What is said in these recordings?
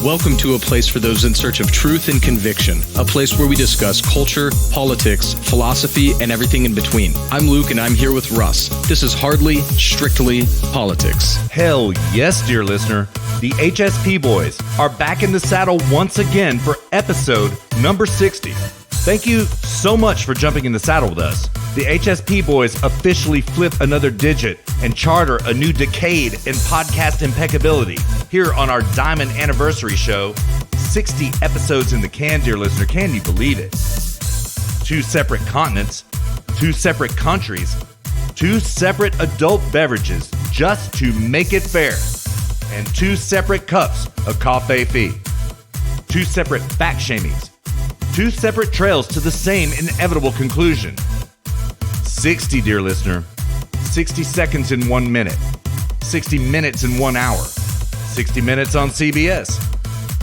Welcome to a place for those in search of truth and conviction, a place where we discuss culture, politics, philosophy, and everything in between. I'm Luke, and I'm here with Russ. This is Hardly Strictly Politics. Hell yes, dear listener. The HSP boys are back in the saddle once again for episode number 60. Thank you so much for jumping in the saddle with us. The HSP boys officially flip another digit and charter a new decade in podcast impeccability here on our Diamond Anniversary show. 60 episodes in the can, dear listener. Can you believe it? 2 separate continents, 2 separate countries, 2 separate adult beverages just to make it fair, and 2 separate cups of coffee fee. 2 separate fact shamings. 2 separate trails to the same inevitable conclusion. 60, dear listener. 60 seconds in 1 minute. 60 minutes in 1 hour. 60 minutes on CBS.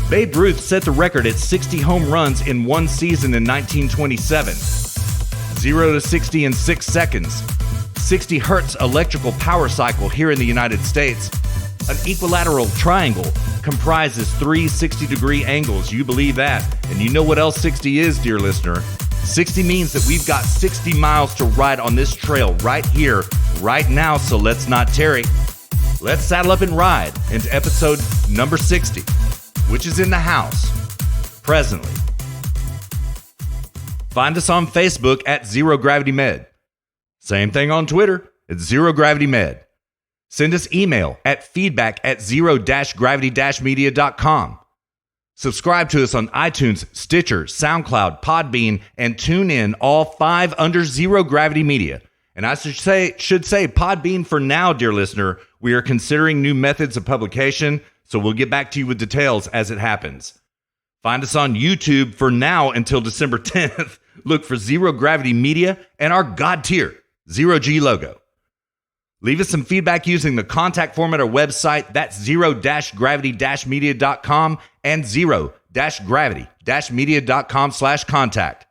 Babe Ruth set the record at 60 home runs in one season in 1927. 0 to 60 in 6 seconds. 60 hertz electrical power cycle here in the United States. An equilateral triangle comprises 3 60-degree angles. You believe that? And you know what else 60 is, dear listener? 60 means that we've got 60 miles to ride on this trail right here, right now, so let's not tarry. Let's saddle up and ride into episode number 60, which is in the house, presently. Find us on Facebook at Zero Gravity Med. Same thing on Twitter at Zero Gravity Med. Send us email at feedback@zero-gravity-media.com. Subscribe to us on iTunes, Stitcher, SoundCloud, Podbean, and TuneIn, all 5 under Zero Gravity Media. And I should say Podbean for now, dear listener. We are considering new methods of publication, so we'll get back to you with details as it happens. Find us on YouTube for now until December 10th. Look for Zero Gravity Media and our God tier, Zero G logo. Leave us some feedback using the contact form at our website. That's zero-gravity-media.com and zero-gravity-media.com/contact.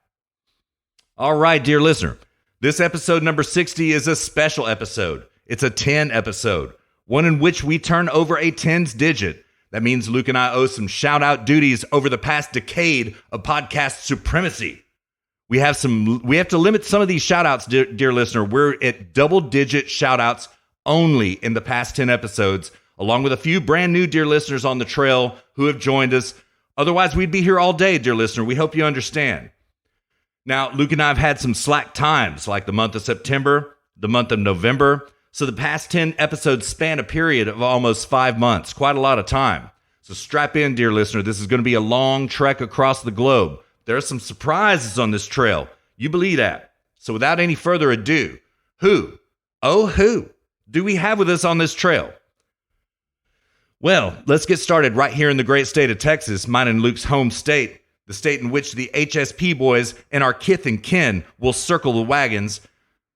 All right, dear listener. This episode number 60 is a special episode. It's a 10 episode, one in which we turn over a tens digit. That means Luke and I owe some shout-out duties over the past decade of podcast supremacy. We have to limit some of these shout-outs, dear listener. We're at double-digit shout-outs only in the past 10 episodes, along with a few brand new dear listeners on the trail who have joined us. Otherwise, we'd be here all day, dear listener. We hope you understand. Now, Luke and I have had some slack times, like the month of September, the month of November. So the past 10 episodes span a period of almost 5 months, quite a lot of time. So strap in, dear listener. This is going to be a long trek across the globe. There are some surprises on this trail. You believe that. So without any further ado, who do we have with us on this trail? Well, let's get started right here in the great state of Texas, mine and Luke's home state, the state in which the HSP boys and our kith and kin will circle the wagons.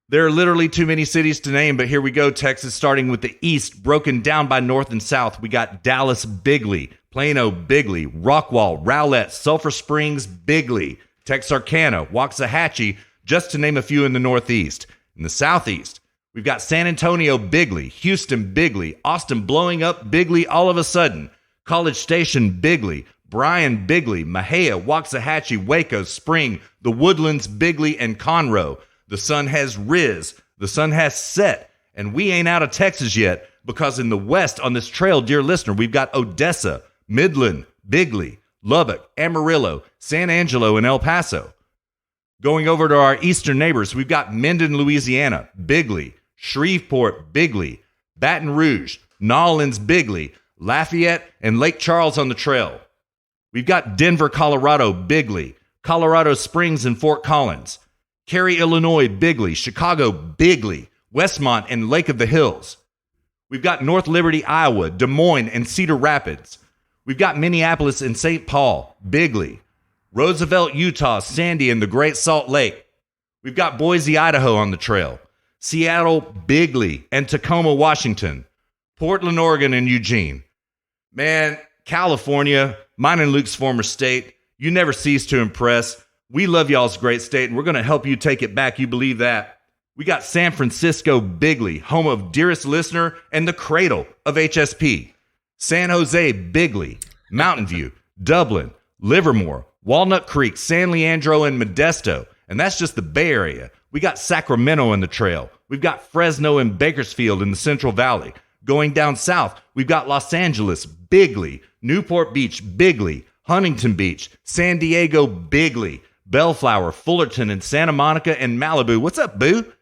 There are literally too many cities to name, but here we go, Texas, starting with the east, broken down by north and south. We got Dallas, Bigley, Plano, Bigley, Rockwall, Rowlett, Sulphur Springs, Bigley, Texarkana, Waxahachie, just to name a few in the northeast. In the southeast, we've got San Antonio, Bigley, Houston, Bigley, Austin blowing up Bigley all of a sudden, College Station, Bigley, Bryan, Bigley, Mexia, Waxahachie, Waco, Spring, the Woodlands, Bigley, and Conroe. The sun has riz, the sun has set, and we ain't out of Texas yet, because in the west on this trail, dear listener, we've got Odessa, Midland, Bigley, Lubbock, Amarillo, San Angelo, and El Paso. Going over to our eastern neighbors, we've got Minden, Louisiana, Bigley, Shreveport, Bigley, Baton Rouge, Nolens, Bigley, Lafayette, and Lake Charles on the trail. We've got Denver, Colorado, Bigley, Colorado Springs and Fort Collins, Cary, Illinois, Bigley, Chicago, Bigley, Westmont, and Lake of the Hills. We've got North Liberty, Iowa, Des Moines, and Cedar Rapids. We've got Minneapolis and St. Paul, Bigley, Roosevelt, Utah, Sandy, and the Great Salt Lake. We've got Boise, Idaho on the trail, Seattle, Bigley, and Tacoma, Washington, Portland, Oregon, and Eugene. Man, California, mine and Luke's former state, you never cease to impress. We love y'all's great state, and we're going to help you take it back. You believe that? We got San Francisco, Bigley, home of dearest listener and the cradle of HSP. San Jose, Bigley, Mountain View, Dublin, Livermore, Walnut Creek, San Leandro, and Modesto. And that's just the Bay Area. We got Sacramento in the trail. We've got Fresno and Bakersfield in the Central Valley. Going down south, we've got Los Angeles, Bigly, Newport Beach, Bigly, Huntington Beach, San Diego, Bigly, Bellflower, Fullerton, and Santa Monica, and Malibu. What's up, boo?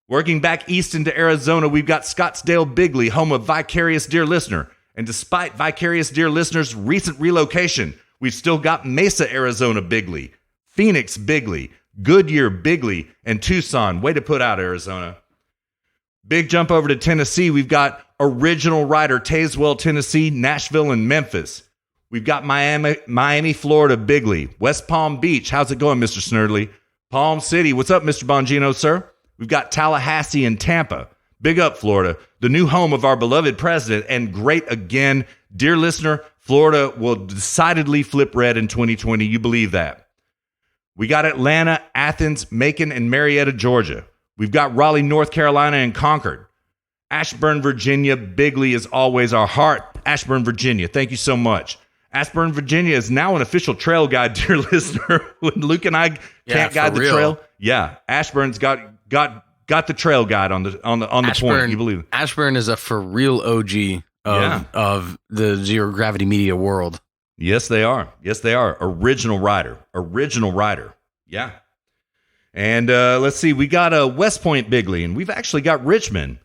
Working back east into Arizona, we've got Scottsdale, Bigly, home of Vicarious Dear Listener. And despite Vicarious Dear Listener's recent relocation, we've still got Mesa, Arizona, Bigly, Phoenix, Bigly, Goodyear, Bigly, and Tucson. Way to put out, Arizona. Big jump over to Tennessee. We've got Original Rider, Tazewell, Tennessee, Nashville, and Memphis. We've got Miami, Florida, Bigly, West Palm Beach. How's it going, Mr. Snurdly? Palm City. What's up, Mr. Bongino, sir? We've got Tallahassee and Tampa. Big up, Florida, the new home of our beloved president, and great again. Dear listener, Florida will decidedly flip red in 2020. You believe that? We got Atlanta, Athens, Macon, and Marietta, Georgia. We've got Raleigh, North Carolina, and Concord. Ashburn, Virginia, Bigly is always our heart. Ashburn, Virginia, thank you so much. Ashburn, Virginia is now an official trail guide, dear listener. When Luke and I can't guide the trail, Ashburn's got the trail guide on the point. You believe it? Ashburn is a for real OG of the Zero Gravity Media world. Yes, they are. Original rider. Yeah. And let's see, we got West Point, Bigly, and we've actually got Richmond.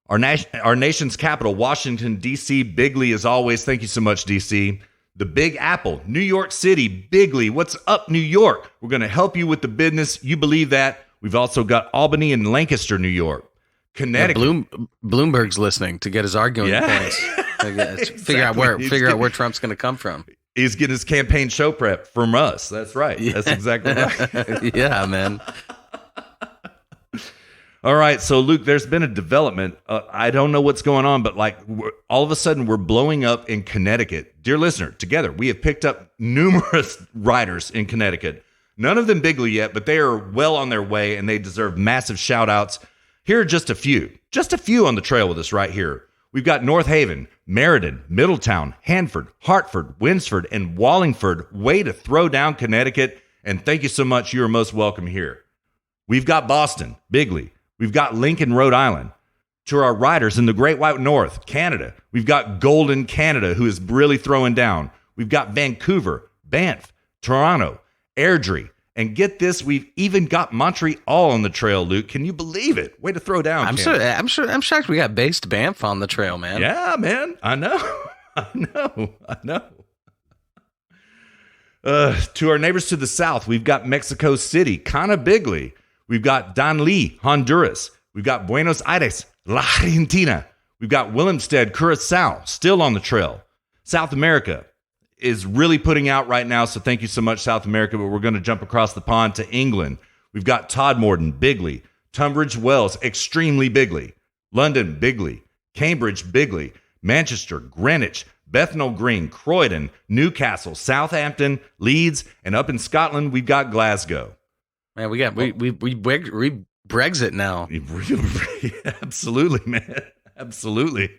Our nation's capital, Washington, D.C., Bigly, as always. Thank you so much, D.C. The Big Apple, New York City, Bigly. What's up, New York? We're going to help you with the business. You believe that? We've also got Albany and Lancaster, New York. Connecticut. Yeah, Bloomberg's listening to get his arguing points. Exactly. Figure out where Trump's going to come from. He's getting his campaign show prep from us. That's right. Yeah. That's exactly right. Yeah, man. All right, so Luke, there's been a development. I don't know what's going on, but all of a sudden we're blowing up in Connecticut. Dear listener, together we have picked up numerous riders in Connecticut. None of them Bigly yet, but they are well on their way and they deserve massive shout outs. Here are just a few on the trail with us right here. We've got North Haven, Meriden, Middletown, Hanford, Hartford, Winsford, and Wallingford. Way to throw down Connecticut, and thank you so much. You are most welcome here. We've got Boston, Bigly. We've got Lincoln, Rhode Island. To our riders in the Great White North, Canada, we've got Golden Canada, who is really throwing down. We've got Vancouver, Banff, Toronto, Airdrie, and get this, we've even got Montreal on the trail, Luke. Can you believe it? Way to throw down. I'm shocked we got based Banff on the trail, man. Yeah, man. I know. To our neighbors to the south, we've got Mexico City, kind of Bigly. We've got Danlí, Honduras. We've got Buenos Aires, La Argentina. We've got Willemstad, Curacao, still on the trail. South America is really putting out right now, so thank you so much, South America, but we're going to jump across the pond to England. We've got Todmorden, Bigly. Tunbridge Wells, extremely Bigly. London, Bigly. Cambridge, Bigly. Manchester, Greenwich, Bethnal Green, Croydon, Newcastle, Southampton, Leeds, and up in Scotland, we've got Glasgow. Man, we Brexit now. Absolutely, man. Absolutely.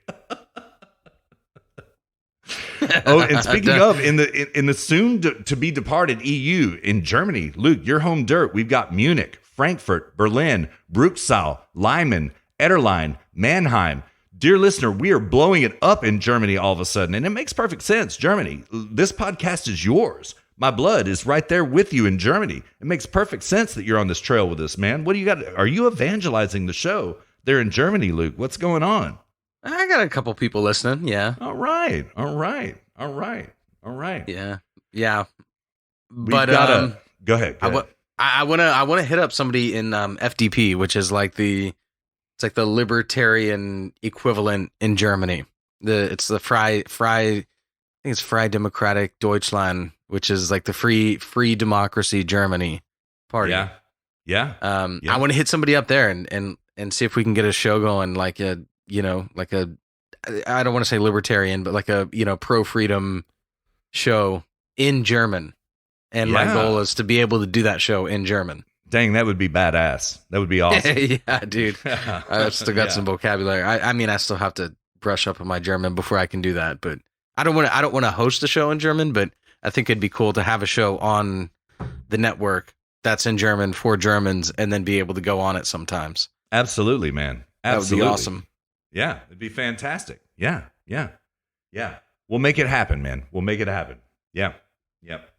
Oh, and speaking of, in the soon to be departed EU in Germany, Luke, your home dirt, we've got Munich, Frankfurt, Berlin, Bruchsal, Lyman, Etterlein, Mannheim. Dear listener, we are blowing it up in Germany all of a sudden, and it makes perfect sense. Germany, this podcast is yours. My blood is right there with you in Germany. It makes perfect sense that you're on this trail with us, man. What do you got? Are you evangelizing the show there in Germany, Luke? What's going on? I got a couple people listening. Yeah. All right. Yeah. But go ahead. I want to hit up somebody in FDP, which is like the libertarian equivalent in Germany. It's the Freie Demokratik Deutschland, which is like the free democracy Germany party. Yeah. I want to hit somebody up there and see if we can get a show going, I don't want to say libertarian, but like a, pro freedom show in German. And my goal is to be able to do that show in German. Dang, that would be badass. That would be awesome. Yeah, dude. I've still got some vocabulary. I mean, I still have to brush up on my German before I can do that, but I don't want to host a show in German, but I think it'd be cool to have a show on the network that's in German for Germans, and then be able to go on it sometimes. Absolutely, man. Absolutely. That would be awesome. Yeah, it'd be fantastic. Yeah. We'll make it happen, man. We'll make it happen. Yeah. Yep.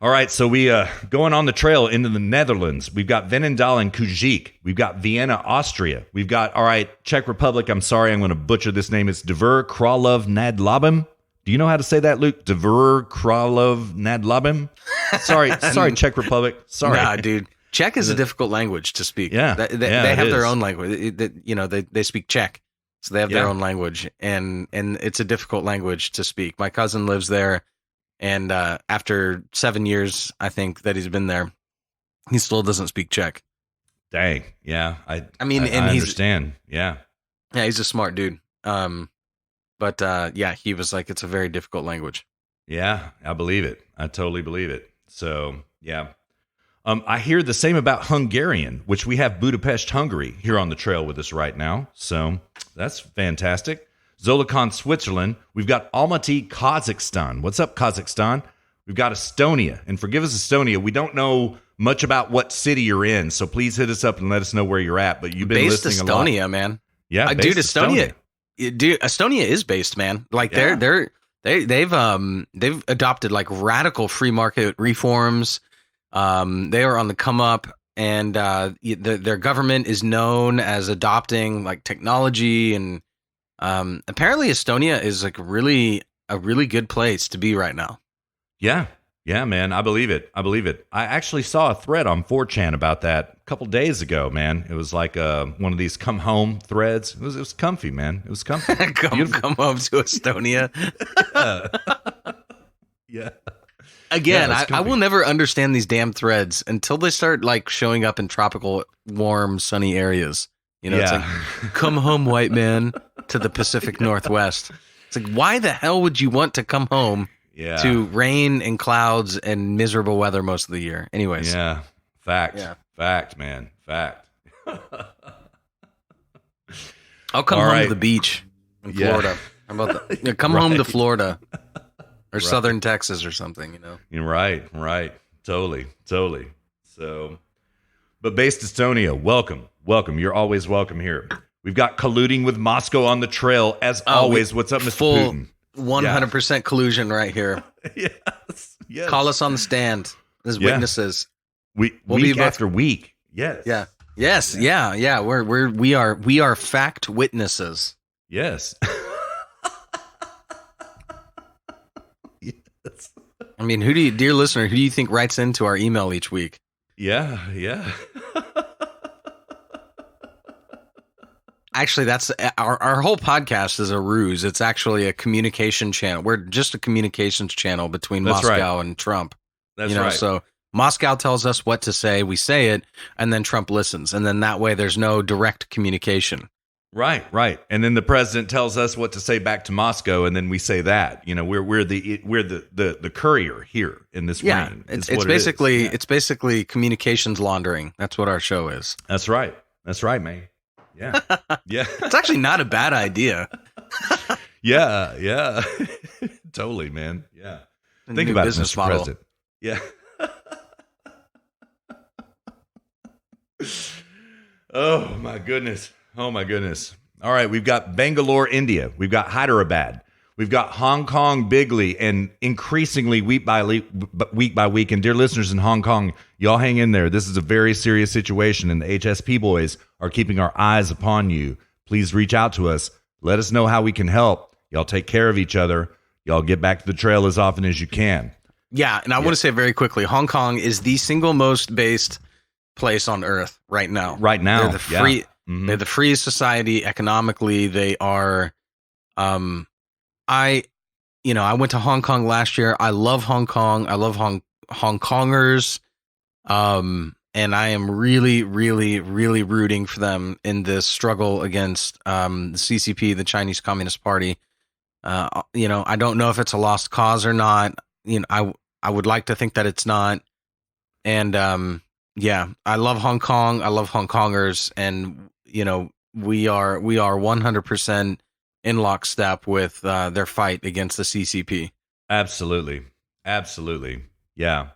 All right, so we going on the trail into the Netherlands. We've got Veenendaal and Kujik. We've got Vienna, Austria. We've got, all right, Czech Republic. I'm sorry, I'm going to butcher this name. It's Dvor Králov nad Labem. Do you know how to say that, Luke? Dvor Králov nad Labem? Sorry, Czech Republic. Sorry. Nah, dude. Czech is a difficult language to speak. Yeah. They have their own language. They speak Czech, so they have their own language, and it's a difficult language to speak. My cousin lives there. And after 7 years, I think that he's been there, he still doesn't speak Czech. Dang, yeah. I mean, I understand. Yeah, he's a smart dude. But he was like, it's a very difficult language. Yeah, I believe it. I totally believe it. So yeah, I hear the same about Hungarian, which we have Budapest, Hungary, here on the trail with us right now. So that's fantastic. Zolokon, Switzerland. We've got Almaty, Kazakhstan. What's up, Kazakhstan? We've got Estonia. And forgive us, Estonia, we don't know much about what city you're in, so please hit us up and let us know where you're at. But you've been listening a lot. Estonia, man. Yeah, dude, Estonia. Dude, Estonia is based, man. Like they've adopted like radical free market reforms. They are on the come up, and their government is known as adopting like technology, and apparently Estonia is like a really good place to be right now. Yeah, man. I believe it. I actually saw a thread on 4chan about that a couple days ago, man. It was like one of these come home threads. It was comfy, man. It was comfy. come home to Estonia. Yeah. Again, I will never understand these damn threads until they start like showing up in tropical, warm, sunny areas. You know, it's like, come home, white man, to the Pacific Northwest. It's like, why the hell would you want to come home to rain and clouds and miserable weather most of the year? Anyways. Yeah. Fact, man. Fact. I'll come home to the beach in Florida. How about that? Come home to Florida or southern Texas or something, you know? You're right. Totally. So, but based Estonia, welcome. You're always welcome here. We've got colluding with Moscow on the trail, as always. What's up, Mr. Putin? 100% collusion right here. Yes. Call us on the stand as witnesses. Week after week. Yes. Yeah. Yes. Yeah. We are fact witnesses. Yes. I mean, dear listener, who do you think writes into our email each week? Yeah. Actually, that's our whole podcast is a ruse. It's actually a communication channel. We're just a communications channel between Moscow and Trump. That's right. So Moscow tells us what to say, we say it, and then Trump listens, and then that way there's no direct communication. Right. And then the president tells us what to say back to Moscow, and then we say that. You know, we're the courier here in this ring. It's basically communications laundering. That's what our show is. That's right, man. Yeah. It's actually not a bad idea. Yeah. Totally, man. Yeah. Think about it, Mr. model. President. Yeah. Oh my goodness. All right, we've got Bangalore, India. We've got Hyderabad. We've got Hong Kong bigly, and increasingly week by week. And dear listeners in Hong Kong, y'all hang in there. This is a very serious situation, and the HSP boys are keeping our eyes upon you. Please reach out to us. Let us know how we can help. Y'all take care of each other. Y'all get back to the trail as often as you can. Yeah, and I want to say very quickly, Hong Kong is the single most based place on earth right now. They're the free. Mm-hmm. They're the freest society economically. They are. I went to Hong Kong last year. I love Hong Kong. I love Hong Kongers. And I am really, really, really rooting for them in this struggle against the CCP, the Chinese Communist Party. I don't know if it's a lost cause or not. I would like to think that it's not. And I love Hong Kong. I love Hong Kongers, and we are 100% in lockstep with their fight against the CCP. Absolutely. Yeah.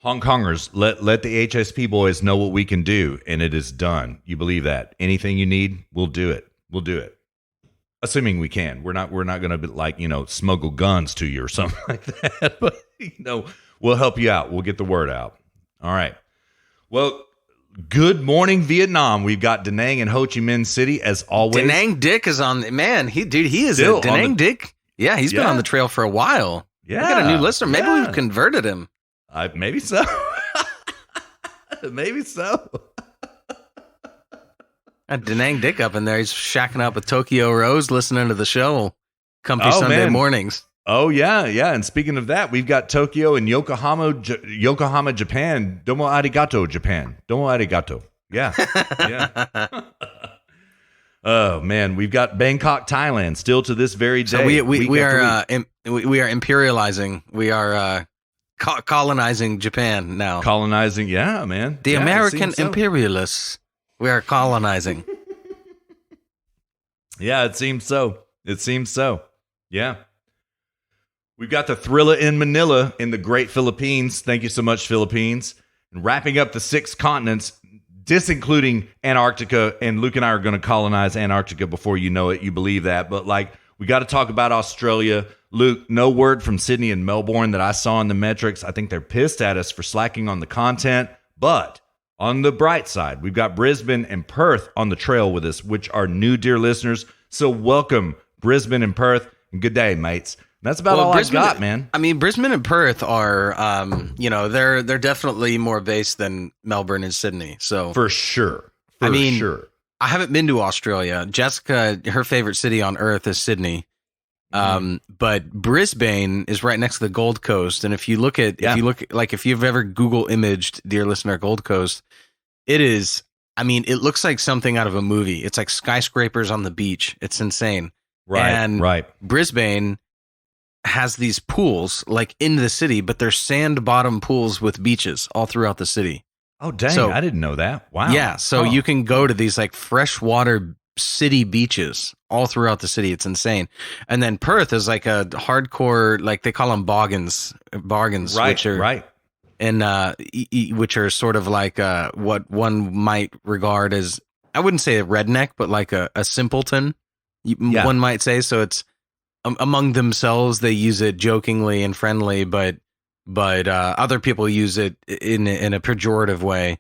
Hong Kongers, let the HSP boys know what we can do, and it is done. You believe that? Anything you need, we'll do it. Assuming we can. We're not going to be smuggle guns to you or something like that. But we'll help you out. We'll get the word out. All right. Well, good morning, Vietnam. We've got Da Nang and Ho Chi Minh City as always. Da Nang Dick is on. Man, he is Still a Da Nang Dick. Yeah, he's been on the trail for a while. Yeah, we got a new listener. Maybe we've converted him. Maybe so. Maybe so. Da Nang Dick up in there. He's shacking up with Tokyo Rose, listening to the show. Comfy Sunday mornings. Oh, yeah. And speaking of that, we've got Tokyo and Yokohama, Japan. Domo arigato, Japan. Domo arigato. Yeah. Oh, man. We've got Bangkok, Thailand, still to this very day. So we are imperializing. We are colonizing Japan now. Colonizing, yeah, man. The American imperialists. We are colonizing. Yeah, it seems so. Yeah. We've got the Thrilla in Manila in the great Philippines. Thank you so much, Philippines. And wrapping up the 6 continents, disincluding Antarctica. And Luke and I are going to colonize Antarctica before you know it. You believe that. But we got to talk about Australia. Luke, no word from Sydney and Melbourne that I saw in the metrics. I think they're pissed at us for slacking on the content. But on the bright side, we've got Brisbane and Perth on the trail with us, which are new, dear listeners. So welcome, Brisbane and Perth, and good day, mates. That's about all Brisbane, I got, man. I mean, Brisbane and Perth are, they're definitely more based than Melbourne and Sydney. So for sure. I haven't been to Australia. Jessica, her favorite city on earth is Sydney. But Brisbane is right next to the Gold Coast. And if you've ever Google imaged, dear listener, Gold Coast, it looks like something out of a movie. It's like skyscrapers on the beach. It's insane. Right. Brisbane has these pools like in the city, but they're sand bottom pools with beaches all throughout the city. Oh, dang. So, I didn't know that. Wow. Yeah. So you can go to these like freshwater city beaches all throughout the city. It's insane. And then Perth is like a hardcore, like they call them bargains, right, which are right. And which are sort of like what one might regard as, I wouldn't say a redneck, but like a simpleton, one might say. So it's among themselves, they use it jokingly and friendly, but other people use it in a pejorative way.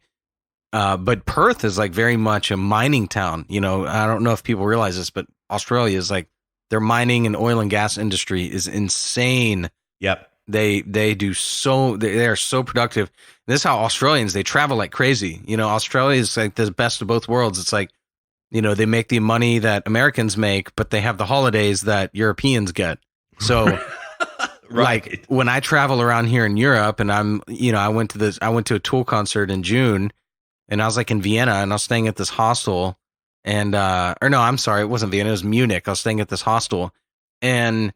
But Perth is like very much a mining town. I don't know if people realize this, but Australia is like, their mining and oil and gas industry is insane. Yep. They are so productive. This is how Australians, they travel like crazy. Australia is like the best of both worlds. It's like, they make the money that Americans make, but they have the holidays that Europeans get. So right. Like when I travel around here in Europe and I went to a Tool concert in June and I was like in Vienna and I was staying at this hostel and, I'm sorry, it wasn't Vienna, it was Munich. I was staying at this hostel and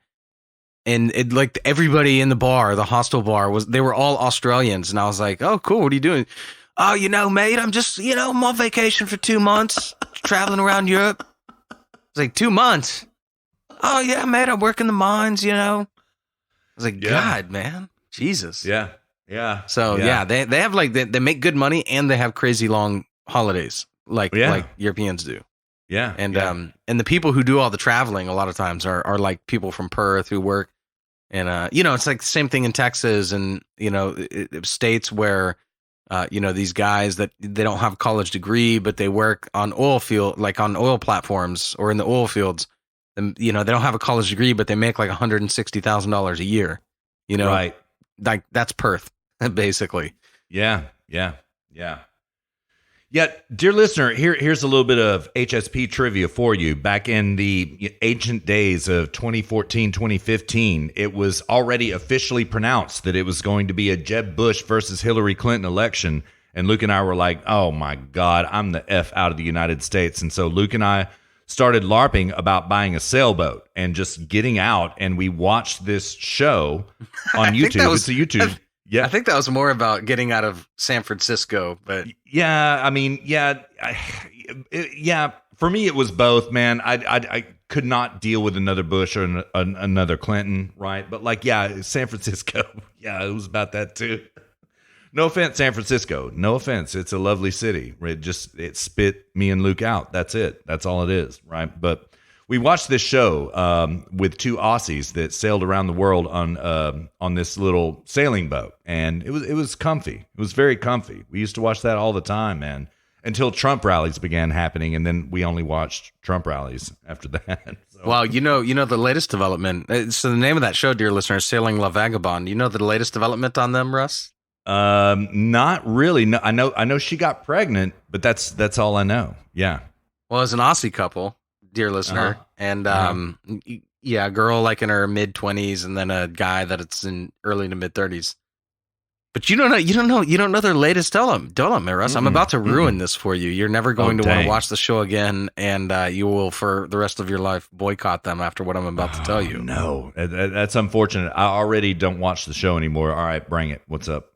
it like everybody in the hostel bar they were all Australians. And I was like, oh, cool. What are you doing? Oh, mate, I'm just, I'm on vacation for 2 months, traveling around Europe. It's like 2 months. Oh yeah, mate, I work in the mines, I was like, God, man, Jesus. Yeah. So they have like, they make good money and they have crazy long holidays like Europeans do. Yeah. And the people who do all the traveling a lot of times are like people from Perth who work and it's like the same thing in Texas and states where these guys that they don't have a college degree but they work on oil platforms or in the oil fields and they don't have a college degree but they make like $160,000 a year. Right. Like that's Perth basically. Yeah. Yet, dear listener, here's a little bit of HSP trivia for you. Back in the ancient days of 2014, 2015, it was already officially pronounced that it was going to be a Jeb Bush versus Hillary Clinton election. And Luke and I were like, oh my God, I'm the F out of the United States. And so Luke and I started LARPing about buying a sailboat and just getting out. And we watched this show on YouTube. It's a YouTube. Yeah, I think that was more about getting out of San Francisco, but yeah, I mean, for me it was both, man. I could not deal with another Bush or another Clinton, right? But like, yeah, San Francisco, yeah, it was about that too. No offense, San Francisco. No offense. It's a lovely city. It spit me and Luke out. That's it. That's all it is, right? But we watched this show with two Aussies that sailed around the world on this little sailing boat, and it was comfy. It was very comfy. We used to watch that all the time, man, until Trump rallies began happening, and then we only watched Trump rallies after that. So. Well, you know the latest development. So the name of that show, dear listeners, Sailing La Vagabond. You know the latest development on them, Russ? Not really. No, I know she got pregnant, but that's all I know. Yeah. Well, it's an Aussie couple, dear listener, and yeah, a girl like in her mid-20s, and then a guy that it's in early to mid-30s. But you don't know their latest development, Russ. I'm about to ruin this for you. You're never going to want to watch the show again, and you will, for the rest of your life, boycott them after what I'm about to tell you. No, that's unfortunate. I already don't watch the show anymore. All right, bring it. What's up?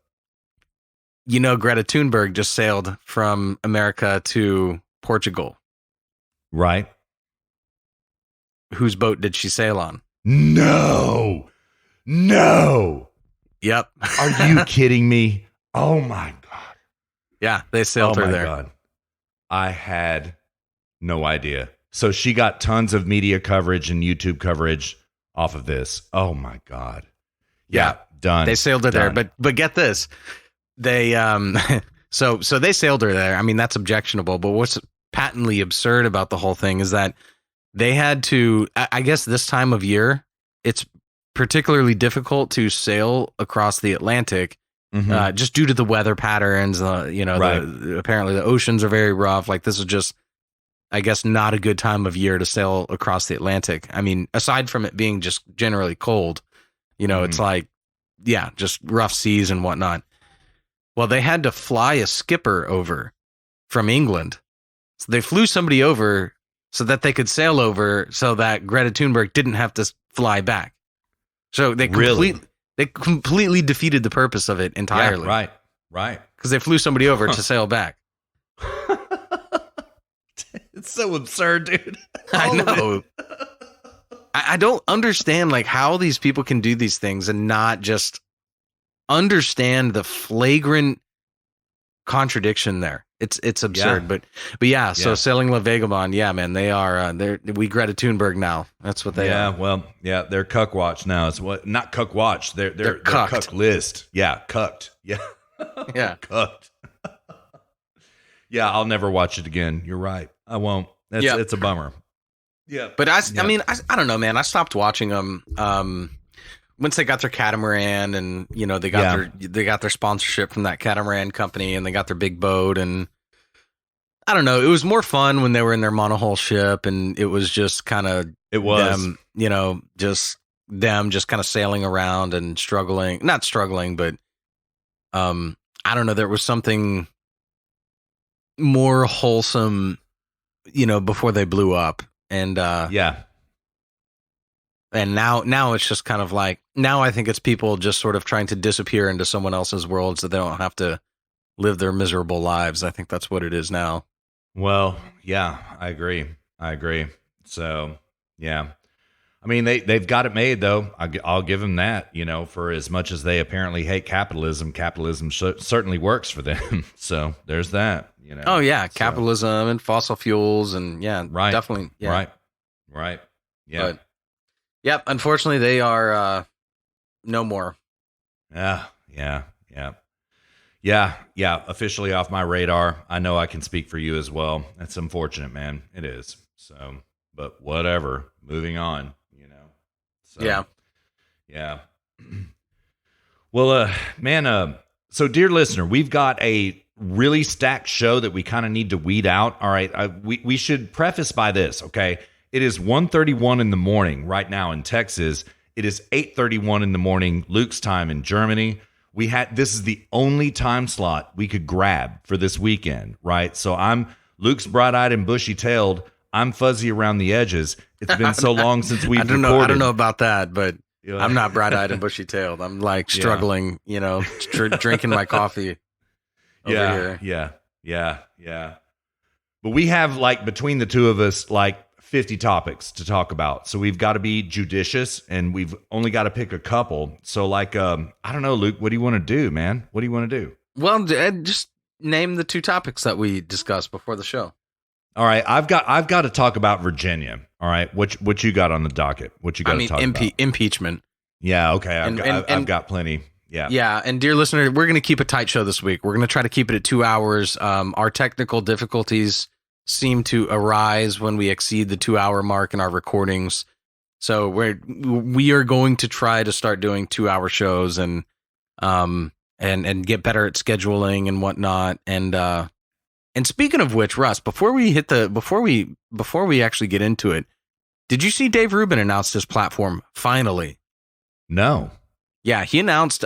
You know, Greta Thunberg just sailed from America to Portugal. Right. Whose boat did she sail on? No. Yep. Are you kidding me? Oh my God. Yeah, they sailed her there. God. I had no idea. So she got tons of media coverage and YouTube coverage off of this. Oh my God. Yeah, done. They sailed her there, but get this. They so they sailed her there. I mean, that's objectionable, but what's patently absurd about the whole thing is that they had to, I guess this time of year, it's particularly difficult to sail across the Atlantic, just due to the weather patterns. Apparently the oceans are very rough. Like, this is just, I guess, not a good time of year to sail across the Atlantic. I mean, aside from it being just generally cold, it's like, yeah, just rough seas and whatnot. Well, they had to fly a skipper over from England. So they flew somebody over so that they could sail over so that Greta Thunberg didn't have to fly back. So they completely defeated the purpose of it entirely. Yeah, right. Because they flew somebody over to sail back. It's so absurd, dude. I know. I don't understand like how these people can do these things and not just understand the flagrant contradiction there. It's absurd, but yeah. So Sailing La Vagabond, yeah, man, they are we Greta Thunberg now. That's what they are. Well, yeah, they're cuck watch now. It's what, not cuck watch. They're cuck list. Yeah, cucked. Yeah, yeah, cucked. Yeah, I'll never watch it again. You're right. I won't. It's a bummer. Yeah, but I don't know, man. I stopped watching them once they got their catamaran, and they got their sponsorship from that catamaran company, and they got their big boat, and I don't know. It was more fun when they were in their monohull ship, and it was just kind of them, just kind of sailing around and not struggling, but I don't know. There was something more wholesome, before they blew up, and and now it's just kind of like, now I think it's people just sort of trying to disappear into someone else's world so they don't have to live their miserable lives. I think that's what it is now. Well, yeah, I agree. So, yeah. I mean, they've got it made, though. I'll give them that, for as much as they apparently hate capitalism certainly works for them. So there's that, Oh, yeah. Capitalism and fossil fuels and, right. Definitely. Yeah. Right. Yeah. But, yep. Unfortunately, they are no more. Yeah. Officially off my radar. I know I can speak for you as well. That's unfortunate, man. It is. So, but whatever. Moving on. So, yeah. Well, man. So, dear listener, we've got a really stacked show that we kind of need to weed out. All right. We should preface by this. Okay. It is 1:31 in the morning right now in Texas. It is 8:31 in the morning, Luke's time in Germany. This is the only time slot we could grab for this weekend, right? So Luke's bright-eyed and bushy-tailed. I'm fuzzy around the edges. It's been so long since we've recorded. I don't know about that, but I'm not bright-eyed and bushy-tailed. I'm like struggling, drinking my coffee over here. Yeah. But we have, like, between the two of us, like 50 topics to talk about. So we've got to be judicious, and we've only got to pick a couple. So I don't know, Luke, what do you want to do, man? What do you want to do? Well, just name the 2 topics that we discussed before the show. All right, I've got to talk about Virginia. All right, what you got on the docket? What you got to talk about? Impeachment. Yeah, okay. I've got plenty. Yeah. Yeah. And dear listener, we're going to keep a tight show this week. We're going to try to keep it at 2 hours. Our technical difficulties seem to arise when we exceed the 2-hour mark in our recordings. So we are going to try to start doing 2-hour shows and get better at scheduling and whatnot. And speaking of which, Russ, before we actually get into it, did you see Dave Rubin announced his platform finally? No. Yeah, he announced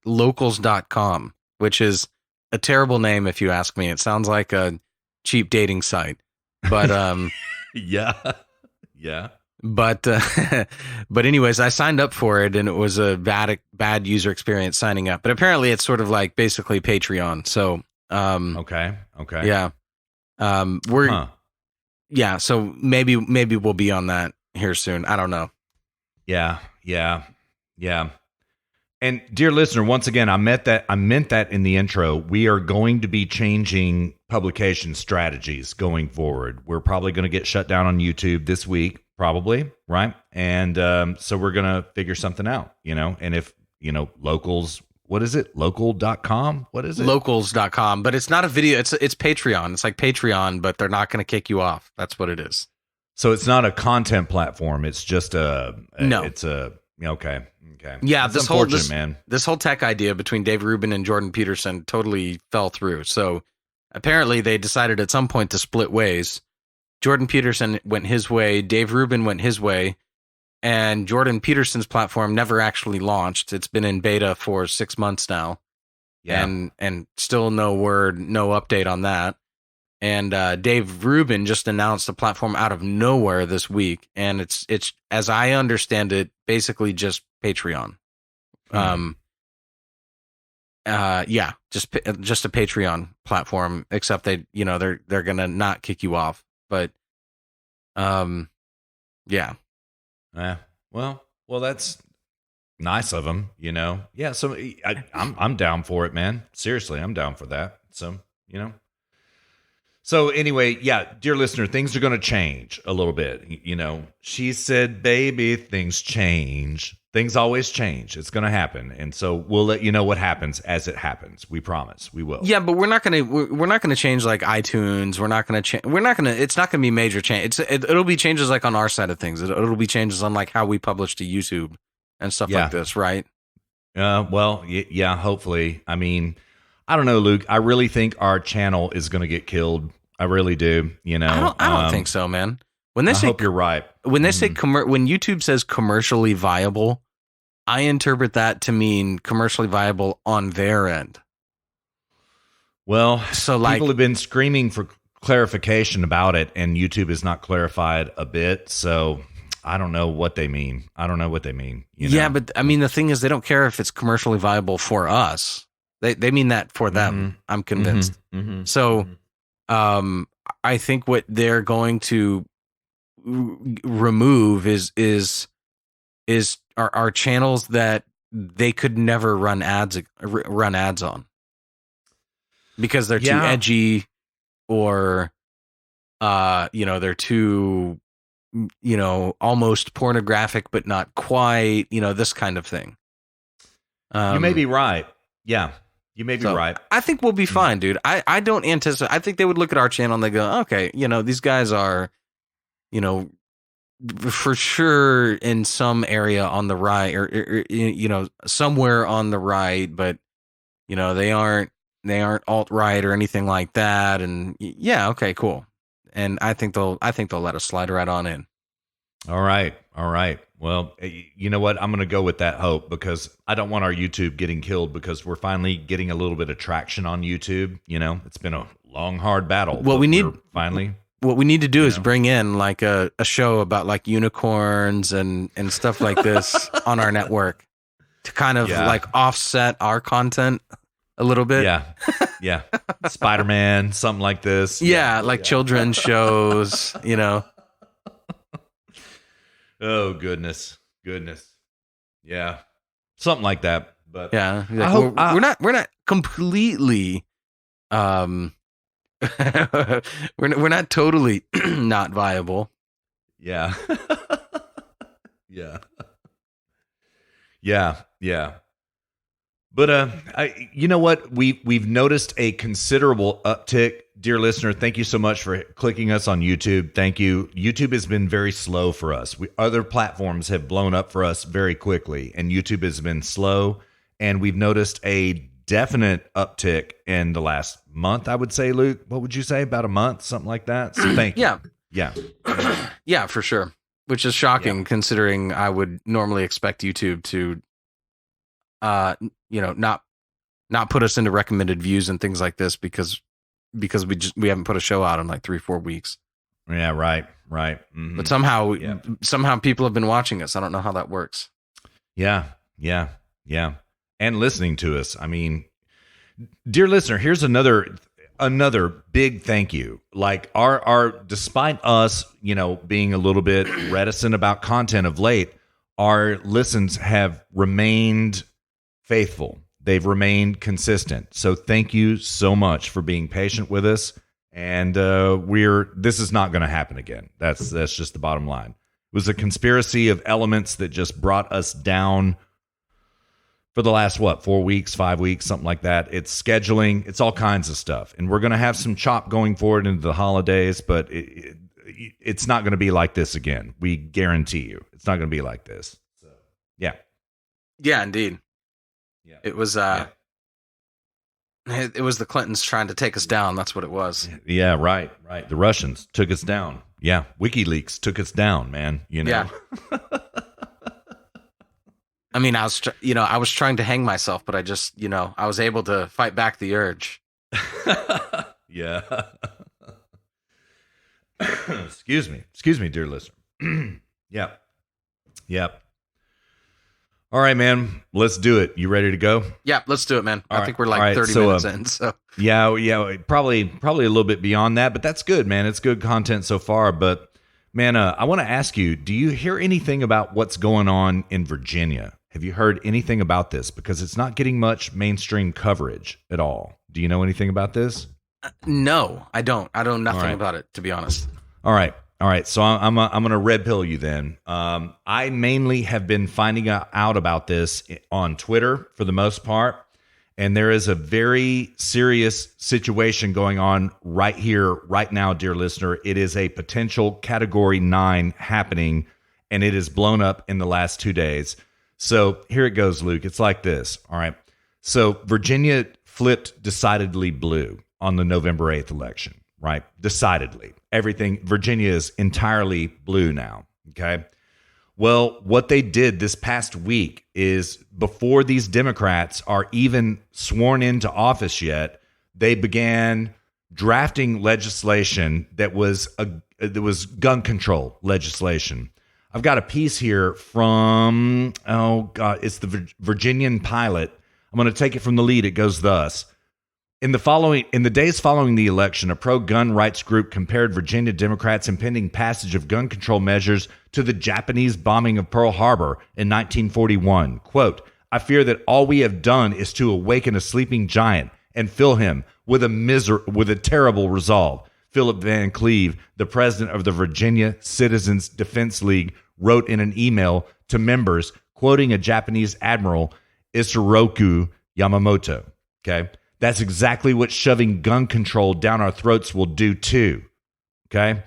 locals.com, which is a terrible name if you ask me. It sounds like a cheap dating site. But yeah. Yeah. But anyways, I signed up for it, and it was a bad user experience signing up. But apparently it's sort of like basically Patreon. So okay. Yeah. Yeah, so maybe we'll be on that here soon. I don't know. Yeah. And dear listener, once again, I meant that in the intro. We are going to be changing publication strategies going forward. We're probably going to get shut down on YouTube this week, probably, right? And so we're going to figure something out, and if, locals, what is it? Local.com? What is it? Locals.com, but it's not a video. It's Patreon. It's like Patreon, but they're not going to kick you off. That's what it is. So it's not a content platform. It's just no. It's a, okay. Yeah, That's this whole tech idea between Dave Rubin and Jordan Peterson totally fell through. So apparently they decided at some point to split ways. Jordan Peterson went his way, Dave Rubin went his way, and Jordan Peterson's platform never actually launched. It's been in beta for 6 months now. Yeah. And still no word, no update on that. And Dave Rubin just announced the platform out of nowhere this week, and it's as I understand it, basically just Patreon. Yeah, just a Patreon platform, except they're gonna not kick you off, but yeah. Well, that's nice of them, Yeah, so I'm down for it, man. Seriously, I'm down for that. So, So anyway, yeah, dear listener, things are going to change a little bit. She said, baby, things change. Things always change. It's going to happen. And so we'll let you know what happens as it happens. We promise we will. Yeah, but we're not going to change like iTunes. We're not going to it's not going to be major change. It'll be changes like on our side of things. It'll be changes on like how we publish to YouTube and stuff like this, right? Well, yeah, hopefully. I mean, I don't know, Luke. I really think our channel is going to get killed. I really do. I don't think so, man. When they I hope you're right. When they say when YouTube says commercially viable, I interpret that to mean commercially viable on their end. Well, so people have been screaming for clarification about it, and YouTube has not clarified a bit. So I don't know what they mean. Yeah, but I mean, the thing is, they don't care if it's commercially viable for us. They mean that for them. Mm-hmm. I'm convinced. Mm-hmm. So. I think what they're going to remove is our channels that they could never run ads on because they're too edgy or they're too almost pornographic but not quite, this kind of thing. You may be right. Yeah. You may be right. I think we'll be fine, dude. I don't anticipate. I think they would look at our channel and they go, okay, these guys are, for sure in some area on the right or somewhere on the right, but, they aren't alt-right or anything like that. And yeah, okay, cool. And I think they'll let us slide right on in. All right. Well, you know what? I'm going to go with that hope because I don't want our YouTube getting killed because we're finally getting a little bit of traction on YouTube. It's been a long, hard battle. What we need to do is bring in like a show about like unicorns and stuff like this on our network to kind of like offset our content a little bit. Yeah. Spider-Man, something like this. Yeah, like children's shows, Oh, goodness. Yeah. Something like that. But Yeah, I like, hope we're not completely we're not totally not viable. yeah. Yeah. Yeah. But you know what? We've noticed a considerable uptick, dear listener. Thank you so much for clicking us on YouTube. Thank you. YouTube has been very slow for us. Other platforms have blown up for us very quickly, and YouTube has been slow. And we've noticed a definite uptick in the last month. I would say, Luke, what would you say? About a month, something like that. So thank you. Yeah, yeah, for sure. Which is shocking, considering I would normally expect YouTube to not put us into recommended views and things like this because we haven't put a show out in like 3-4 weeks. Yeah, right. Mm-hmm. But somehow people have been watching us. I don't know how that works. Yeah. And listening to us. I mean, dear listener, here's another big thank you. Like our despite us, being a little bit reticent about content of late, our listens have remained faithful. They've remained consistent. So thank you so much for being patient with us. And this is not going to happen again. That's just the bottom line. It was a conspiracy of elements that just brought us down for the last 4 weeks, 5 weeks, something like that. It's scheduling, it's all kinds of stuff. And we're going to have some chop going forward into the holidays, but it's not going to be like this again. We guarantee you. It's not going to be like this. So, yeah. Yeah, indeed. Yeah. It was it was the Clintons trying to take us down. That's what it was. Yeah, right. The Russians took us down. Yeah, WikiLeaks took us down, man. Yeah. I mean, I was trying to hang myself, but I just, I was able to fight back the urge. Yeah. Excuse me, dear listener. Yep. All right, man. Let's do it. You ready to go? Yeah, let's do it, man. I think we're like 30 minutes in. So yeah, probably a little bit beyond that, but that's good, man. It's good content so far. But man, I want to ask you: do you hear anything about what's going on in Virginia? Have you heard anything about this? Because it's not getting much mainstream coverage at all. Do you know anything about this? No, I don't. I know nothing about it, to be honest. All right. So I'm going to red pill you then. I mainly have been finding out about this on Twitter for the most part. And there is a very serious situation going on right here, right now, dear listener. It is a potential Category 9 happening, and it is blown up in the last 2 days. So here it goes, Luke. It's like this. All right. So Virginia flipped decidedly blue on the November 8th election, right? Decidedly. Virginia is entirely blue now. Okay. Well, what they did this past week is, before these Democrats are even sworn into office yet, they began drafting legislation that was gun control legislation. I've got a piece here from, it's the Virginian Pilot. I'm going to take it from the lead. It goes thus. In the days following the election, a pro-gun rights group compared Virginia Democrats' impending passage of gun control measures to the Japanese bombing of Pearl Harbor in 1941. Quote, "I fear that all we have done is to awaken a sleeping giant and fill him with a terrible resolve." Philip Van Cleve, the president of the Virginia Citizens Defense League, wrote in an email to members, quoting a Japanese admiral, Isoroku Yamamoto. Okay? That's exactly what shoving gun control down our throats will do too. Okay?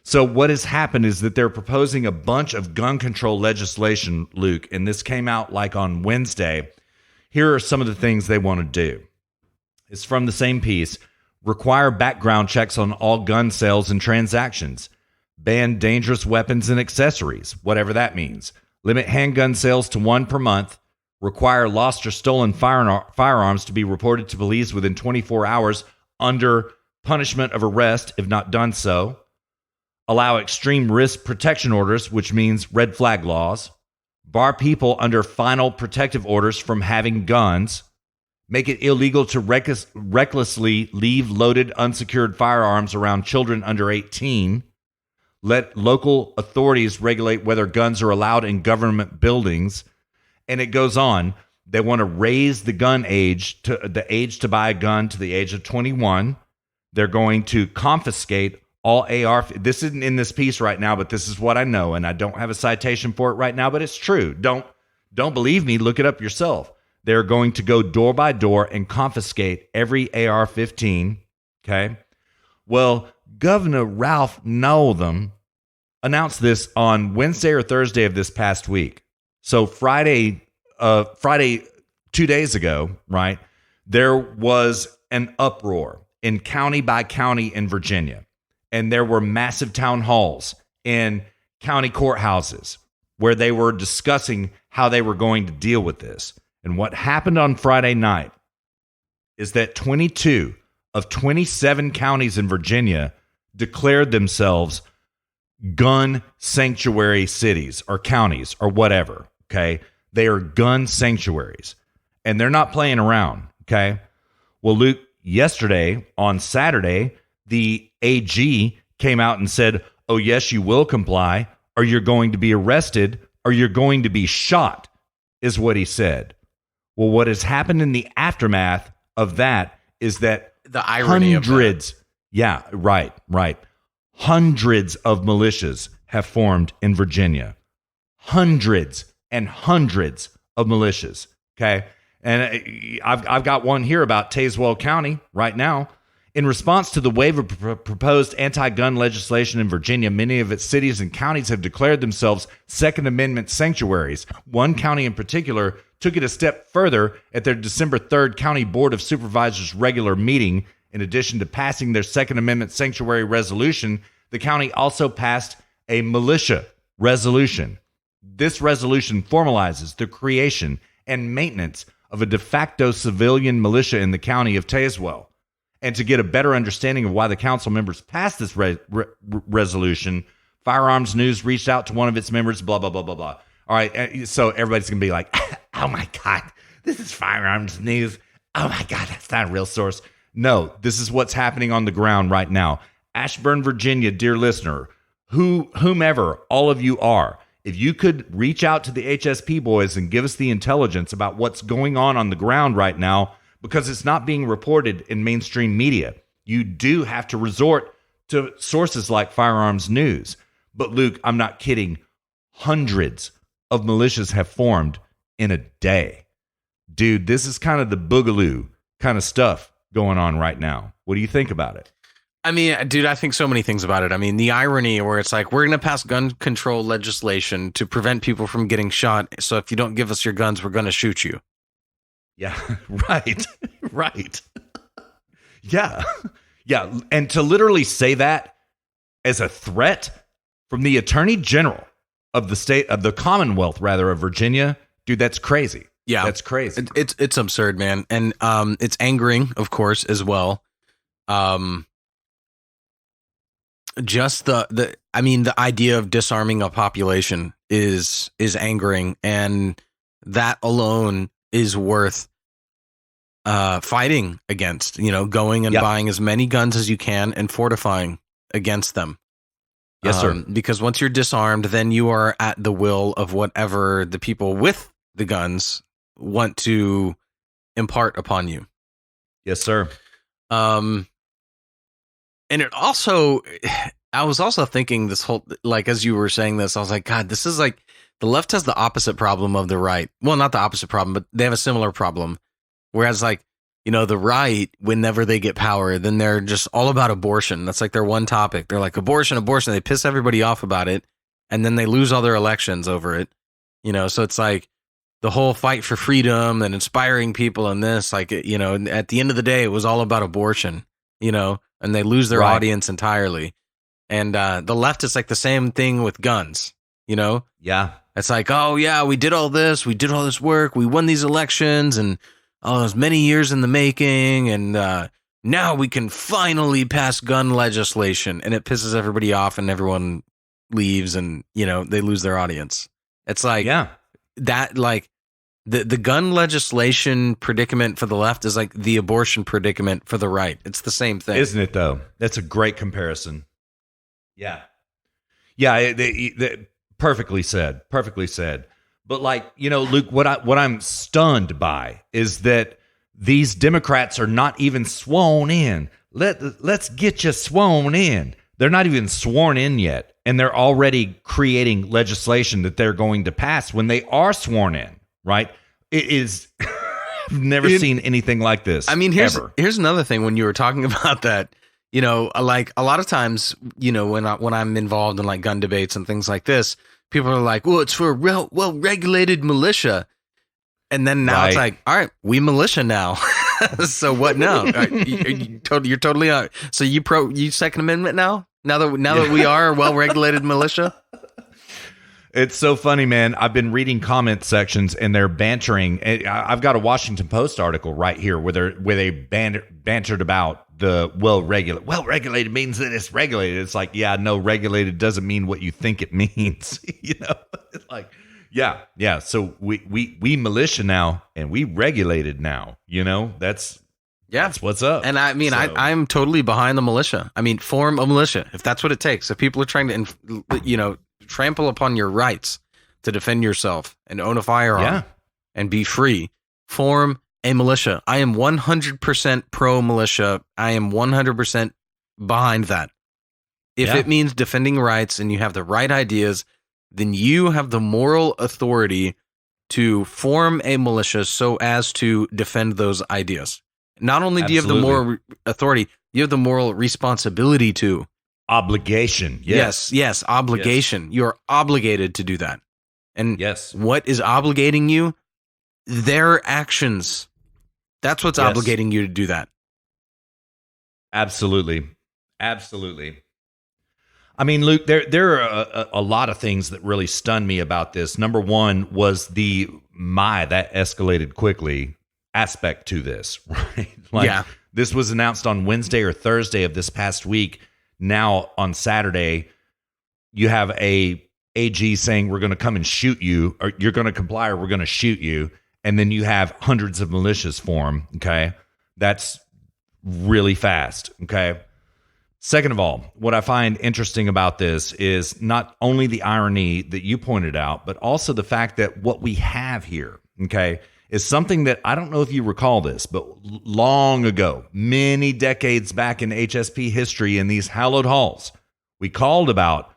So what has happened is that they're proposing a bunch of gun control legislation, Luke, and this came out like on Wednesday. Here are some of the things they want to do. It's from the same piece. Require background checks on all gun sales and transactions. Ban dangerous weapons and accessories, whatever that means. Limit handgun sales to 1 per month. Require lost or stolen firearms to be reported to police within 24 hours under punishment of arrest if not done so. Allow extreme risk protection orders, which means red flag laws. Bar people under final protective orders from having guns. Make it illegal to recklessly leave loaded unsecured firearms around children under 18. Let local authorities regulate whether guns are allowed in government buildings. And it goes on. They want to raise the gun age to the age to buy a gun to the age of 21. They're going to confiscate all AR. This isn't in this piece right now, but this is what I know, and I don't have a citation for it right now, but it's true. Don't believe me. Look it up yourself. They're going to go door by door and confiscate every AR-15. Okay. Well, Governor Ralph Northam announced this on Wednesday or Thursday of this past week. So Friday, 2 days ago, right, there was an uproar in county by county in Virginia. And there were massive town halls in county courthouses where they were discussing how they were going to deal with this. And what happened on Friday night is that 22 of 27 counties in Virginia declared themselves gun sanctuary cities or counties or whatever, okay? They are gun sanctuaries, and they're not playing around, okay? Well, Luke, yesterday, on Saturday, the AG came out and said, oh, yes, you will comply, or you're going to be arrested, or you're going to be shot, is what he said. Well, what has happened in the aftermath of that is that the irony hundreds, of that. Yeah, right. Hundreds of militias have formed in Virginia. Hundreds and hundreds of militias, okay? And I've got one here about Tazewell County right now. In response to the wave of proposed anti-gun legislation in Virginia, many of its cities and counties have declared themselves Second Amendment sanctuaries. One county in particular took it a step further at their December 3rd County Board of Supervisors regular meeting. In addition to passing their Second Amendment sanctuary resolution, the county also passed a militia resolution. This resolution formalizes the creation and maintenance of a de facto civilian militia in the county of Tazewell. And to get a better understanding of why the council members passed this resolution, Firearms News reached out to one of its members, blah, blah, blah, blah, blah. All right, so everybody's going to be like, oh my God, this is Firearms News. Oh my God, that's not a real source. No, this is what's happening on the ground right now. Ashburn, Virginia, dear listener, whomever all of you are, if you could reach out to the HSP boys and give us the intelligence about what's going on the ground right now, because it's not being reported in mainstream media. You do have to resort to sources like Firearms News. But Luke, I'm not kidding. Hundreds of militias have formed in a day. Dude, this is kind of the boogaloo kind of stuff going on right now. What do you think about it? I mean, dude, I think so many things about it. I mean, the irony where it's like, we're going to pass gun control legislation to prevent people from getting shot. So if you don't give us your guns, we're going to shoot you. Yeah, right. Yeah. And to literally say that as a threat from the Attorney General of the state of the Commonwealth, rather, of Virginia, dude, that's crazy. Yeah, that's crazy. It's absurd, man, and it's angering, of course, as well. Just the idea of disarming a population is angering, and that alone is worth fighting against, going and buying as many guns as you can and fortifying against them. Yes, sir. Because once you're disarmed, then you are at the will of whatever the people with the guns want to impart upon you. Yes, sir. And it also, I was also thinking this whole, like, as you were saying this, I was like, God, this is like, the left has the opposite problem of the right. Well, not the opposite problem, but they have a similar problem. Whereas, like, the right, whenever they get power, then they're just all about abortion. That's like their one topic. They're like, abortion. They piss everybody off about it. And then they lose all their elections over it. So it's like the whole fight for freedom and inspiring people and this, like, at the end of the day, it was all about abortion, and they lose their audience entirely. And the left is like the same thing with guns, Yeah. It's like, oh, yeah, we did all this work. We won these elections, and it was many years in the making. And now we can finally pass gun legislation. And it pisses everybody off, and everyone leaves, and, they lose their audience. It's like, that, like, the gun legislation predicament for the left is like the abortion predicament for the right. It's the same thing. Isn't it, though? That's a great comparison. Yeah. Yeah, perfectly said. Perfectly said. But like, Luke, what I'm stunned by is that these Democrats are not even sworn in. Let's get you sworn in. They're not even sworn in yet, and they're already creating legislation that they're going to pass when they are sworn in, right? It is I've never seen anything like this. I mean, here's another thing when you were talking about that, like a lot of times, when I'm involved in like gun debates and things like this, people are like, well, it's for a well-regulated militia. And then now It's like, all right, we militia now. So what now? You're totally out. So you Second Amendment now? Now that we are a well-regulated militia? It's so funny, man. I've been reading comment sections and they're bantering. I've got a Washington Post article right here where they bantered about the well-regulated. Well-regulated means that it's regulated. It's like, yeah, no, regulated doesn't mean what you think it means. It's like, yeah. So we militia now and we regulated now. That's what's up. And I mean, I'm totally behind the militia. I mean, form a militia if that's what it takes. If people are trying to, trample upon your rights to defend yourself and own a firearm and be free, form a militia. I am 100% pro militia. I am 100% behind that. If it means defending rights and you have the right ideas, then you have the moral authority to form a militia so as to defend those ideas. Not only do you have the moral authority, you have the moral responsibility to. Obligation. Yes, obligation. Yes. You're obligated to do that. And what is obligating you? Their actions. That's what's obligating you to do that. Absolutely. I mean, Luke, there are a lot of things that really stunned me about this. Number one was that escalated quickly aspect to this, right? This was announced on Wednesday or Thursday of this past week. Now on Saturday, you have a AG saying we're going to come and shoot you, or you're going to comply, or we're going to shoot you, and then you have hundreds of militias form. Okay, that's really fast. Okay. Second of all, what I find interesting about this is not only the irony that you pointed out, but also the fact that what we have here, okay, is something that I don't know if you recall this, but long ago, many decades back in HSP history in these hallowed halls, we called it out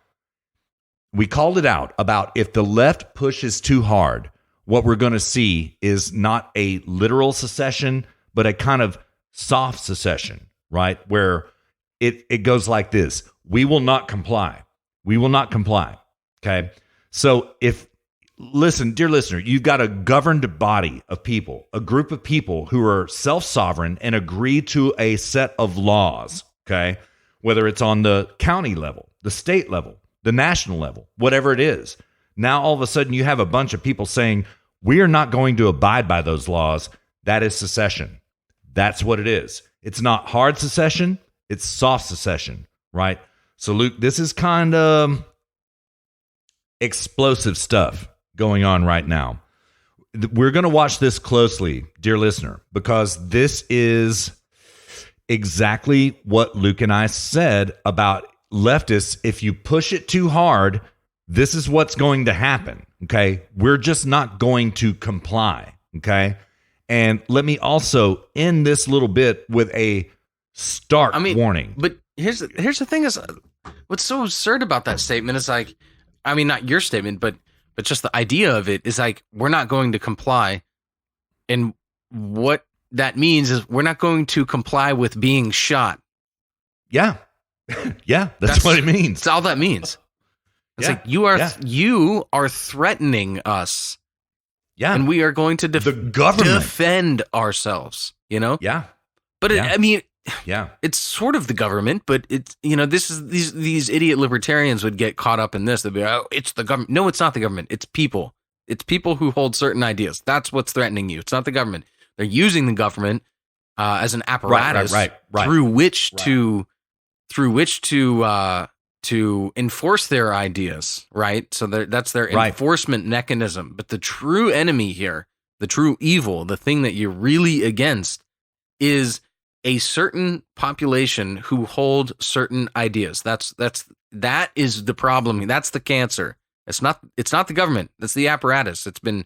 about if the left pushes too hard, what we're going to see is not a literal secession, but a kind of soft secession, right? Where it goes like this: we will not comply. We will not comply. Okay. So listen, dear listener, you've got a governed body of people, a group of people who are self-sovereign and agree to a set of laws, okay? Whether it's on the county level, the state level, the national level, whatever it is. Now, all of a sudden, you have a bunch of people saying, we are not going to abide by those laws. That is secession. That's what it is. It's not hard secession. It's soft secession, right? So, Luke, this is kind of explosive stuff going on right now. We're going to watch this closely, dear listener, because this is exactly what Luke and I said about leftists. If you push it too hard, this is what's going to happen, okay? We're just not going to comply, okay? And let me also end this little bit with a stark warning. But here's the thing is, what's so absurd about that statement is like, I mean, not your statement, but just the idea of it is like, we're not going to comply. And what that means is we're not going to comply with being shot. Yeah. Yeah. That's what it means. That's all that means. It's like you are threatening us. Yeah. And we are going to the government defend ourselves, Yeah. But yeah, it's sort of the government, but it's, this is these idiot libertarians would get caught up in this. They'd be like, oh, it's the government. No, it's not the government. It's people. It's people who hold certain ideas. That's what's threatening you. It's not the government. They're using the government as an apparatus through which to enforce their ideas, right? So that's their enforcement mechanism. But the true enemy here, the true evil, the thing that you're really against is a certain population who hold certain ideas. That is the problem. That's the cancer. It's not the government. That's the apparatus. It's been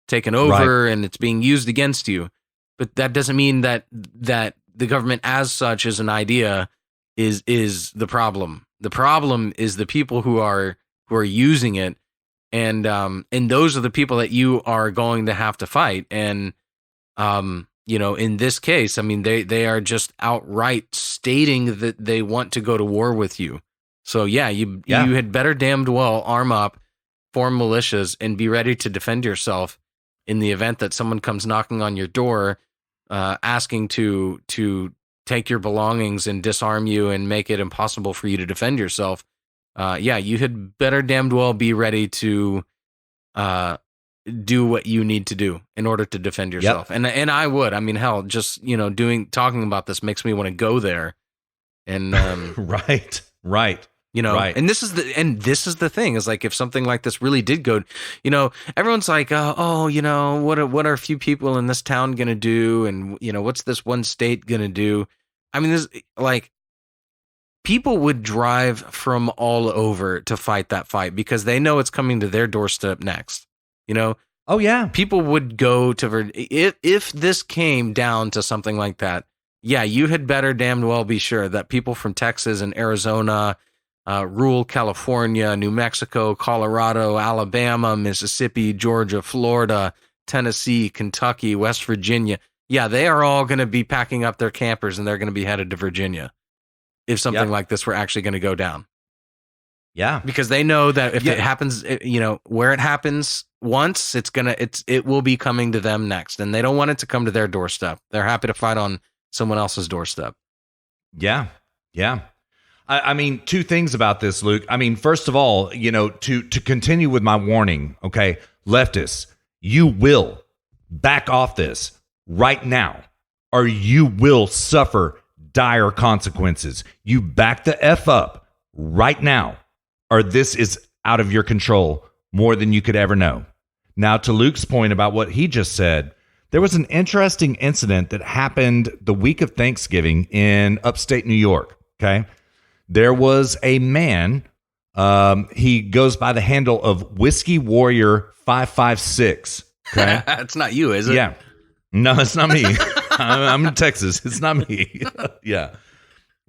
taken over and it's being used against you. But that doesn't mean that the government as such as an idea is the problem. The problem is the people who are using it, and those are the people that you are going to have to fight. And in this case, I mean, they are just outright stating that they want to go to war with you. So you had better damned well arm up, form militias, and be ready to defend yourself in the event that someone comes knocking on your door, asking to take your belongings and disarm you and make it impossible for you to defend yourself. You had better damned well be ready to do what you need to do in order to defend yourself. Yep. And I would. I mean, hell, just talking about this makes me want to go there. And right. Right. And this is the thing is like, if something like this really did go, everyone's like, what are a few people in this town going to do? And, what's this one state going to do? I mean, this like people would drive from all over to fight that fight because they know it's coming to their doorstep next, Oh yeah. People would go to, if this came down to something like that, you had better damn well be sure that people from Texas and Arizona, rural California, New Mexico, Colorado, Alabama, Mississippi, Georgia, Florida, Tennessee, Kentucky, West Virginia. They are all going to be packing up their campers and they're going to be headed to Virginia if something like this were actually going to go down. Yeah. Because they know that if it happens, where it happens once, it will be coming to them next. And they don't want it to come to their doorstep. They're happy to fight on someone else's doorstep. Yeah. Yeah. I mean, two things about this, Luke. I mean, first of all, to continue with my warning, okay, leftists, you will back off this right now, or you will suffer dire consequences. You back the F up right now, or this is out of your control more than you could ever know. Now, to Luke's point about what he just said, there was an interesting incident that happened the week of Thanksgiving in upstate New York, okay? There was a man, he goes by the handle of Whiskey Warrior 556. Okay, it's not you, is it? Yeah, no, it's not me. I'm in Texas. It's not me. Yeah,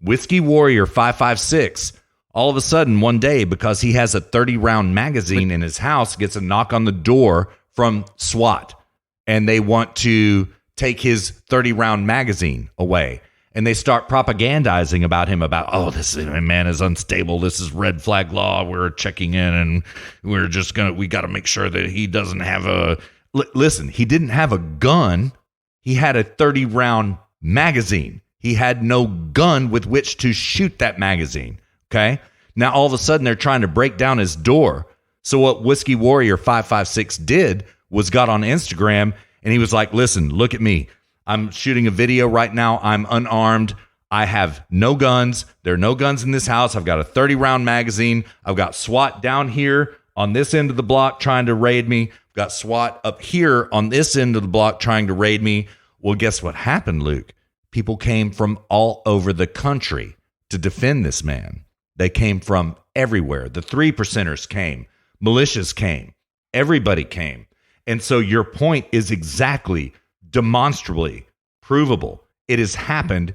Whiskey Warrior 556. All of a sudden, one day, because he has a 30-round magazine in his house, gets a knock on the door from SWAT, and they want to take his 30-round magazine away. And they start propagandizing about him this man is unstable. This is red flag law. We're checking in and we got to make sure that he doesn't have a, listen, he didn't have a gun. He had a 30-round magazine. He had no gun with which to shoot that magazine. Okay. Now, all of a sudden they're trying to break down his door. So what Whiskey Warrior 556 did was got on Instagram and he was like, listen, look at me. I'm shooting a video right now. I'm unarmed. I have no guns. There are no guns in this house. I've got a 30-round magazine. I've got SWAT down here on this end of the block trying to raid me. I've got SWAT up here on this end of the block trying to raid me. Well, guess what happened, Luke? People came from all over the country to defend this man. They came from everywhere. The 3%ers came. Militias came. Everybody came. And so your point is exactly demonstrably provable. It has happened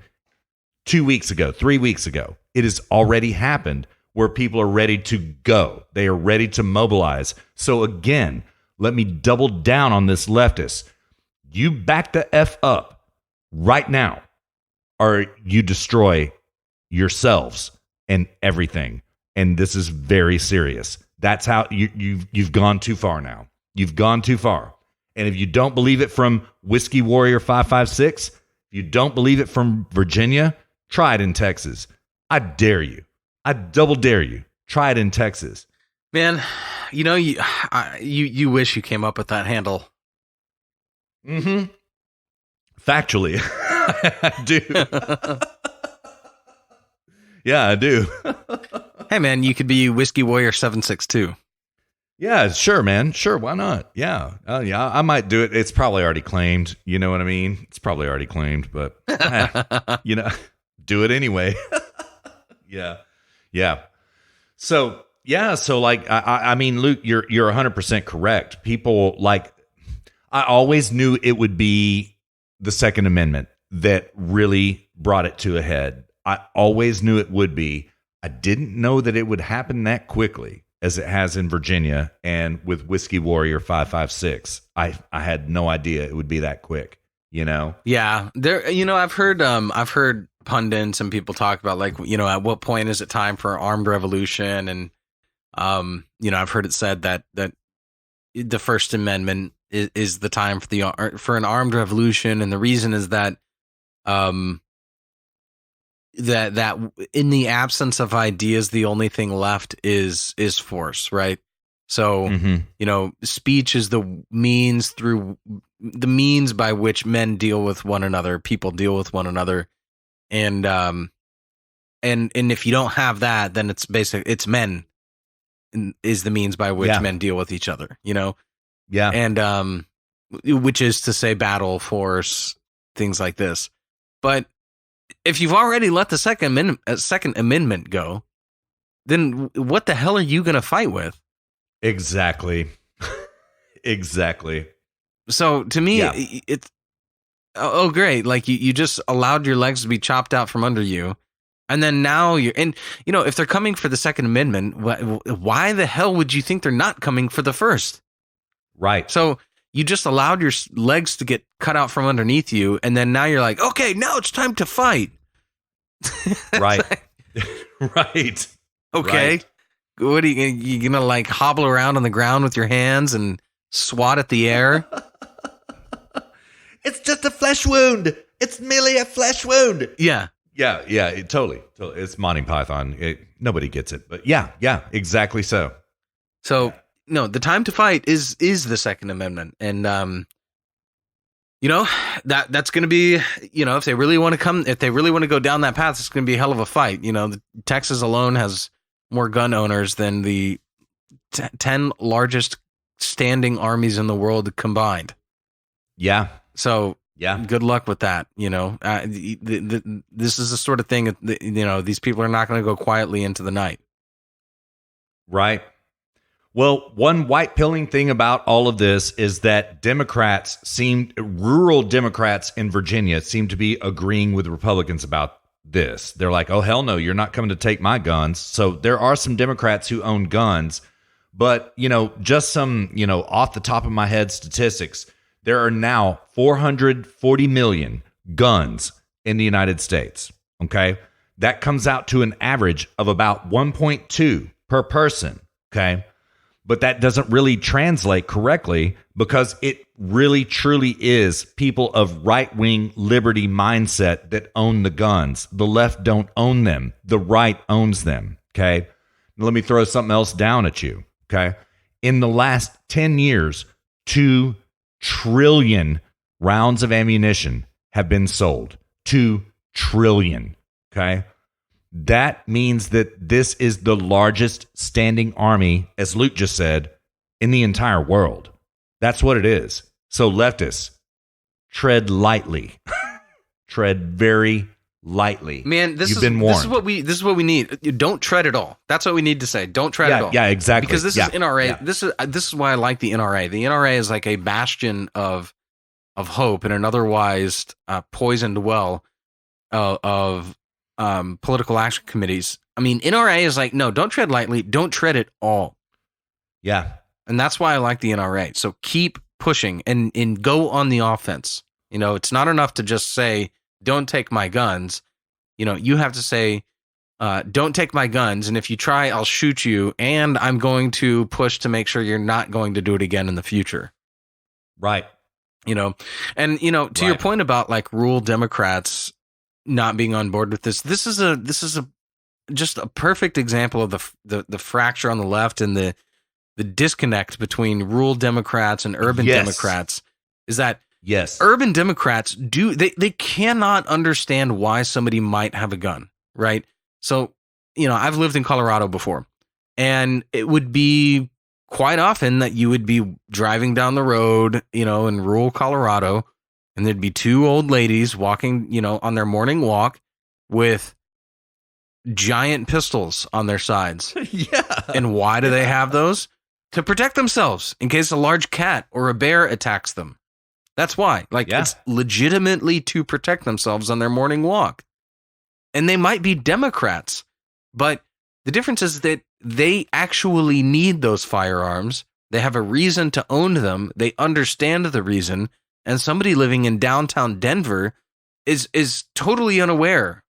2 weeks ago, 3 weeks ago. It has already happened where people are ready to go. They are ready to mobilize. So again, let me double down on this leftist. You back the F up right now, or you destroy yourselves and everything. And this is very serious. That's how you've gone too far now. You've gone too far. And if you don't believe it from Whiskey Warrior 556, if you don't believe it from Virginia, try it in Texas. I dare you. I double dare you. Try it in Texas. Man, you wish you came up with that handle. Mm-hmm. Factually, I do. Yeah, I do. Hey, man, you could be Whiskey Warrior 762. Yeah, sure, man. Sure, why not? Yeah. Yeah, I might do it. It's probably already claimed. You know what I mean? It's probably already claimed, but, do it anyway. Yeah. Yeah. So, yeah. So, like, I mean, Luke, you're 100% correct. People, like, I always knew it would be the Second Amendment that really brought it to a head. I always knew it would be. I didn't know that it would happen that quickly as it has in Virginia and with Whiskey Warrior 556. I had no idea it would be that quick, Yeah, there. I've heard pundits and people talk about, like, at what point is it time for an armed revolution? And I've heard it said that the First Amendment is the time for an armed revolution, and the reason is that that in the absence of ideas, the only thing left is force, right? So, speech is the means by which men deal with one another, people deal with one another. And if you don't have that, then it's men is the means by which men deal with each other, Yeah. And, which is to say battle, force, things like this. But if you've already let the Second Amendment go, then what the hell are you going to fight with? Exactly. Exactly. So to me, it's great. Like you just allowed your legs to be chopped out from under you. And then now if they're coming for the Second Amendment, why the hell would you think they're not coming for the First? Right. So you just allowed your legs to get cut out from underneath you. And then now you're like, okay, now it's time to fight. Right. Right. Okay. Right. What are you going to like hobble around on the ground with your hands and swat at the air? It's just a flesh wound. It's merely a flesh wound. Yeah. Yeah, totally. It's Monty Python. Nobody gets it, but yeah, exactly so. So, no, the time to fight is the Second Amendment. And, that's going to be, if they really want to go down that path, it's going to be a hell of a fight. Texas alone has more gun owners than the 10 largest standing armies in the world combined. Yeah. So, yeah, good luck with that. This is the sort of thing that, these people are not going to go quietly into the night. Right. Well, one white pilling thing about all of this is that rural Democrats in Virginia seem to be agreeing with Republicans about this. They're like, oh, hell no, you're not coming to take my guns. So there are some Democrats who own guns, but, just some, off the top of my head statistics, there are now 440 million guns in the United States. Okay. That comes out to an average of about 1.2 per person. Okay. But that doesn't really translate correctly because it really truly is people of right-wing liberty mindset that own the guns. The left don't own them. The right owns them. Okay. Let me throw something else down at you. Okay. In the last 10 years, 2 trillion rounds of ammunition have been sold. 2 trillion. Okay. That means that this is the largest standing army, as Luke just said, in the entire world. That's what it is. So leftists, tread lightly. Tread very lightly. Man, You've been warned. This is what we need. Don't tread at all. That's what we need to say. Don't tread at all. Yeah, exactly. Because this is NRA. Yeah. This is why I like the NRA. The NRA is like a bastion of hope in an otherwise poisoned well of political action committees. I mean, NRA is like, no, don't tread lightly. Don't tread at all. Yeah. And that's why I like the NRA. So keep pushing and go on the offense. It's not enough to just say, don't take my guns. You have to say, don't take my guns. And if you try, I'll shoot you. And I'm going to push to make sure you're not going to do it again in the future. Right. And, to your point about like rural Democrats not being on board with this is just a perfect example of the fracture on the left and the disconnect between rural Democrats and urban Democrats is that urban Democrats they cannot understand why somebody might have a gun, right? So, I've lived in Colorado before, and it would be quite often that you would be driving down the road, in rural Colorado, and there'd be two old ladies walking, on their morning walk with giant pistols on their sides. Yeah. And why do they have those? To protect themselves in case a large cat or a bear attacks them. That's why. It's legitimately to protect themselves on their morning walk. And they might be Democrats, but the difference is that they actually need those firearms. They have a reason to own them. They understand the reason. And somebody living in downtown Denver is totally unaware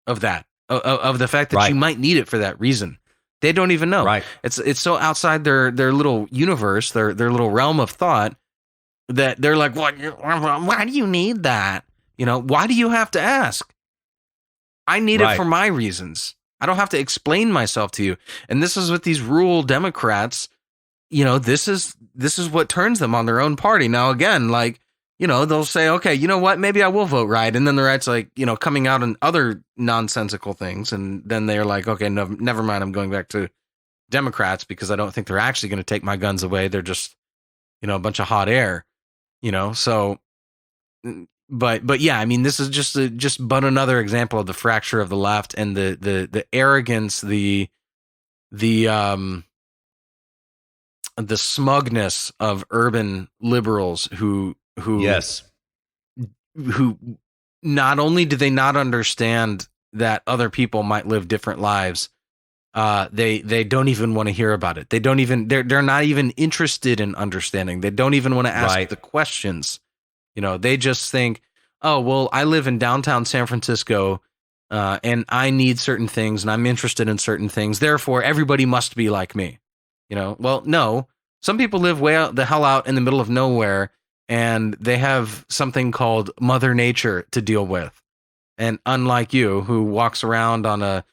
of that, of the fact that you might need it for that reason. They don't even know. Right. It's so outside their little universe, their little realm of thought, that they're like, "What? Why do you need that? Why do you have to ask? I need it for my reasons. I don't have to explain myself to you." And this is with these rural Democrats. This is what turns them on their own party. Now, again, they'll say, okay, you know what? Maybe I will vote right. And then the right's coming out on other nonsensical things. And then they're like, okay, no, never mind. I'm going back to Democrats because I don't think they're actually going to take my guns away. They're just, a bunch of hot air, so, but yeah, I mean, this is just but another example of the fracture of the left and the arrogance, the smugness of urban liberals who not only do they not understand that other people might live different lives, they don't even want to hear about it. They're not even interested in understanding. They don't even want to ask the questions. They just think, oh, well, I live in downtown San Francisco, and I need certain things and I'm interested in certain things. Therefore, everybody must be like me. Well, no, some people live way out the hell out in the middle of nowhere, and they have something called Mother Nature to deal with. And unlike you, who walks around on a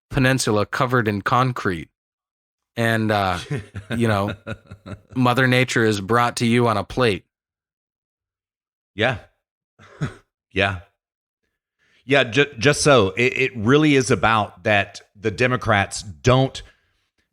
peninsula covered in concrete, and, Mother Nature is brought to you on a plate. Yeah. Yeah. Yeah. Just so it really is about that. The Democrats don't.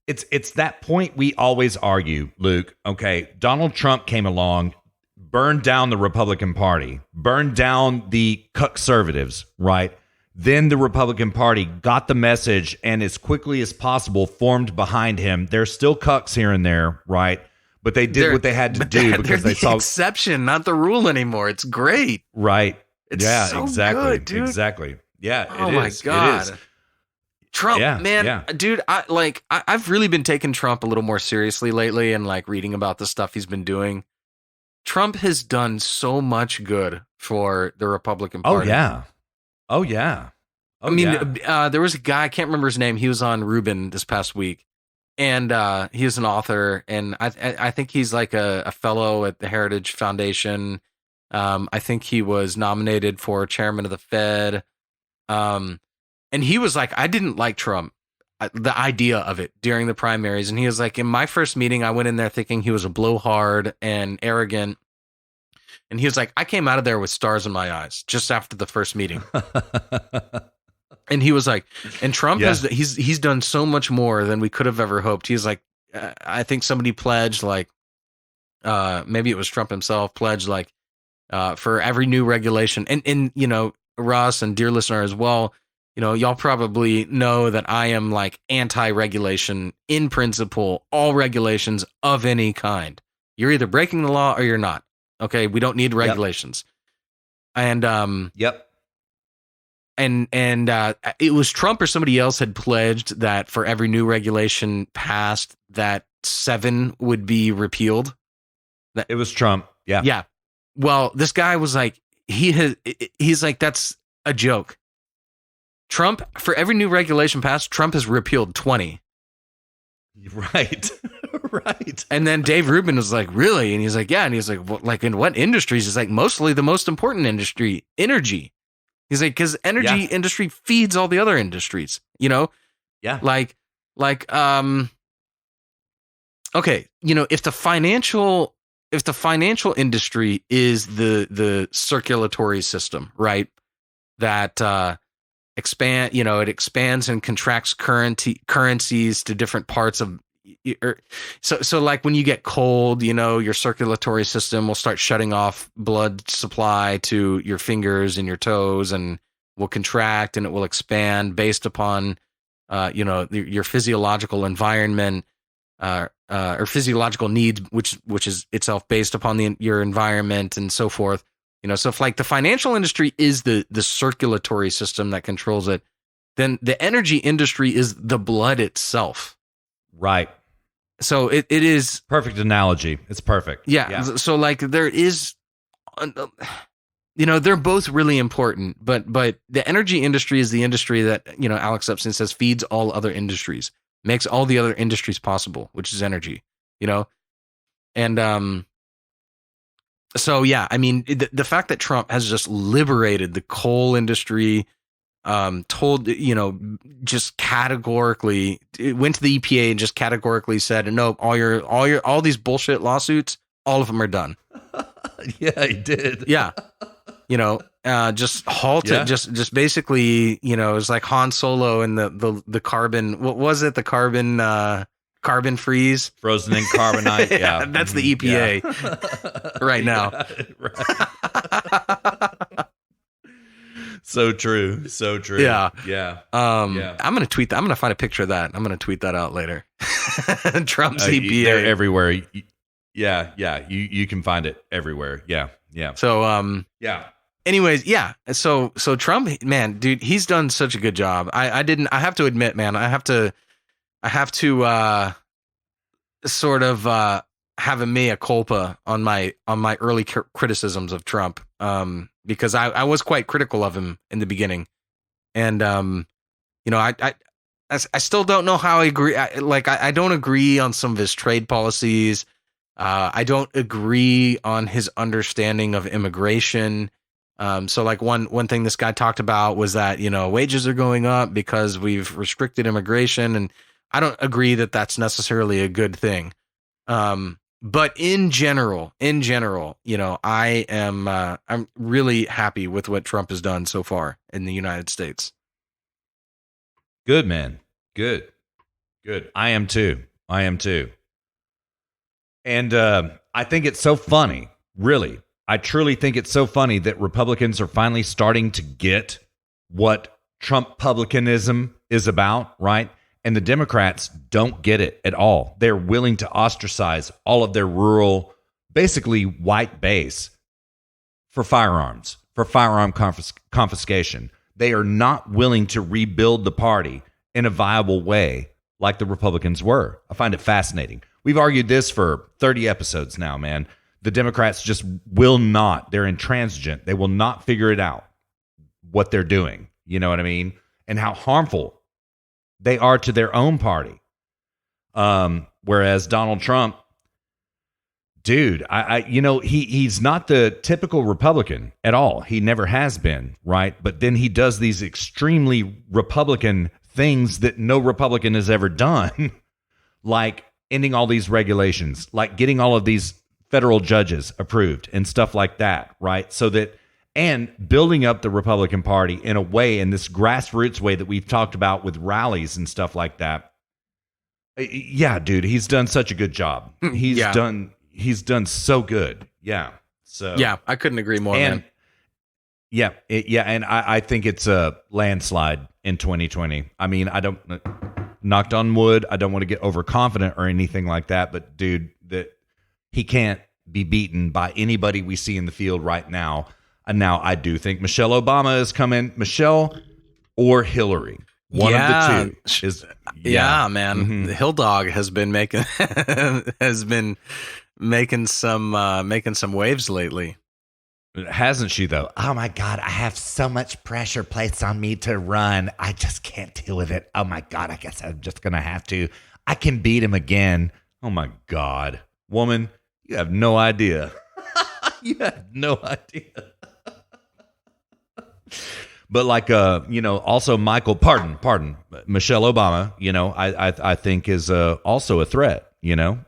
It's that point we always argue, Luke. Okay, Donald Trump came along, burned down the Republican Party, burned down the conservatives, right? Then the Republican Party got the message and as quickly as possible formed behind him. There's still cucks here and there, right? But they did what they had to do because they saw exception, not the rule anymore. It's great, right? It's so exactly, good, dude. Exactly. Yeah. Oh my God. It is. Trump, dude, I've really been taking Trump a little more seriously lately and reading about the stuff he's been doing. Trump has done so much good for the Republican Party. Oh yeah. I mean, there was a guy, I can't remember his name. He was on Rubin this past week, and he is an author, and I think he's a fellow at the Heritage Foundation. I think he was nominated for chairman of the Fed. And he was like, I didn't like Trump, the idea of it during the primaries. And he was like, in my first meeting, I went in there thinking he was a blowhard and arrogant. And he was like, I came out of there with stars in my eyes just after the first meeting. And he was like, and Trump he's done so much more than we could have ever hoped. He's like, I think somebody pledged maybe it was Trump himself pledged for every new regulation. And Ross and dear listener as well, y'all probably know that I am anti-regulation in principle, all regulations of any kind. You're either breaking the law or you're not. Okay. We don't need regulations. And, And it was Trump or somebody else had pledged that for every new regulation passed, that 7 would be repealed. It was Trump. Yeah. Yeah. Well, this guy was like, he's like, that's a joke. Trump, for every new regulation passed, Trump has repealed 20. Right. Right. And then Dave Rubin was like, really? And he's like, yeah. And he's like, well, in what industries? He's like, mostly the most important industry, energy. He's like, because energy industry feeds all the other industries, Yeah. Okay. If the financial industry is the circulatory system, right? That, it expands and contracts currencies to different parts of so like when you get cold, your circulatory system will start shutting off blood supply to your fingers and your toes, and will contract and it will expand based upon your physiological environment or physiological needs, which is itself based upon your environment and so forth. So if like the financial industry is the circulatory system that controls it, then the energy industry is the blood itself. Right. So it is perfect analogy. It's perfect. Yeah. So like there is, they're both really important, but the energy industry is the industry that, Alex Epstein says feeds all other industries, makes all the other industries possible, which is energy, and, so yeah, I mean, the fact that Trump has just liberated the coal industry, just categorically it went to the EPA and just categorically said, no, all these bullshit lawsuits, all of them are done. Yeah, he did. Yeah. Just halted, Yeah. just basically, it's like Han Solo and the carbon, what was it? The carbon freeze, frozen in carbonite. Yeah. That's the EPA right now. Right. So true. Yeah. Yeah. I'm going to tweet that. I'm going to find a picture of that. I'm going to tweet that out later. Trump's EPA. They're everywhere. Yeah. You can find it everywhere. Yeah. So, yeah. Anyways, yeah. So Trump, man, dude, he's done such a good job. I have to admit, man, I have to sort of have a mea culpa on my early criticisms of Trump, because I was quite critical of him in the beginning, and I still don't know how I agree. I don't agree on some of his trade policies. I don't agree on his understanding of immigration. So like one thing this guy talked about was that, wages are going up because we've restricted immigration, and I don't agree that that's necessarily a good thing. But in general, I'm really happy with what Trump has done so far in the United States. Good, man. Good. I am too. And I think it's so funny, really. I truly think it's so funny that Republicans are finally starting to get what Trump-publicanism is about, right? And the Democrats don't get it at all. They're willing to ostracize all of their rural, basically white base for firearms, for firearm confiscation. They are not willing to rebuild the party in a viable way like the Republicans were. I find it fascinating. We've argued this for 30 episodes now, man. The Democrats just will not. They're intransigent. They will not figure it out, what they're doing. You know what I mean? And how harmful they are to their own party. Whereas Donald Trump, dude, he's not the typical Republican at all. He never has been, right? But then he does these extremely Republican things that no Republican has ever done, like ending all these regulations, like getting all of these federal judges approved and stuff like that, right? So that, and building up the Republican Party in a way, in this grassroots way that we've talked about with rallies and stuff like that. Yeah, dude, he's done such a good job. He's done so good. Yeah. So yeah, I couldn't agree more, man. Yeah, and I think it's a landslide in 2020. I mean, I don't, knocked on wood, I don't want to get overconfident or anything like that, but dude, that he can't be beaten by anybody we see in the field right now. And now I do think Michelle Obama is coming. Michelle or Hillary. One of the two is man. Mm-hmm. The Hill Dog has been making some waves lately. Hasn't she though? Oh my God, I have so much pressure placed on me to run. I just can't deal with it. Oh my God, I guess I'm just going to have to. I can beat him again. Oh my God. Woman, you have no idea. You have no idea. But like, also pardon, Michelle Obama, I think is also a threat,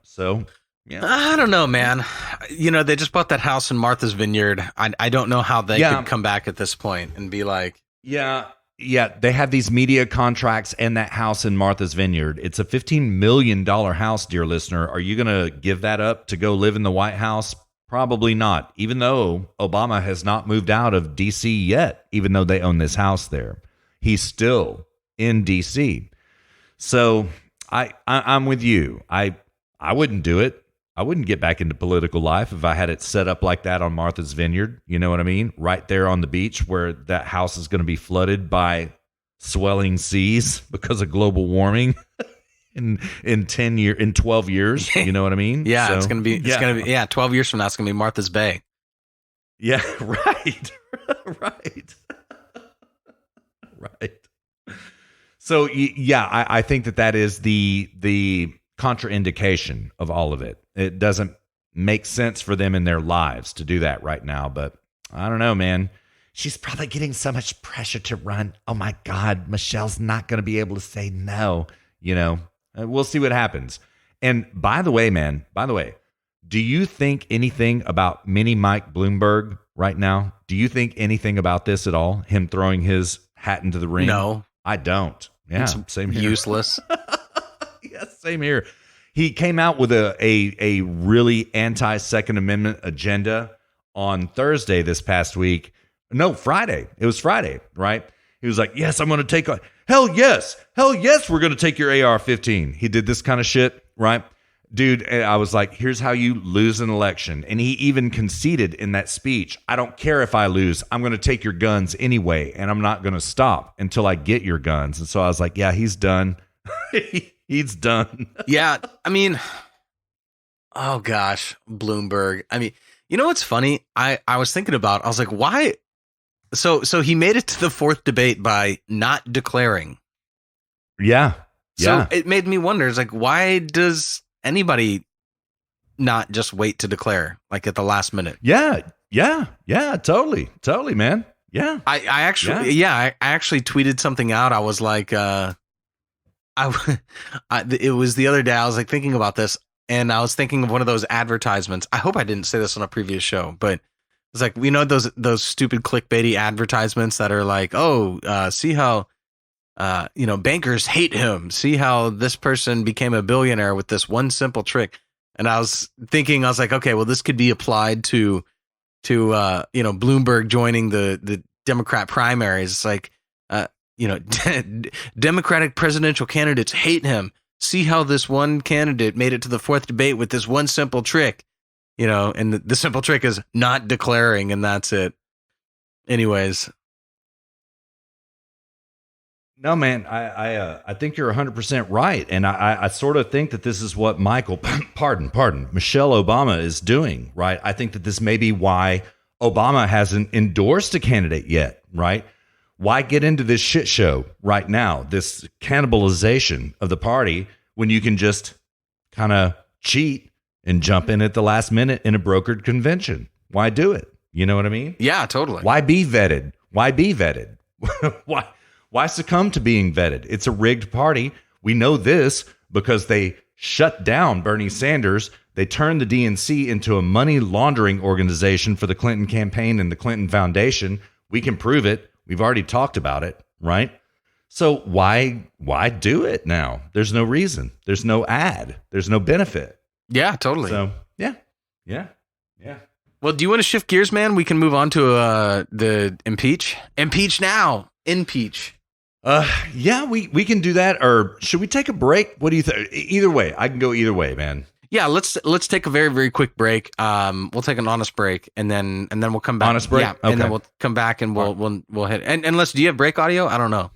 so. Yeah. I don't know, man. They just bought that house in Martha's Vineyard. I don't know how they could come back at this point and be like, yeah, yeah, they have these media contracts and that house in Martha's Vineyard. It's a $15 million house, dear listener. Are you going to give that up to go live in the White House? Probably not, even though Obama has not moved out of D.C. yet, even though they own this house there. He's still in D.C. So I'm with you. I wouldn't do it. I wouldn't get back into political life if I had it set up like that on Martha's Vineyard. You know what I mean? Right there on the beach where that house is going to be flooded by swelling seas because of global warming in 12 years. You know what I mean? Yeah, So, it's going to be 12 years from now, it's going to be Martha's Bay. Yeah, right. Right. Right. So, yeah, I think that is the contraindication of all of it. It doesn't make sense for them in their lives to do that right now, but I don't know, man. She's probably getting so much pressure to run. Oh my God, Michelle's not going to be able to say no. You know, we'll see what happens. And by the way, do you think anything about mini Mike Bloomberg right now? Do you think anything about this at all? Him throwing his hat into the ring? No. I don't. Yeah, same here. Useless. Yeah, same here. He came out with a really anti-Second Amendment agenda on Thursday this past week. No, Friday. It was Friday, right? He was like, yes, I'm going to take on. Hell yes, we're going to take your AR-15. He did this kind of shit, right? Dude, I was like, here's how you lose an election. And he even conceded in that speech, I don't care if I lose. I'm going to take your guns anyway, and I'm not going to stop until I get your guns. And so I was like, yeah, he's done. He's done. Yeah, I mean, oh gosh, Bloomberg. I mean, you know what's funny? I was thinking about, I was like, why? So he made it to the fourth debate by not declaring. Yeah. So it made me wonder, it's like, why does anybody not just wait to declare like at the last minute? Yeah, totally, man. Yeah. I actually tweeted something out. I was like, it was the other day. I was like thinking about this, and I was thinking of one of those advertisements. I hope I didn't say this on a previous show, but it's like, you know, those stupid clickbaity advertisements that are like, see how, bankers hate him. See how this person became a billionaire with this one simple trick. And I was like, okay, well, this could be applied to Bloomberg joining the Democrat primaries. It's like, Democratic presidential candidates hate him. See how this one candidate made it to the fourth debate with this one simple trick, and the simple trick is not declaring, and that's it. Anyways. No, man, I think you're 100% right. And I sort of think that this is what Michelle Obama is doing, right? I think that this may be why Obama hasn't endorsed a candidate yet, right? Why get into this shit show right now, this cannibalization of the party, when you can just kind of cheat and jump in at the last minute in a brokered convention? Why do it? You know what I mean? Yeah, totally. Why be vetted? Why succumb to being vetted? It's a rigged party. We know this because they shut down Bernie Sanders. They turned the DNC into a money laundering organization for the Clinton campaign and the Clinton Foundation. We can prove it. We've already talked about it, right? So why do it now? There's no reason. There's no ad. There's no benefit. Yeah, totally. So yeah. Well, do you want to shift gears, man? We can move on to the impeach. Impeach now. Impeach. Yeah, we can do that. Or should we take a break? What do you think? Either way, I can go either way, man. Yeah, let's take a very, very quick break. We'll take an honest break, and then we'll come back. Honest break? Yeah, Okay. And then we'll come back and we'll hit. And unless, do you have break audio? I don't know.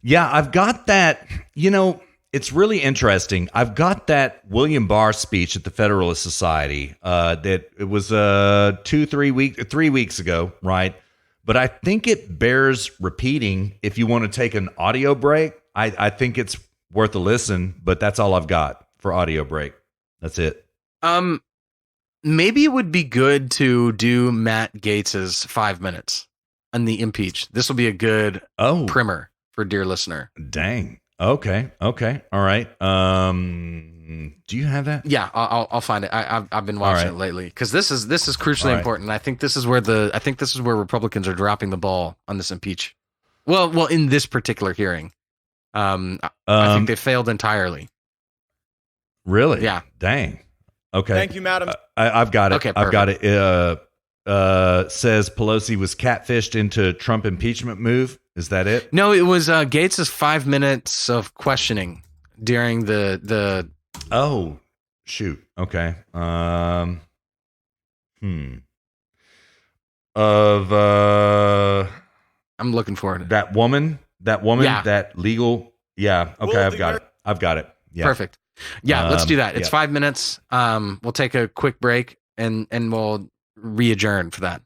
Yeah, I've got that. It's really interesting. I've got that William Barr speech at the Federalist Society. That it was 3 weeks ago, right? But I think it bears repeating if you want to take an audio break. I think it's worth a listen, but that's all I've got for audio break. That's it. Maybe it would be good to do Matt Gates's 5 minutes on the impeach. This will be a good primer for dear listener. Dang. Okay. All right. Do you have that? Yeah, I'll find it. I've been watching it lately because this is crucially important. I think this is where Republicans are dropping the ball on this impeach. Well, in this particular hearing, I think they failed entirely. Really? Yeah. Dang. Okay. Thank you, madam. I've got it. Okay, I've got it. Says Pelosi was catfished into Trump impeachment move. Is that it? No, it was Gates's 5 minutes of questioning during the. Oh, shoot. Okay. Of I'm looking for it. that woman, Yeah. that legal. Yeah. Okay. Well, I've got it. Yeah. Perfect. Yeah, let's do that. It's yeah. 5 minutes. We'll take a quick break and we'll re-adjourn for that.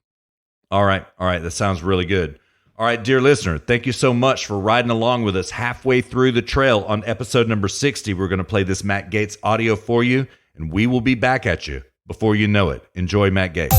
All right. That sounds really good. All right, dear listener, thank you so much for riding along with us halfway through the trail on episode number 60. We're going to play this Matt Gaetz audio for you, and we will be back at you before you know it. Enjoy Matt Gaetz.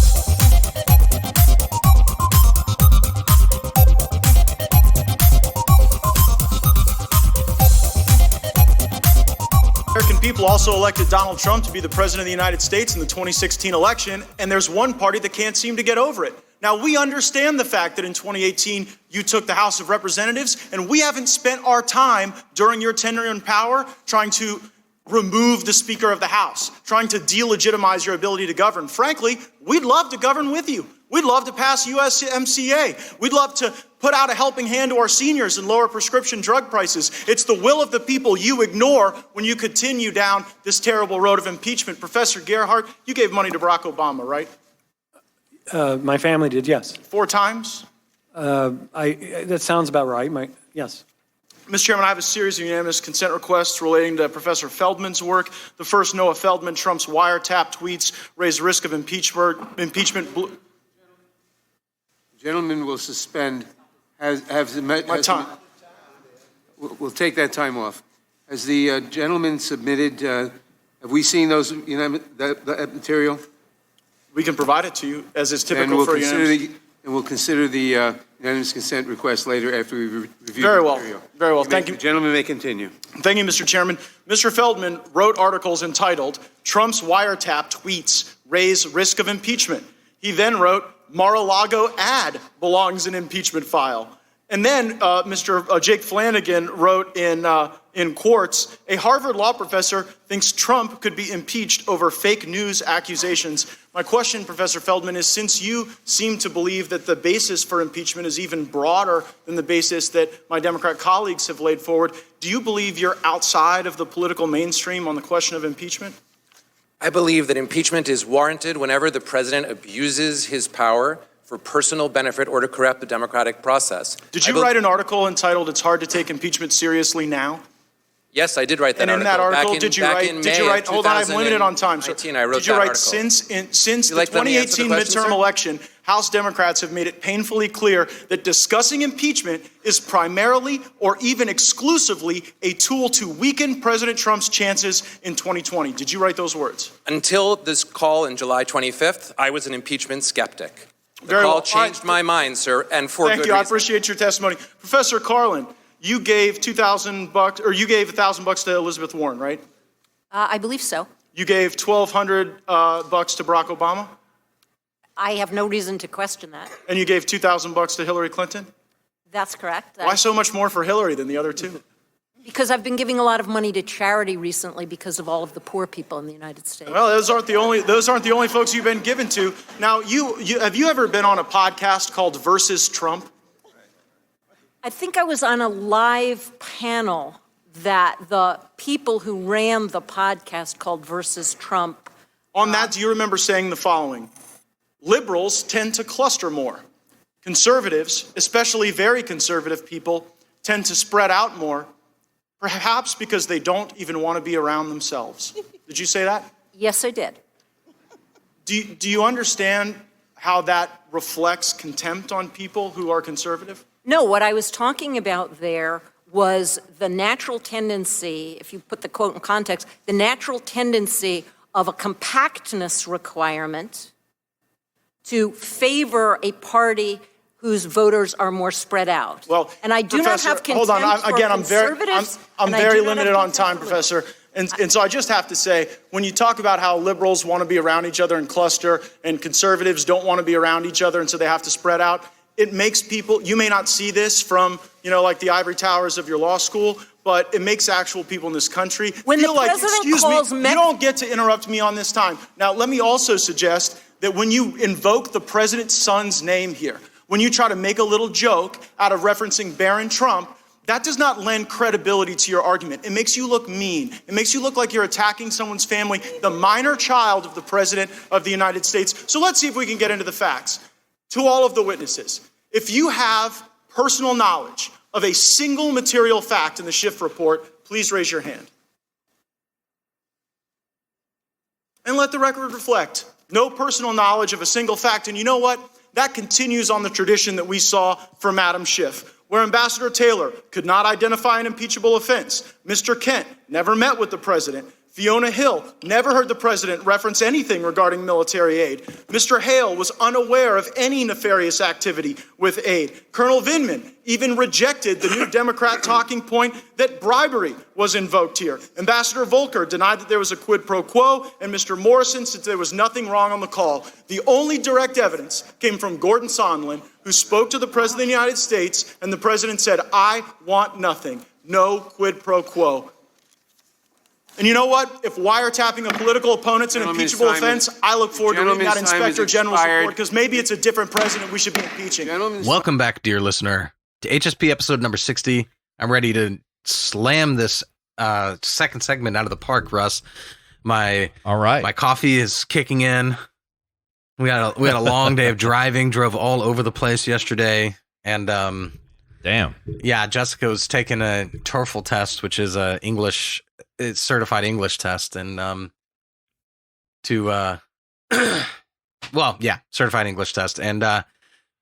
American people also elected Donald Trump to be the president of the United States in the 2016 election, and there's one party that can't seem to get over it. Now, we understand the fact that in 2018, you took the House of Representatives, and we haven't spent our time during your tenure in power trying to remove the Speaker of the House, trying to delegitimize your ability to govern. Frankly, we'd love to govern with you. We'd love to pass USMCA. We'd love to put out a helping hand to our seniors and lower prescription drug prices. It's the will of the people you ignore when you continue down this terrible road of impeachment. Professor Gerhardt, you gave money to Barack Obama, right? My family did, yes. 4 times? That sounds about right. Yes. Mr. Chairman, I have a series of unanimous consent requests relating to Professor Feldman's work. The first, Noah Feldman, Trump's wiretap tweets raise risk of impeachment. The gentleman will suspend. My time. We'll take that time off. Has the gentleman submitted? Have we seen those that material? We can provide it to you, as is And typical for unanimous. we'll consider the unanimous consent request later after we review Very the well. material. Very well. Thank you. The gentleman may continue. Thank you, Mr. Chairman. Mr. Feldman wrote articles entitled, "Trump's Wiretap Tweets Raise Risk of Impeachment." He then wrote, "Mar-a-Lago ad belongs in impeachment file." And then Mr. Jake Flanagan wrote in Quartz, a Harvard law professor thinks Trump could be impeached over fake news accusations. My question, Professor Feldman, is since you seem to believe that the basis for impeachment is even broader than the basis that my Democrat colleagues have laid forward, do you believe you're outside of the political mainstream on the question of impeachment? I believe that impeachment is warranted whenever the president abuses his power for personal benefit or to corrupt the democratic process. Did you write an article entitled, "It's Hard to Take Impeachment Seriously Now"? Yes, I did write that And article. in that article, Back did you May write, of hold on, I'm limited on time, sir. 2019, I wrote Did you that write, article. since You the like let me answer the 2018 question, midterm sir? election, House Democrats have made it painfully clear that discussing impeachment is primarily or even exclusively a tool to weaken President Trump's chances in 2020. Did you write those words? Until this call on July 25th, I was an impeachment skeptic. The Very call well. changed my mind, sir, and for Thank good you. I reason. appreciate your testimony. Professor Carlin, you gave $2,000, or you gave $1,000 to Elizabeth Warren, right? I believe so. You gave $1,200 bucks to Barack Obama, I have no reason to question that. and you gave $2,000 to Hillary Clinton. That's correct. Why so much more for Hillary than the other two? Because I've been giving a lot of money to charity recently because of all of the poor people in the United States. Well, those aren't the only folks you've been given to. Now, have you ever been on a podcast called Versus Trump? I think I was on a live panel that the people who ran the podcast called Versus Trump. On that, do you remember saying the following? Liberals tend to cluster more. Conservatives, especially very conservative people, tend to spread out more, perhaps because they don't even want to be around themselves. Did you say that? Yes, I did. Do you understand how that reflects contempt on people who are conservative? No, what I was talking about there was the natural tendency, if you put the quote in context, the natural tendency of a compactness requirement to favor a party whose voters are more spread out. Well, and I do Professor, not have contempt hold on. for Again, conservatives. I'm and I very do not limited have on time, contempt for Professor. And so I just have to say, when you talk about how liberals want to be around each other and cluster, and conservatives don't want to be around each other, and so they have to spread out, it makes people, you may not see this from, like the ivory towers of your law school, but it makes actual people in this country When feel the like, president excuse calls me, you don't get to interrupt me on this time. Now, let me also suggest that when you invoke the president's son's name here, when you try to make a little joke out of referencing Barron Trump, that does not lend credibility to your argument. It makes you look mean. It makes you look like you're attacking someone's family, the minor child of the president of the United States. So let's see if we can get into the facts. To all of the witnesses, if you have personal knowledge of a single material fact in the Schiff report, please raise your hand. And let the record reflect. No personal knowledge of a single fact. And you know what? That continues on the tradition that we saw from Madam Schiff, where Ambassador Taylor could not identify an impeachable offense. Mr. Kent never met with the president. Fiona Hill never heard the president reference anything regarding military aid. Mr. Hale was unaware of any nefarious activity with aid. Colonel Vindman even rejected the new Democrat talking point that bribery was invoked here. Ambassador Volker denied that there was a quid pro quo, and Mr. Morrison said there was nothing wrong on the call. The only direct evidence came from Gordon Sondland, who spoke to the President of the United States, and the President said, "I want nothing. No quid pro quo." And you know what? If wiretapping a political opponent's an impeachable offense, I look forward to reading that Inspector General's report, because maybe it's a different president we should be impeaching. Welcome back, dear listener, to HSP episode number 60. I'm ready to slam this second segment out of the park, Russ. My coffee is kicking in. We had a long day of driving, drove all over the place yesterday, and damn. Yeah, Jessica was taking a TOEFL test, which is a it's certified English test, and certified English test, and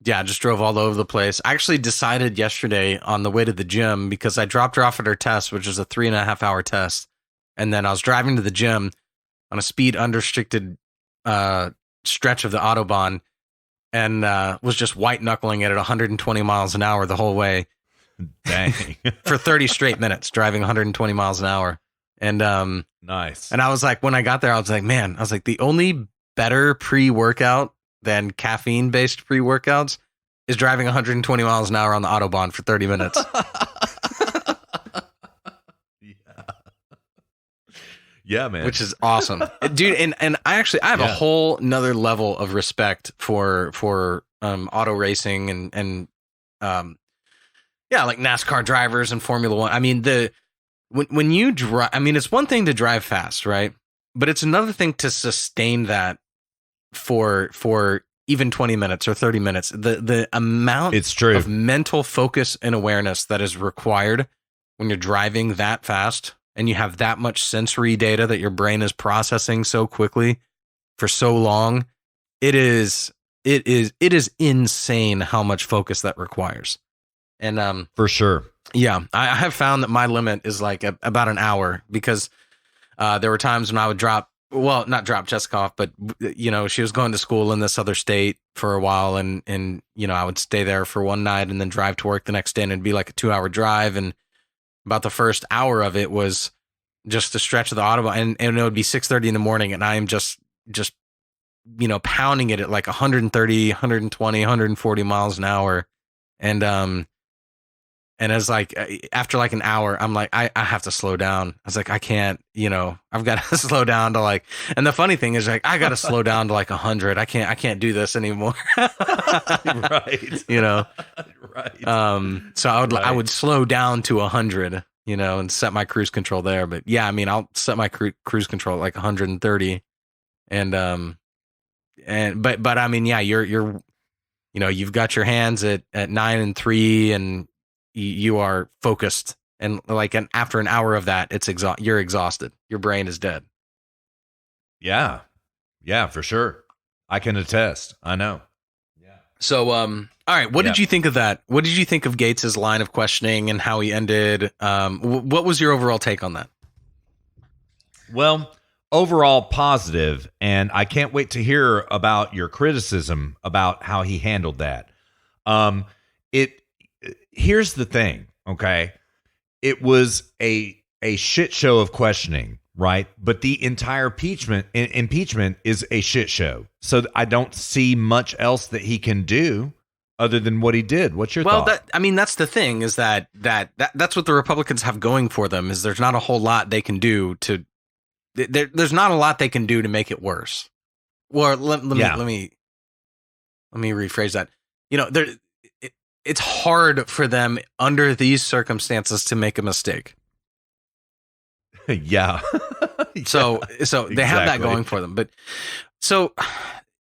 just drove all over the place. I actually decided yesterday on the way to the gym, because I dropped her off at her test, which is a 3.5 hour test, and then I was driving to the gym on a speed unrestricted stretch of the Autobahn, and was just white knuckling it at 120 miles an hour the whole way. Dang. For 30 straight minutes, driving 120 miles an hour. And nice. And I was like, when I got there, I was like, the only better pre-workout than caffeine-based pre-workouts is driving 120 miles an hour on the Autobahn for 30 minutes. Yeah, man. Which is awesome. Dude, and I have a whole nother level of respect for auto racing and like NASCAR drivers and Formula One. I mean, when you drive, I mean, it's one thing to drive fast, right? But it's another thing to sustain that for even 20 minutes or 30 minutes. The amount of mental focus and awareness that is required when you're driving that fast, and you have that much sensory data that your brain is processing so quickly for so long, it is insane how much focus that requires. And for sure. Yeah, I have found that my limit is like about an hour, because there were times when I would not drop Jessica off, but she was going to school in this other state for a while, and I would stay there for one night and then drive to work the next day, and it'd be like a 2-hour drive, and about the first hour of it was just the stretch of the Autobahn, and it would be 6:30 in the morning, and I am just pounding it at like 130, 120, 140 miles an hour, and as like after like an hour, I'm like, I have to slow down. I was like, I can't, I've got to slow down to like, and the funny thing is like, I got to slow down to like 100. I can't do this anymore. Right. Right. So I would slow down to 100, and set my cruise control there. But yeah, I mean, I'll set my cruise control at like 130, but I mean, yeah, you've got your hands at 9 and 3, and you are focused, and after an hour of that, you're exhausted. Your brain is dead. Yeah, for sure. I can attest. I know. Yeah. So, all right. What did you think of that? What did you think of Gates's line of questioning and how he ended? What was your overall take on that? Well, overall positive, and I can't wait to hear about your criticism about how he handled that. Here's the thing, okay? It was a shit show of questioning, right? But the entire impeachment is a shit show. So I don't see much else that he can do other than what he did. What's your Well, thought? that's the thing is that's what the Republicans have going for them is there's not a whole lot they can do to there's not a lot they can do to make it worse. Or let me rephrase that. You know, it's hard for them under these circumstances to make a mistake. Yeah. So they have that going for them. But so,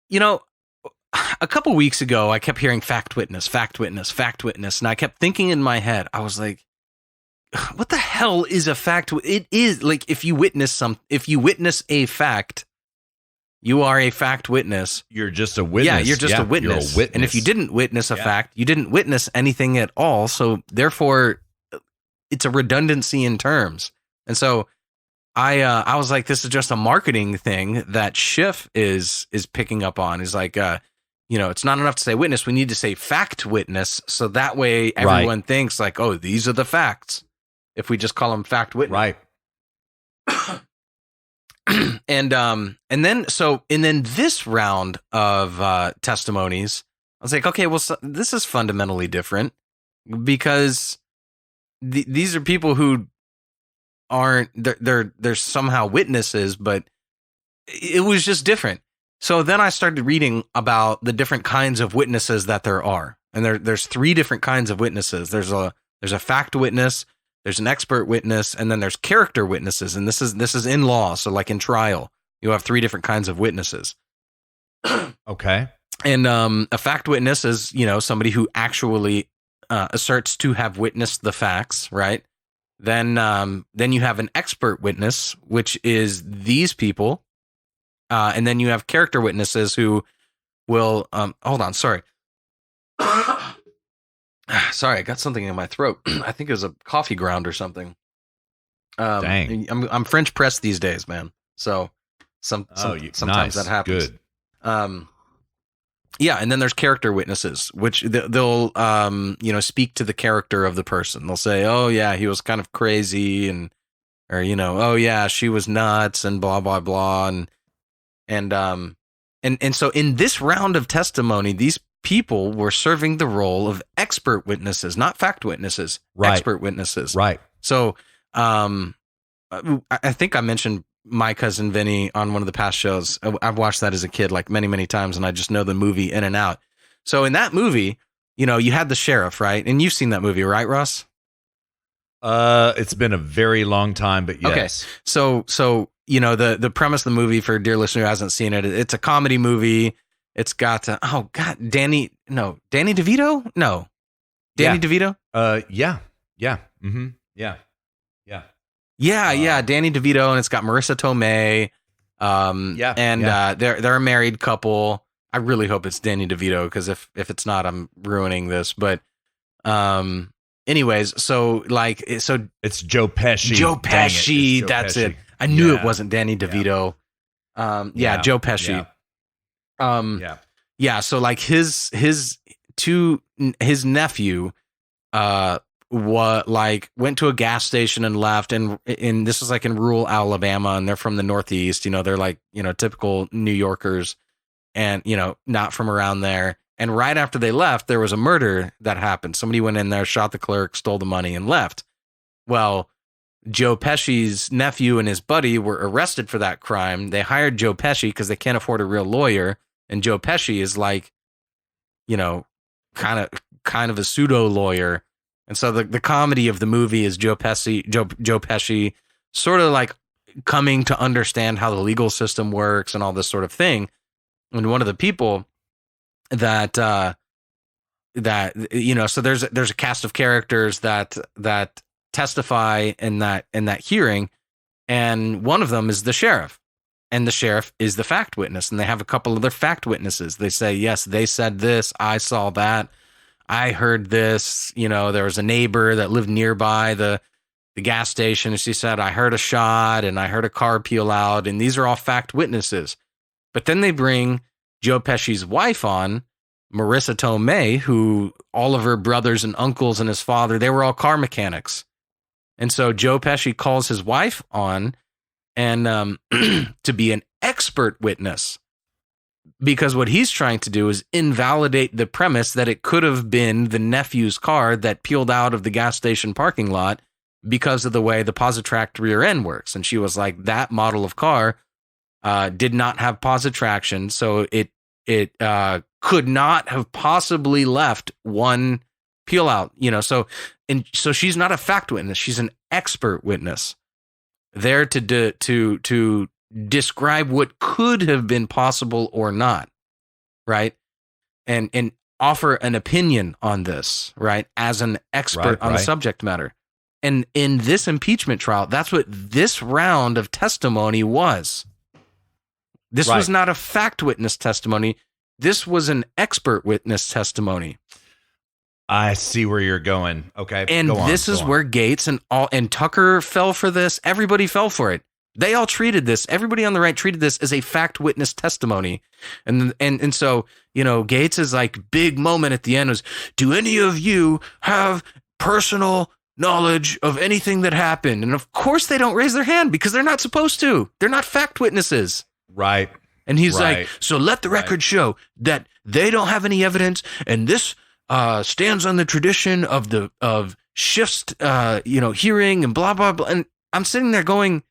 you know, a couple weeks ago, I kept hearing fact witness, fact witness, fact witness. And I kept thinking in my head, I was like, what the hell is a fact? It is like if you witness a fact, you are a fact witness. You're just a witness. Yeah, you're just a witness. And if you didn't witness a fact, you didn't witness anything at all. So therefore, it's a redundancy in terms. And so I was like, this is just a marketing thing that Schiff is picking up on. Is like, you know, it's not enough to say witness. We need to say fact witness. So that way everyone thinks like, oh, these are the facts. If we just call them fact witness. Right. And then this round of testimonies, I was like, okay, well, this is fundamentally different because these are people who aren't they're somehow witnesses, but it was just different. So then I started reading about the different kinds of witnesses that there are, and there's 3 different kinds of witnesses. There's a fact witness. There's an expert witness, and then there's character witnesses, and this is in law. So, like in trial, you have 3 different kinds of witnesses. Okay. And a fact witness is, you know, somebody who actually asserts to have witnessed the facts, right? Then you have an expert witness, which is these people, and then you have character witnesses who will. Hold on, sorry. Sorry, I got something in my throat. I think it was a coffee ground or something. Dang. I'm French pressed these days, man. So sometimes nice. that happens. Good. Yeah, and then there's character witnesses, which they'll you know, speak to the character of the person. They'll say, "Oh yeah, he was kind of crazy," or you know, "Oh yeah, she was nuts," and blah blah blah, and so in this round of testimony, these people were serving the role of expert witnesses, not fact witnesses, Right. expert witnesses. Right. So, I think I mentioned My Cousin Vinny on one of the past shows. I've watched that as a kid like many, many times, and I just know the movie in and out. So in that movie, you know, you had the sheriff, right? And you've seen that movie, right, Russ? It's been a very long time, but yes. Okay. So you know, the premise of the movie, for dear listener who hasn't seen it, it's a comedy movie. It's got Danny DeVito? No. Danny DeVito? Yeah. Mm-hmm. Yeah. Yeah, Danny DeVito, and it's got Marissa Tomei. They're a married couple. I really hope it's Danny DeVito, because if it's not, I'm ruining this. But anyways, so it's Joe Pesci. Joe Pesci, Joe that's Pesci. it. I knew it wasn't Danny DeVito. Joe Pesci. Yeah. So like his nephew went to a gas station and left, and this was like in rural Alabama, and they're from the Northeast, you know, they're like, you know, typical New Yorkers, and, you know, not from around there. And right after they left, there was a murder that happened. Somebody went in there, shot the clerk, stole the money, and left. Well, Joe Pesci's nephew and his buddy were arrested for that crime. They hired Joe Pesci because they can't afford a real lawyer, and Joe Pesci is like, you know, kind of a pseudo lawyer. And so the comedy of the movie is Joe Pesci sort of like coming to understand how the legal system works and all this sort of thing. And one of the people that you know, so there's a cast of characters that testify in that hearing, and one of them is the sheriff, and the sheriff is the fact witness, and they have a couple other fact witnesses. They say, yes, they said this, I saw that, I heard this, you know, there was a neighbor that lived nearby the gas station, and she said, I heard a shot and I heard a car peel out, and these are all fact witnesses. But then they bring Joe Pesci's wife on, Marissa Tomei, who all of her brothers and uncles and his father, they were all car mechanics. And so Joe Pesci calls his wife on and to be an expert witness. because what he's trying to do is invalidate the premise that it could have been the nephew's car that peeled out of the gas station parking lot because of the way the positract rear end works. And she was like, that model of car did not have positraction, so it could not have possibly left one peel out, so she's not a fact witness, she's an expert witness there to describe what could have been possible or not, right? And offer an opinion on this, right, as an expert on the subject matter. And in this impeachment trial, that's what this round of testimony was. This was not a fact witness testimony. This was an expert witness testimony. I see where you're going. Okay. And this is where Gates and Tucker fell for this. Everybody fell for it. They all treated this. Everybody on the right treated this as a fact witness testimony. And so, Gates' like big moment at the end was, do any of you have personal knowledge of anything that happened? And of course they don't raise their hand because they're not supposed to. They're not fact witnesses. Right. And he's like, so let the record show that they don't have any evidence, and this stands on the tradition of Schiff's hearing and blah blah blah. And I'm sitting there going,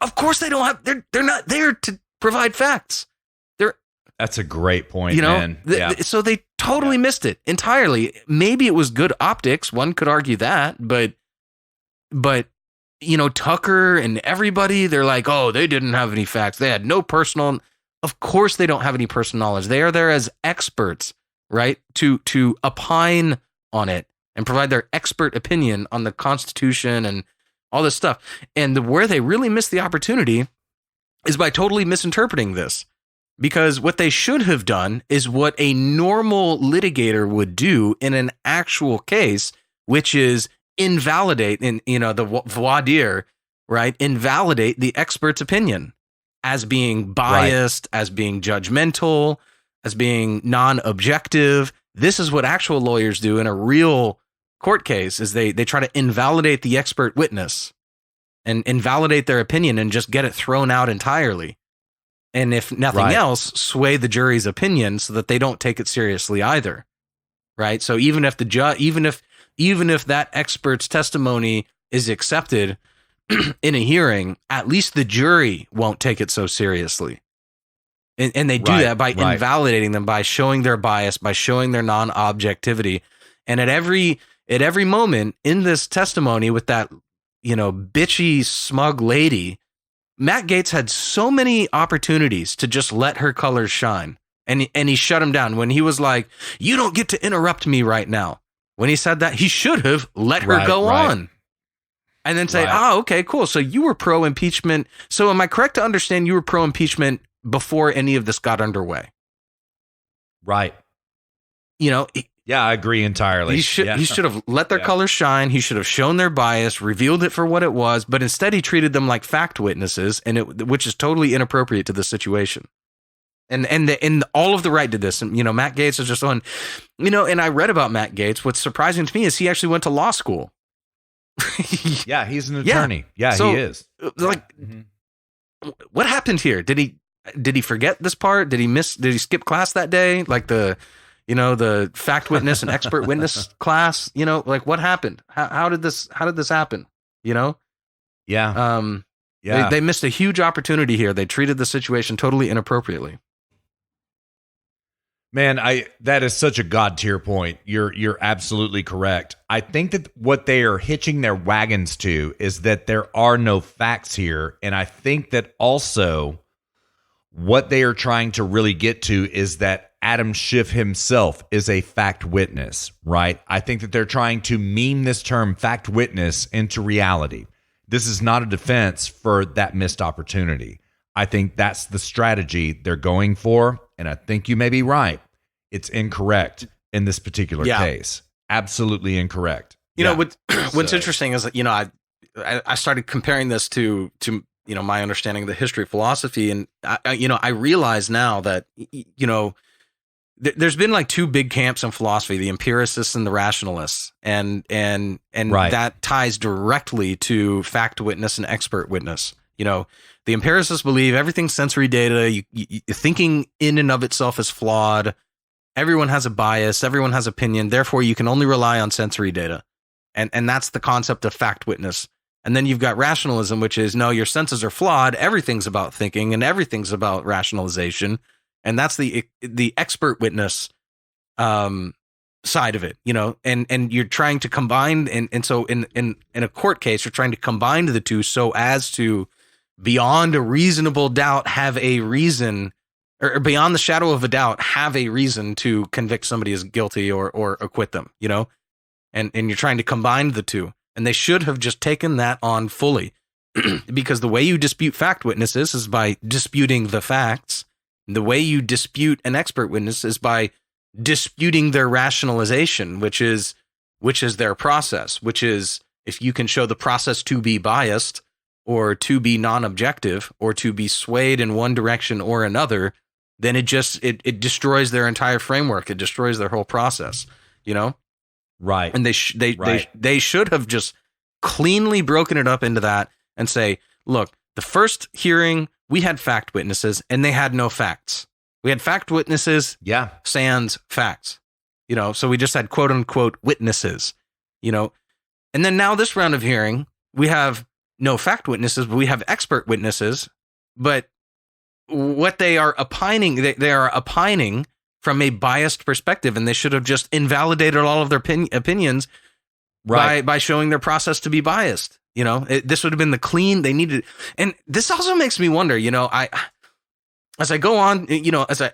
of course they don't have. They're not there to provide facts. That's a great point, man. So they totally missed it entirely. Maybe it was good optics. One could argue that, but Tucker and everybody, they're like, oh, they didn't have any facts. They had no personal. Of course, they don't have any personal knowledge. They are there as experts, right? To opine on it and provide their expert opinion on the Constitution and all this stuff. And where they really missed the opportunity is by totally misinterpreting this. Because what they should have done is what a normal litigator would do in an actual case, which is invalidate the voir dire, right? Invalidate the expert's opinion as being biased, as being judgmental, as being non-objective. This is what actual lawyers do in a real court case, is they try to invalidate the expert witness and invalidate their opinion and just get it thrown out entirely. And if nothing else, sway the jury's opinion so that they don't take it seriously either. Right? So even if even if that expert's testimony is accepted in a hearing, at least the jury won't take it so seriously. And they do that by invalidating them, by showing their bias, by showing their non-objectivity. And at every moment in this testimony with that, bitchy, smug lady, Matt Gaetz had so many opportunities to just let her colors shine. And he shut him down when he was like, you don't get to interrupt me right now. When he said that, he should have let her go on. And then say, okay, cool. So you were pro-impeachment. So am I correct to understand you were pro-impeachment before any of this got underway? Right. Yeah, I agree entirely. He should have let their colors shine. He should have shown their bias, revealed it for what it was, but instead he treated them like fact witnesses, which is totally inappropriate to the situation. And all of the right did this. And, Matt Gaetz is just on, and I read about Matt Gaetz. What's surprising to me is he actually went to law school. Yeah, he's an attorney. Yeah, so, he is. What happened here? Did he forget this part? Did he skip class that day? Like the fact witness and expert witness class, what happened? How did this happen? Yeah. They missed a huge opportunity here. They treated the situation totally inappropriately. Man, that is such a God tier point. You're absolutely correct. I think that what they are hitching their wagons to is that there are no facts here. And I think that also what they are trying to really get to is that Adam Schiff himself is a fact witness, right? I think that they're trying to meme this term fact witness into reality. This is not a defense for that missed opportunity. I think that's the strategy they're going for, and I think you may be right. It's incorrect in this particular case. Absolutely incorrect. What's interesting is that, I started comparing this to my understanding of the history of philosophy, and I realize now that there's been like two big camps in philosophy: the empiricists and the rationalists, and that ties directly to fact witness and expert witness. the empiricists believe everything's sensory data. Thinking in and of itself is flawed. Everyone has a bias. Everyone has opinion. Therefore, you can only rely on sensory data. And that's the concept of fact witness. And then you've got rationalism, which is, no, your senses are flawed. Everything's about thinking and everything's about rationalization. And that's the expert witness side of it, and you're trying to combine. And so in a court case, you're trying to combine the two so as to, beyond a reasonable doubt, have a reason, or beyond the shadow of a doubt, have a reason to convict somebody as guilty or acquit them, and you're trying to combine the two. And they should have just taken that on fully, because the way you dispute fact witnesses is by disputing the facts. The way you dispute an expert witness is by disputing their rationalization, which is their process, which is, if you can show the process to be biased or to be non-objective or to be swayed in one direction or another, then it destroys their entire framework. It destroys their whole process, Right. And they should have just cleanly broken it up into that and say, look, the first hearing, we had fact witnesses and they had no facts. We had fact witnesses, sans facts, so we just had quote unquote witnesses, and then now this round of hearing, we have no fact witnesses, but we have expert witnesses. But what they are opining, they are opining from a biased perspective, and they should have just invalidated all of their opinions by showing their process to be biased. This would have been the clean they needed. And this also makes me wonder, as I go on,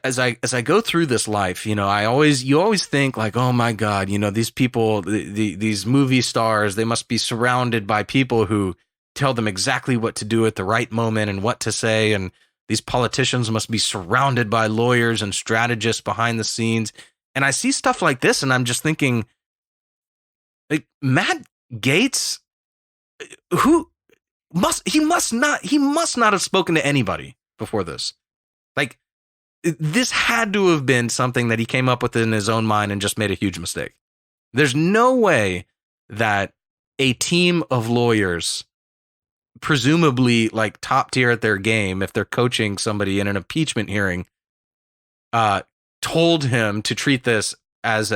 as I go through this life, you always think like, oh my God, these people, these movie stars, they must be surrounded by people who tell them exactly what to do at the right moment and what to say. And these politicians must be surrounded by lawyers and strategists behind the scenes. And I see stuff like this, and I'm just thinking, like, Matt Gaetz, he must not have spoken to anybody before this. Like, this had to have been something that he came up with in his own mind and just made a huge mistake. There's no way that a team of lawyers, presumably like top tier at their game, if they're coaching somebody in an impeachment hearing, told him to treat this as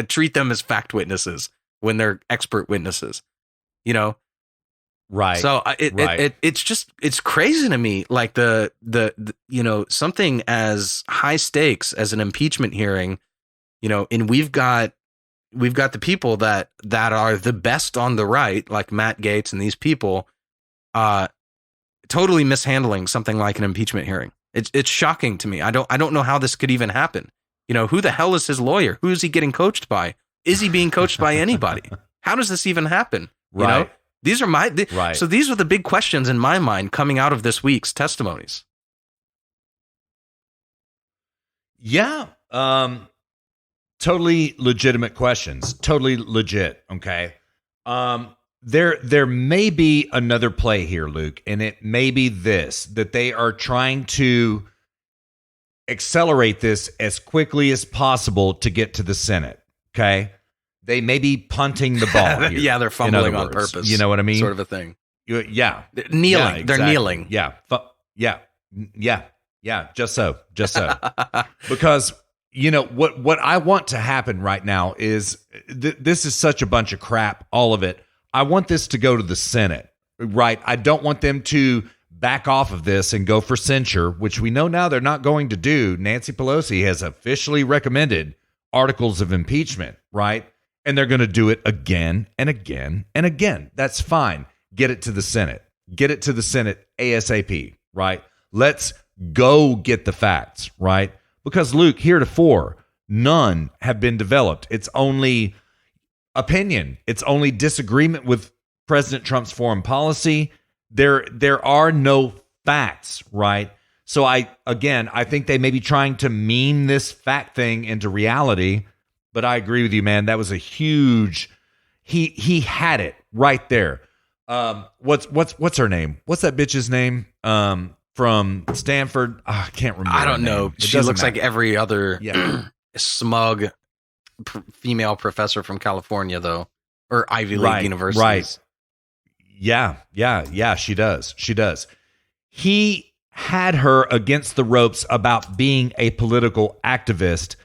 treat them as fact witnesses when they're expert witnesses, Right. So it's crazy to me, like the something as high stakes as an impeachment hearing, and we've got the people that are the best on the right, like Matt Gaetz and these people, totally mishandling something like an impeachment hearing. It's shocking to me. I don't know how this could even happen. Who the hell is his lawyer? Who is he getting coached by? Is he being coached by anybody? How does this even happen? Right. These are right. So these are the big questions in my mind coming out of this week's testimonies. Yeah. Totally legitimate questions. Totally legit. Okay. There may be another play here, Luke, and it may be this, that they are trying to accelerate this as quickly as possible to get to the Senate. Okay. They may be punting the ball here. Yeah, they're fumbling on purpose. You know what I mean? Sort of a thing. Yeah. They're kneeling. Yeah, exactly. They're kneeling. Yeah. Yeah. Just so. Because, what I want to happen right now is this is such a bunch of crap, all of it. I want this to go to the Senate, right? I don't want them to back off of this and go for censure, which we know now they're not going to do. Nancy Pelosi has officially recommended articles of impeachment, right? And they're going to do it again and again and again. That's fine. Get it to the Senate. Get it to the Senate ASAP, right? Let's go get the facts, right? Because, Luke, heretofore, none have been developed. It's only opinion. It's only disagreement with President Trump's foreign policy. There are no facts, right? So I think they may be trying to meme this fact thing into reality. But I agree with you, man. That was a huge. He had it right there. What's her name? What's that bitch's name? From Stanford. Oh, I can't remember. I don't know. She looks like every other smug female professor from California, though, or Ivy League universities. Right. Yeah. She does. he had her against the ropes about being a political activist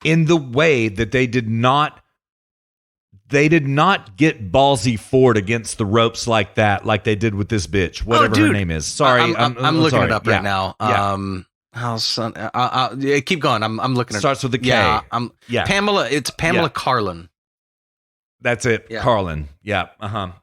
in the way that they did not get Ballsy Ford against the ropes like that, like they did with this bitch, whatever her name is. Sorry, I'm looking sorry. it up right now. Keep going. I'm looking at starts with a K. Yeah, Pamela. It's Pamela Carlin. That's it, Yeah. Carlin. Yeah,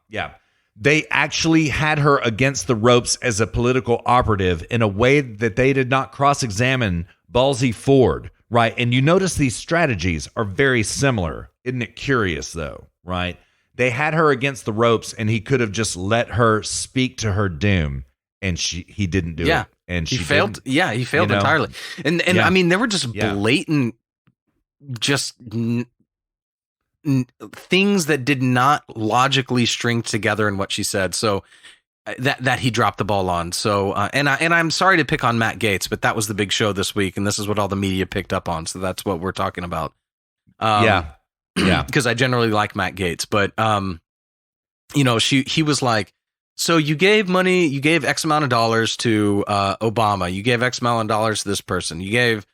yeah. They actually had her against the ropes as a political operative in a way that they did not cross-examine Ballsy Ford, right? And you notice these strategies are very similar. Isn't it curious, though, right? They had her against the ropes, and he could have just let her speak to her doom, and he didn't do it. And he she failed. didn't, Yeah, he failed entirely. And I mean, there were just blatant, just things that did not logically string together in what she said. So that he dropped the ball on. So and I'm sorry to pick on Matt Gaetz, but that was the big show this week, and this is what all the media picked up on. So that's what we're talking about. Yeah. Because I generally like Matt Gaetz, but he was like, so you gave X amount of dollars to Obama, you gave X amount of dollars to this person, you gave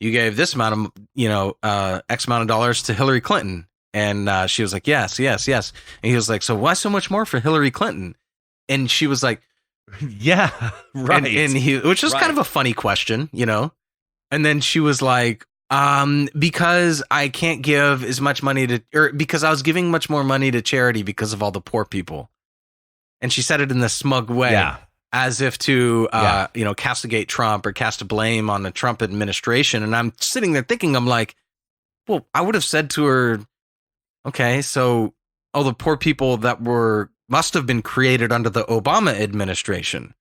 this amount of X amount of dollars to Hillary Clinton. And she was like, yes. And he was like, so why so much more for Hillary Clinton? And she was like, yeah, right. Which was kind of a funny question, And then she was like, because I can't give as much money because I was giving much more money to charity because of all the poor people. And she said it in this smug way, as if to, castigate Trump or cast a blame on the Trump administration. And I'm sitting there thinking, I'm like, well, I would have said to her, okay, so all the poor people that must have been created under the Obama administration.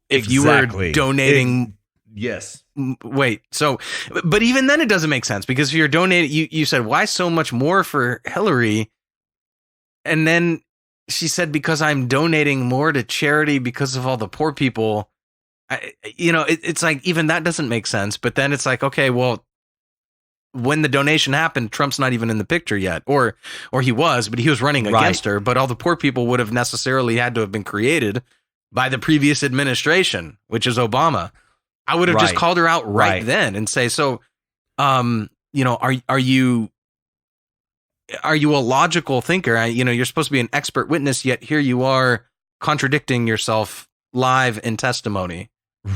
If you were donating. Yes. Wait, so, but even then it doesn't make sense, because if you're donating, you said, why so much more for Hillary? And then she said, because I'm donating more to charity because of all the poor people. It's like, even that doesn't make sense. But then it's like, okay, well, when the donation happened, Trump's not even in the picture yet, or he was, but he was running against her. But all the poor people would have necessarily had to have been created by the previous administration, which is Obama. I would have just called her out right then and say, so, are you a logical thinker? You're supposed to be an expert witness, yet here you are contradicting yourself live in testimony.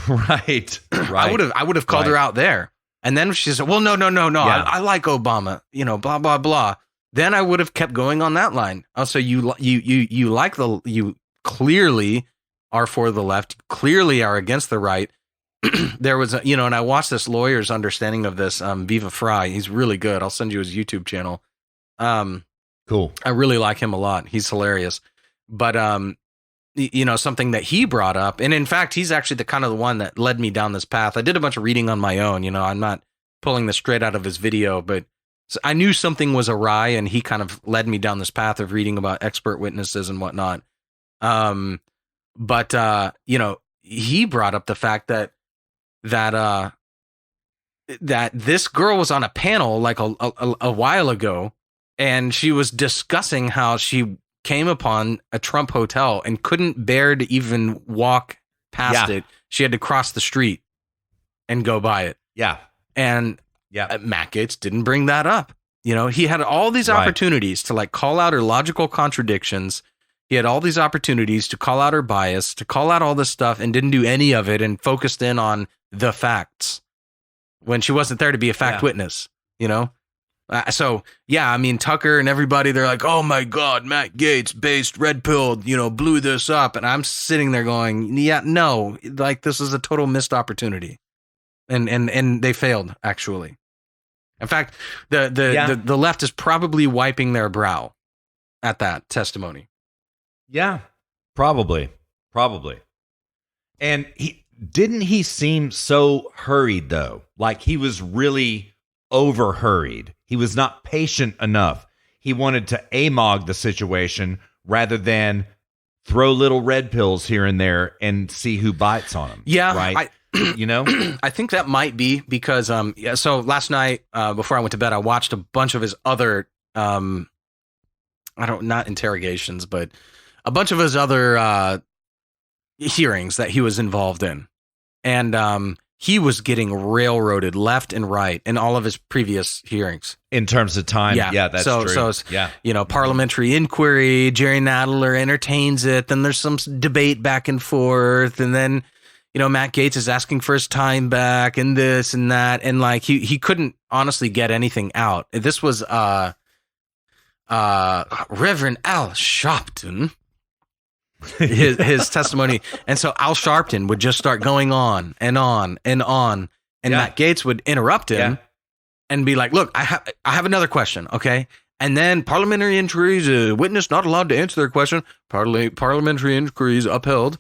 Right. I would have called her out there. And then she said, well, no. Yeah. I like Obama, blah, blah, blah. Then I would have kept going on that line. Oh, so you clearly are for the left, clearly are against the right. There was, and I watched this lawyer's understanding of this, Viva Fry. He's really good. I'll send you his YouTube channel. Cool. I really like him a lot. He's hilarious. But, something that he brought up, and in fact, he's actually the one that led me down this path. I did a bunch of reading on my own. I'm not pulling this straight out of his video, but I knew something was awry, and he kind of led me down this path of reading about expert witnesses and whatnot. But he brought up the fact that this girl was on a panel like a while ago, and she was discussing how she came upon a Trump hotel and couldn't bear to even walk past it. She had to cross the street and go by it. Yeah. And Matt Gaetz didn't bring that up. He had all these opportunities to call out her logical contradictions. He had all these opportunities to call out her bias, to call out all this stuff, and didn't do any of it, and focused in on the facts when she wasn't there to be a fact witness, So, Tucker and everybody, they're like, oh my God, Matt Gaetz, based, red pilled, blew this up. And I'm sitting there going, no, this is a total missed opportunity. And they failed, actually. In fact, the left is probably wiping their brow at that testimony. Yeah, probably. And he seem so hurried, though? Like he was really over hurried. He was not patient enough. He wanted to AMOG the situation rather than throw little red pills here and there and see who bites on them. Yeah. Right. I think that might be because, so last night, before I went to bed, I watched a bunch of his other, not interrogations, but a bunch of his other, hearings that he was involved in. And he was getting railroaded left and right in all of his previous hearings. In terms of time, yeah, that's true. So it's, parliamentary inquiry, Jerry Nadler entertains it, then there's some debate back and forth, and then, Matt Gaetz is asking for his time back and this and that, and like he couldn't honestly get anything out. This was Reverend Al Sharpton, his testimony, and so Al Sharpton would just start going on and on and on, and Matt Gaetz would interrupt him and be like, "Look, I have another question, okay?" And then parliamentary inquiries, a witness not allowed to answer their question. Parliamentary inquiries upheld,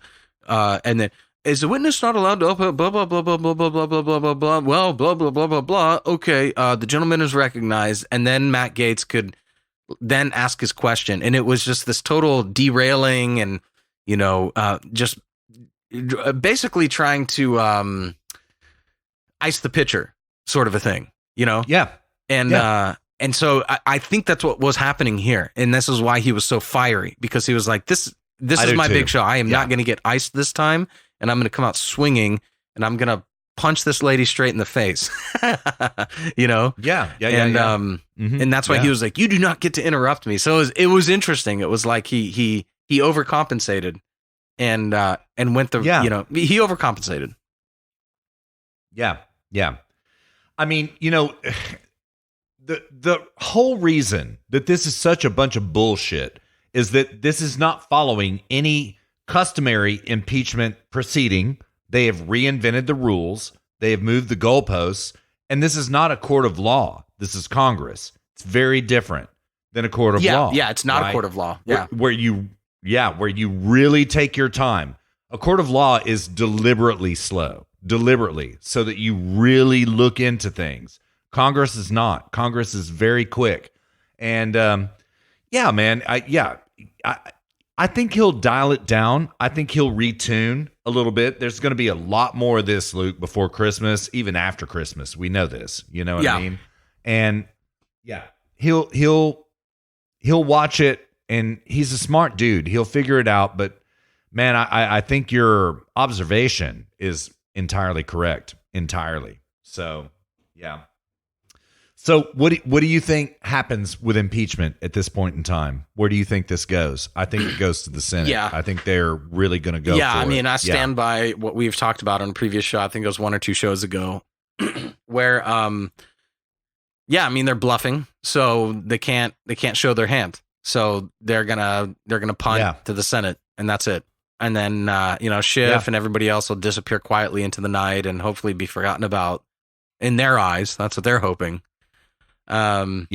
and then is the witness not allowed to uphold? Blah blah blah blah blah blah blah blah blah blah blah. Well, blah blah blah blah blah. Okay, the gentleman is recognized, and then Matt Gaetz could then ask his question, and it was just this total derailing and just basically trying to ice the pitcher sort of a thing, and so I think that's what was happening here, and this is why he was so fiery, because he was like, this is my big show. I am not going to get iced this time, and I'm going to come out swinging, and I'm going to punch this lady straight in the face. And that's why he was like, you do not get to interrupt me. So it was interesting. It was like he overcompensated and went he overcompensated. Yeah. I mean, the whole reason that this is such a bunch of bullshit is that this is not following any customary impeachment proceeding. They have reinvented the rules. They have moved the goalposts. And this is not a court of law. This is Congress. It's very different than a court of law. Yeah, it's not a court of law. Yeah. Where you really take your time. A court of law is deliberately slow, so that you really look into things. Congress is not. Congress is very quick. And man, I think he'll dial it down. I think he'll retune a little bit. There's going to be a lot more of this, Luke, before Christmas, even after Christmas. We know this. You know what I mean? And he'll watch it, and he's a smart dude. He'll figure it out. But man, I think your observation is entirely correct. Entirely. So, yeah. So what do you think happens with impeachment at this point in time? Where do you think this goes? I think it goes to the Senate. Yeah. I think they're really going to go for it. I mean, I stand by what we've talked about on a previous show. I think it was 1 or 2 shows ago where, they're bluffing. So they can't show their hand. So they're going to punt to the Senate, and that's it. And then, Schiff and everybody else will disappear quietly into the night and hopefully be forgotten about in their eyes. That's what they're hoping. What's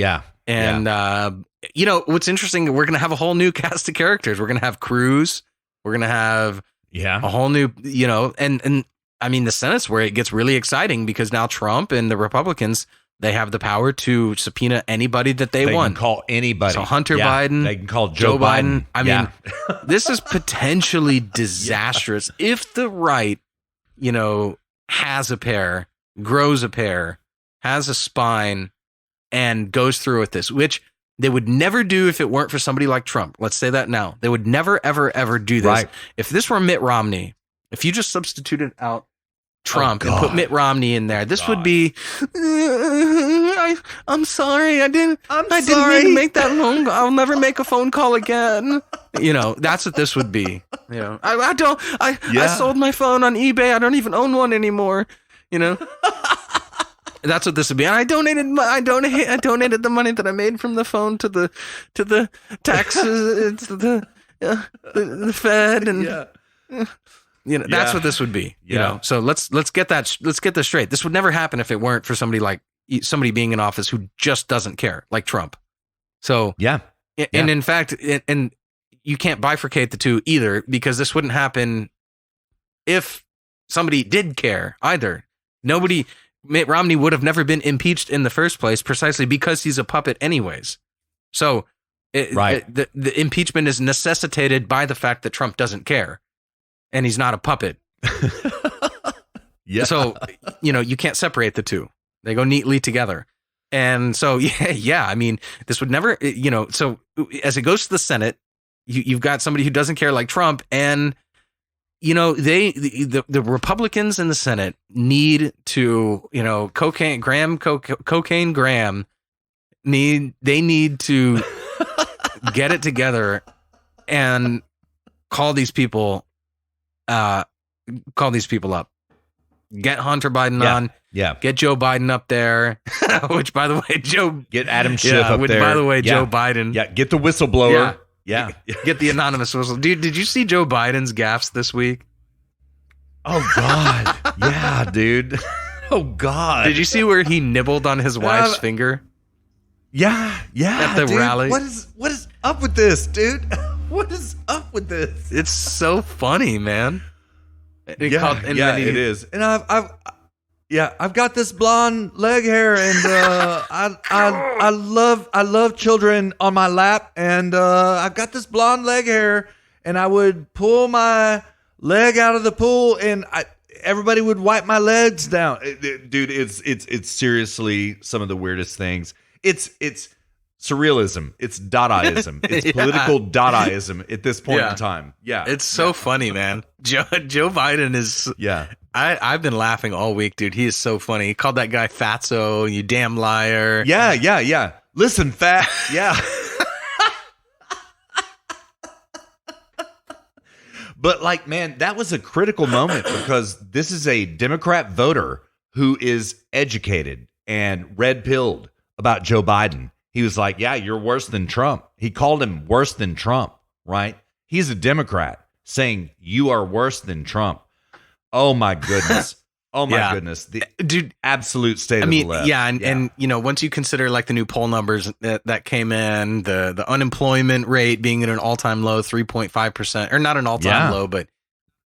interesting, we're going to have a whole new cast of characters. We're going to have Cruz. We're going to have a whole new, and I mean, the Senate's where it gets really exciting, because now Trump and the Republicans, they have the power to subpoena anybody that they want. They can call anybody. So Hunter Biden. They can call Joe Biden. I mean, this is potentially disastrous if the right, has a pair, grows a pair, has a spine, and goes through with this, which they would never do if it weren't for somebody like Trump. Let's say that now. They would never, ever, ever do this. Right. If this were Mitt Romney, if you just substituted out Trump and put Mitt Romney in there, this would be, I'm sorry, I didn't mean to make that phone call. I'll never make a phone call again. That's what this would be. I sold my phone on eBay. I don't even own one anymore. That's what this would be. And I donated the money that I made from the phone to the taxes, to the Fed, and that's what this would be. So let's get this straight. This would never happen if it weren't for somebody being in office who just doesn't care, like Trump. So and in fact, and you can't bifurcate the two either, because this wouldn't happen if somebody did care either. Mitt Romney would have never been impeached in the first place, precisely because he's a puppet anyways. So the impeachment is necessitated by the fact that Trump doesn't care and he's not a puppet. So, you can't separate the two. They go neatly together. And so, I mean, this would never, so as it goes to the Senate, you've got somebody who doesn't care like Trump, and the Republicans in the Senate need to, cocaine Graham need to get it together and call these people up. Get Hunter Biden on. Yeah. Get Joe Biden up there. Which, by the way, Get Adam Schiff up there. By the way, Joe Biden. Yeah. Get the whistleblower. Yeah. Get the anonymous whistle. Dude, did you see Joe Biden's gaffes this week? Oh God. Yeah, dude. Oh God. Did you see where he nibbled on his wife's finger? Yeah. At the dude. rally. What is up with this, dude? What is up with this? It's so funny, man. It is. And I've got this blonde leg hair, and I love children on my lap, and I've got this blonde leg hair, and I would pull my leg out of the pool, and everybody would wipe my legs down. Dude, it's seriously some of the weirdest things. It's surrealism. It's Dadaism. It's political Dadaism at this point in time. Yeah. It's so funny, man. Joe Biden is... Yeah. I've been laughing all week, dude. He is so funny. He called that guy fatso, you damn liar. Yeah. Listen, fat. Yeah. But like, man, that was a critical moment because this is a Democrat voter who is educated and red-pilled about Joe Biden. He was like, yeah, you're worse than Trump. He called him worse than Trump, right? He's a Democrat saying you are worse than Trump. Oh, my goodness. Oh, my goodness. The dude, absolute state of the left. Yeah, and once you consider like the new poll numbers that came in, the unemployment rate being at an all-time low, 3.5%, or not an all-time low, but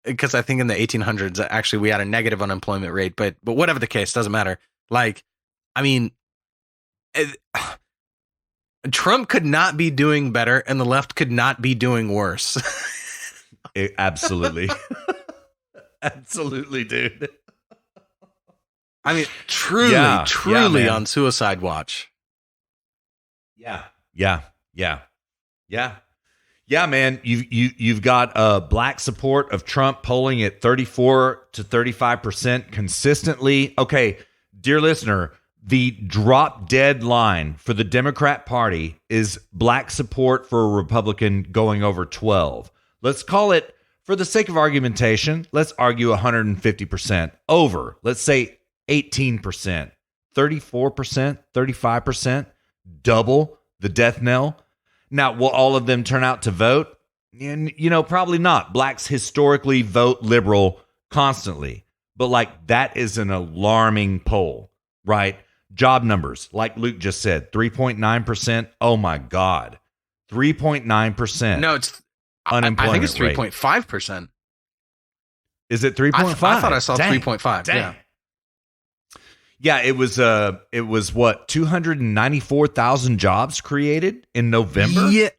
because I think in the 1800s, actually, we had a negative unemployment rate, but whatever the case, doesn't matter. Like, I mean... Trump could not be doing better, and the left could not be doing worse. Absolutely. Absolutely, dude. I mean, truly on suicide watch. Yeah, man. You've got black support of Trump polling at 34 to 35% consistently. Okay, dear listener, the drop dead line for the Democrat Party is black support for a Republican going over 12. Let's call it, for the sake of argumentation, let's argue 150% over. Let's say 18%, 34%, 35%, double the death knell. Now, will all of them turn out to vote? And, probably not. Blacks historically vote liberal constantly. But like, that is an alarming poll, right? Job numbers, like Luke just said, 3.9%. Oh my God. 3.9%. No, it's unemployment I think it's 3.5%. Is it 3.5? I thought I saw 3.5. Yeah. Yeah, it was what, 294,000 jobs created in November? Yeah.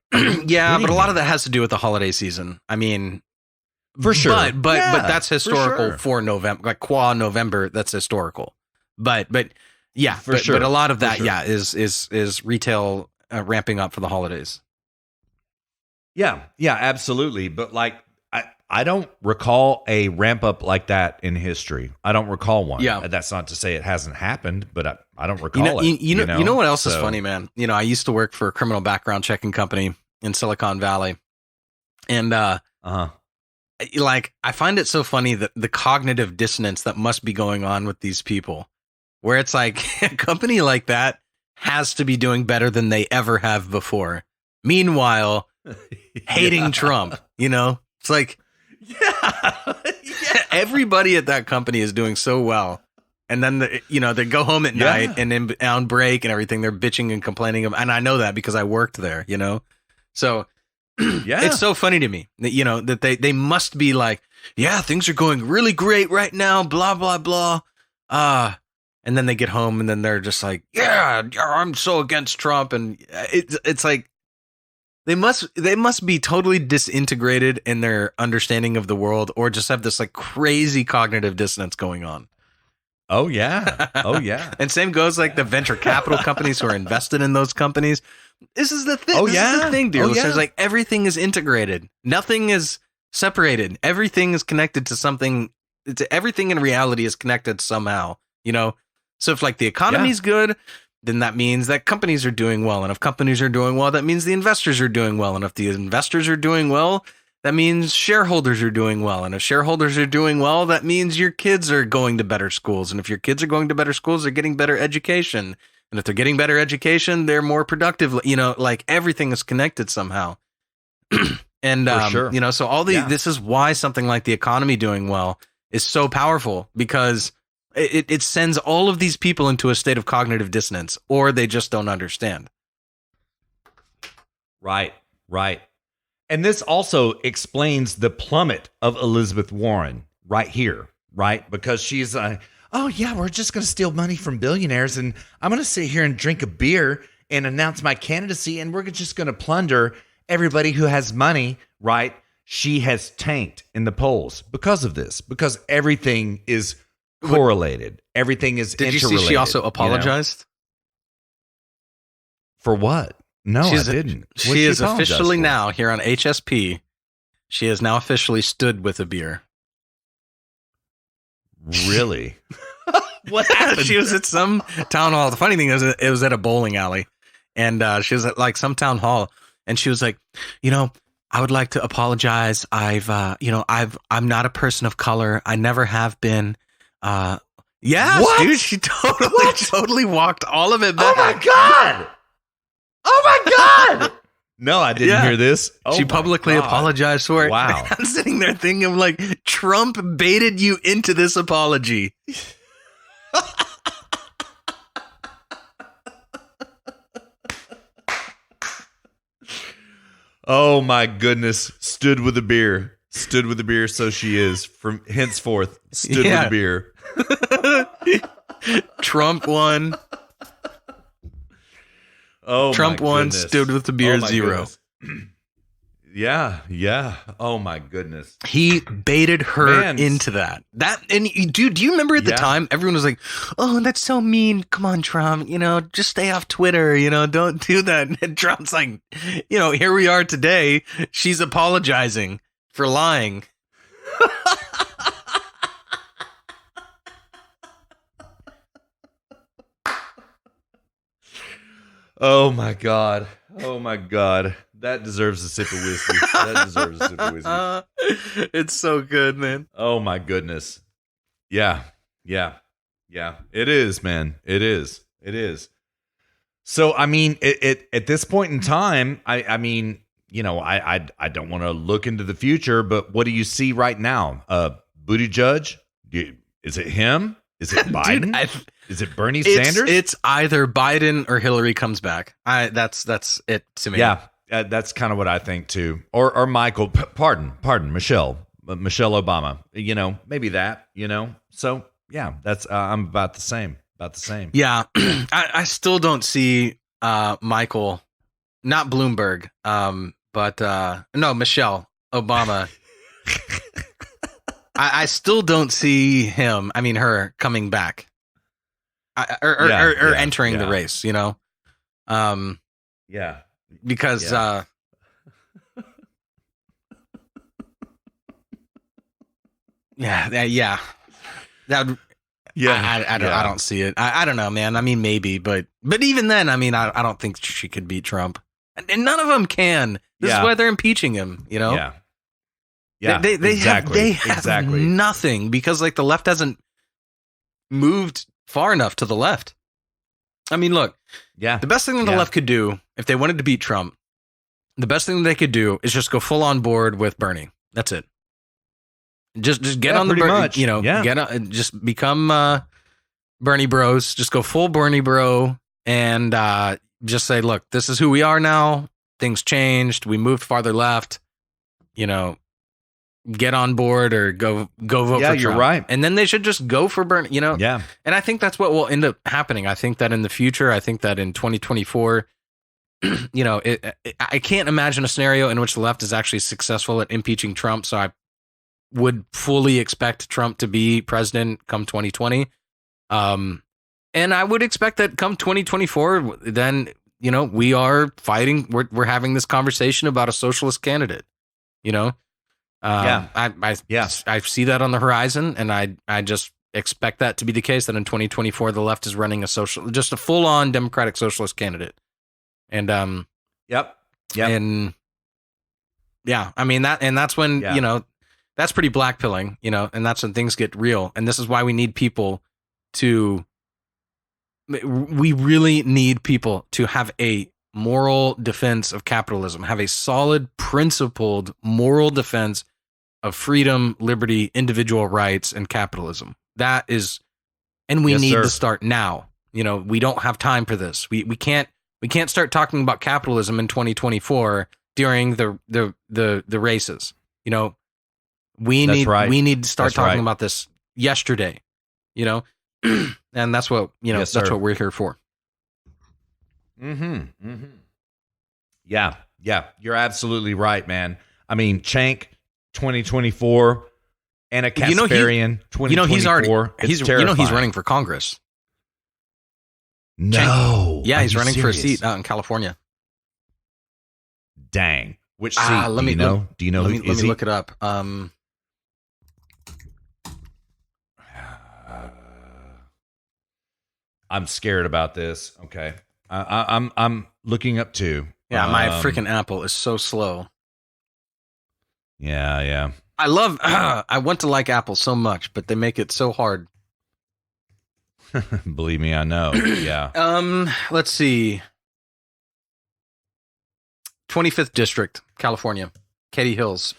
Yeah, but a lot of that has to do with the holiday season. I mean, for sure. But that's historical for November, like qua November, that's historical. But yeah, for sure. But a lot of that, is retail ramping up for the holidays. Yeah, absolutely. But like, I don't recall a ramp up like that in history. I don't recall one. Yeah, that's not to say it hasn't happened, but I don't recall it. You know what else is So- funny, man? I used to work for a criminal background checking company in Silicon Valley, and like, I find it so funny that the cognitive dissonance that must be going on with these people, where it's like a company like that has to be doing better than they ever have before. Meanwhile, hating Trump, it's like, everybody at that company is doing so well. And then, they go home at night and on break and everything, they're bitching and complaining. And I know that because I worked there, So it's so funny to me that, that they must be like, yeah, things are going really great right now, blah, blah, blah. And then they get home and then they're just like, yeah, I'm so against Trump. And it's like, they must be totally disintegrated in their understanding of the world, or just have this like crazy cognitive dissonance going on. Oh yeah. And same goes like the venture capital companies who are invested in those companies. This is the thing. This is the thing, dude. It's like everything is integrated. Nothing is separated. Everything is connected to something. Everything in reality is connected somehow, you know? So if like the economy's good, then that means that companies are doing well. And if companies are doing well, that means the investors are doing well. And if the investors are doing well, that means shareholders are doing well. And if shareholders are doing well, that means your kids are going to better schools. And if your kids are going to better schools, they're getting better education. And if they're getting better education, they're more productive. You know, like everything is connected somehow. And, sure. you know, so this is why something like the economy doing well is so powerful, because it sends all of these people into a state of cognitive dissonance, or they just don't understand. Right. And this also explains the plummet of Elizabeth Warren right here, right? Because she's oh yeah, we're just going to steal money from billionaires, and I'm going to sit here and drink a beer and announce my candidacy, and we're just going to plunder everybody who has money, right? She has tanked in the polls because of this, because everything is correlated. Everything is interrelated. Did you see she also apologized? For what? No, I didn't. She is officially now here on HSP. She has now officially stood with a beer. Really? What happened? She was at some town hall. The funny thing is, it was at a bowling alley, and she was at like some town hall, and she was like, you know, I would like to apologize. I'm not a person of color. I never have been. Yeah, what? Dude, she totally walked all of it back. Oh my God. Oh my God. No, I didn't hear this. Oh, she publicly apologized for it. Wow. I'm sitting there thinking, like, Trump baited you into this apology. Oh my goodness. Stood with a beer. Stood with a beer, so she is. From henceforth, stood with a beer. Trump won. Oh, Trump my won, goodness. stood with the beer, my 0. goodness. Yeah. Oh my goodness. He baited her into that. And dude, do you remember at the time everyone was like, "Oh, that's so mean. Come on, Trump. You know, just stay off Twitter. You know, don't do that." And Trump's like, you know, here we are today. She's apologizing for lying. Oh my God. That deserves a sip of whiskey. It's so good, man. Oh my goodness. Yeah. It is, man. It is. So, I mean, at this point in time, I mean, you know, I don't want to look into the future, but what do you see right now? Buttigieg? Is it him? Is it Biden? Dude, is it Bernie Sanders? It's either Biden or Hillary comes back. That's it to me. Yeah, that's kind of what I think too. Or Michael. Pardon, Michelle Obama. You know, maybe that. You know. So yeah, that's I'm about the same. Yeah, I still don't see Michael, not Bloomberg, but no, Michelle Obama. I still don't see him. I mean, her coming back, or entering the race. You know, because I don't see it. I don't know, man. I mean, maybe, but even then, I mean, I don't think she could beat Trump, and none of them can. This is why they're impeaching him. You know. Yeah, they exactly. have nothing, because like the left hasn't moved far enough to the left. I mean, look, the best thing that the left could do if they wanted to beat Trump, the best thing they could do is just go full on board with Bernie. That's it. Just get on the Bernie, you know, get on, just become Bernie bros. Just go full Bernie bro and just say, look, this is who we are now. Things changed. We moved farther left. You know. Get on board or go vote for Trump. You're right. And then they should just go for Bernie, you know? Yeah. And I think that's what will end up happening. I think that in the future, I think that in 2024, you know, I can't imagine a scenario in which the left is actually successful at impeaching Trump. So I would fully expect Trump to be president come 2020. And I would expect that come 2024, then, you know, we are fighting. We're having this conversation about a socialist candidate, you know? I see that on the horizon, and I just expect that to be the case. That in 2024, the left is running just a full on democratic socialist candidate, and Yep. and yeah, I mean that's when that's pretty blackpilling, and that's when things get real, and this is why we need people to. We really need people to have a moral defense of capitalism, have a solid, principled moral defense of freedom, liberty, individual rights, and capitalism. That is, and we need to start now. We don't have time for this. We can't start talking about capitalism in 2024 during the races. We need to start talking about this yesterday. And that's what that's what we're here for. Yeah, you're absolutely right, man. I mean, Cenk 2024 and a Kasparian 2024. He's running for Congress. No, yeah, he's running for a seat out in California. Dang, which seat? Do you know? Let me look it up. I'm scared about this. Okay, I'm looking up too. Yeah, my freaking Apple is so slow. Yeah. I want to like Apple so much, but they make it so hard. Believe me, I know. Yeah. Let's see. 25th District, California, Katy Hills.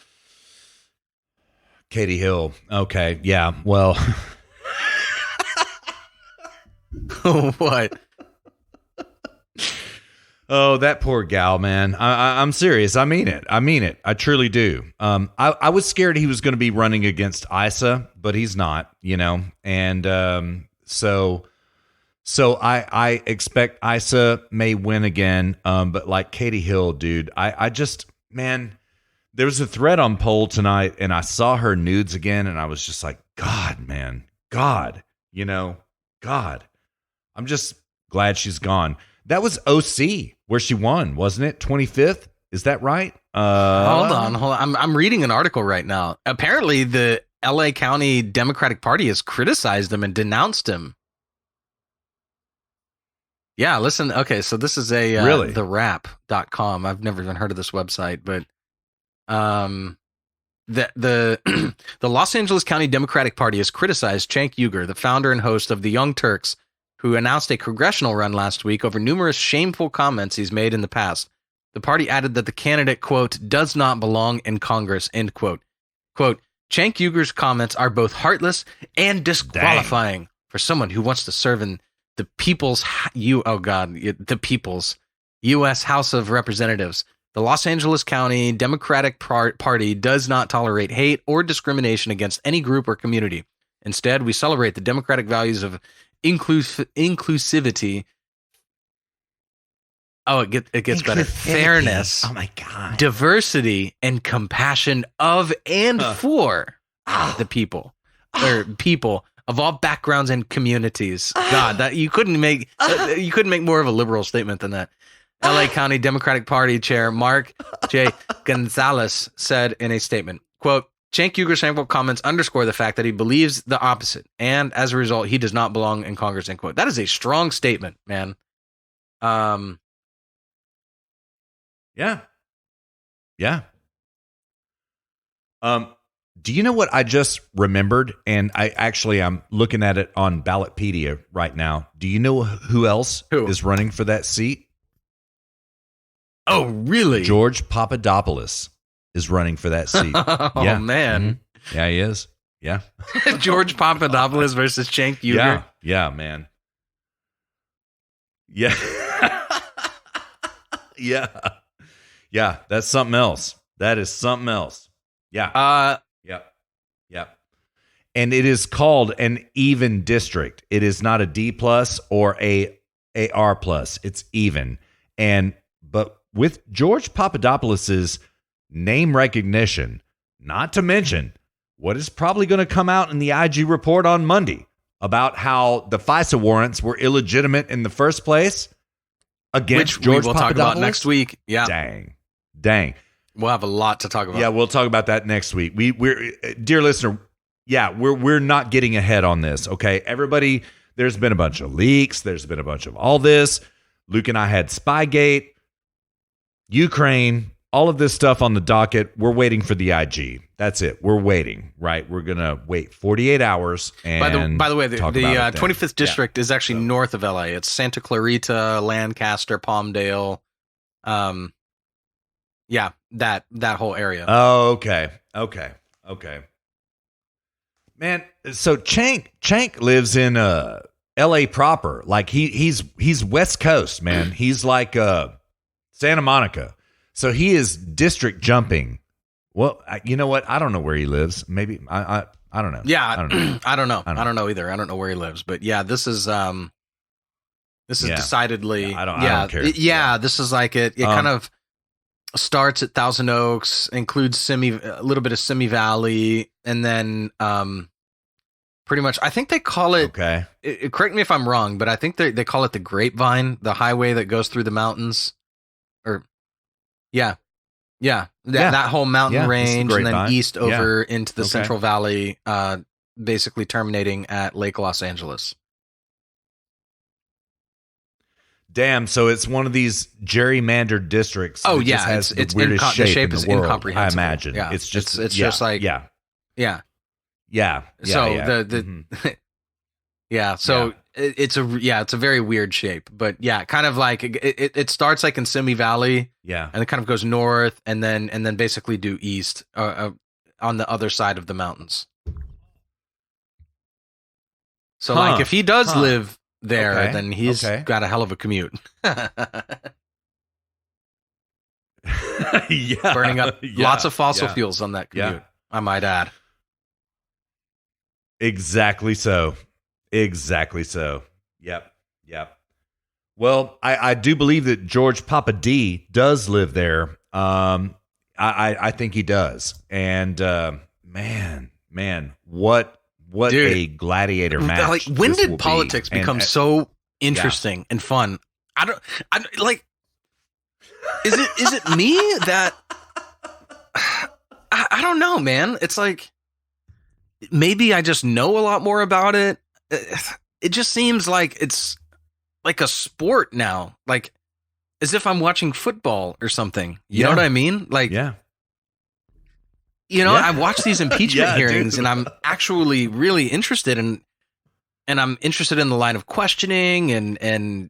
Katy Hill. Okay. Yeah. Well. What? Oh, that poor gal, man. I'm serious. I mean it. I truly do. I was scared he was going to be running against Issa, but he's not, And so I expect Issa may win again. But like Katy Hill, dude, I just, man, there was a thread on Poll tonight, and I saw her nudes again, and I was just like, God, man, God, God. I'm just glad she's gone. That was OC where she won, wasn't it? 25th? Is that right? Hold on. I'm reading an article right now. Apparently, the LA County Democratic Party has criticized him and denounced him. Yeah, listen. Okay, so this is a really? therap.com. I've never even heard of this website, but the Los Angeles County Democratic Party has criticized Cenk Uygur, the founder and host of the Young Turks, who announced a congressional run last week over numerous shameful comments he's made in the past. The party added that the candidate, quote, does not belong in Congress, end quote. Quote, Cenk Uygur's comments are both heartless and disqualifying for someone who wants to serve in the people's U.S. House of Representatives. The Los Angeles County Democratic Party does not tolerate hate or discrimination against any group or community. Instead, we celebrate the democratic values of inclusivity. Oh, it gets better. Fairness. Oh my God. Diversity and compassion of and for the people, or people of all backgrounds and communities. God, that you couldn't make more of a liberal statement than that. LA County Democratic Party Chair Mark J. Gonzalez said in a statement, quote, Cenk Uygur's shameful comments underscore the fact that he believes the opposite, and as a result, he does not belong in Congress, end quote. That is a strong statement, man. Yeah. Do you know what I just remembered? And I'm looking at it on Ballotpedia right now. Do you know who else is running for that seat? Oh, really? George Papadopoulos is running for that seat. Oh, man. Mm-hmm. Yeah, he is. Yeah. George Papadopoulos versus Cenk Uygur. Yeah, man. Yeah. Yeah, that's something else. That is something else. Yeah. Yeah. And it is called an even district. It is not a D plus or a R plus. It's even. But with George Papadopoulos's name recognition, not to mention what is probably going to come out in the IG report on Monday about how the FISA warrants were illegitimate in the first place against Which George we will Papadopoulos. talk about next week. Yeah. Dang. We'll have a lot to talk about. Yeah, we'll talk about that next week. We're dear listener, we're not getting ahead on this, okay? Everybody, there's been a bunch of leaks, there's been a bunch of all this. Luke and I had Spygate, Ukraine, all of this stuff on the docket. We're waiting for the IG. That's it. We're waiting, right? We're going to wait 48 hours and By the way, the talk about it then. 25th district is actually north of LA. It's Santa Clarita, Lancaster, Palmdale. That whole area. Oh, okay. Man, so Chank lives in LA proper. Like he's West Coast, man. He's like Santa Monica. So he is district jumping. Well, you know what? I don't know where he lives. Maybe I don't know. Yeah, I don't know. I don't know. I don't know either. I don't know where he lives, but yeah, this is decidedly. I don't care. This is like it kind of starts at Thousand Oaks, includes a little bit of Simi Valley, and then pretty much I think they call it. Okay. Correct me if I'm wrong, but I think they call it the Grapevine, the highway that goes through the mountains, or that whole mountain range, and then east over into the Central Valley, basically terminating at Lake Los Angeles. Damn, so it's one of these gerrymandered districts. Oh that yeah, just has it's the weirdest the shape in is the world, incomprehensible. I imagine. Yeah, it's just just like yeah. So Mhm. So it's a very weird shape, but yeah, kind of like it starts like in Simi Valley, and it kind of goes north, and then basically due east on the other side of the mountains. So like if he does live there, then he's got a hell of a commute. Burning up lots of fossil fuels on that commute. I might add. Exactly so. Yep. Well, I do believe that George Papa D does live there. I think he does. And man, what Dude, a gladiator match! Like, when this did will politics be. become so interesting and fun? I don't like. Is it me that I don't know, man? It's like maybe I just know a lot more about it. It just seems like it's like a sport now, like as if I'm watching football or something. You know what I mean? Like, I watch these impeachment hearings, and I'm actually really interested and I'm interested in the line of questioning and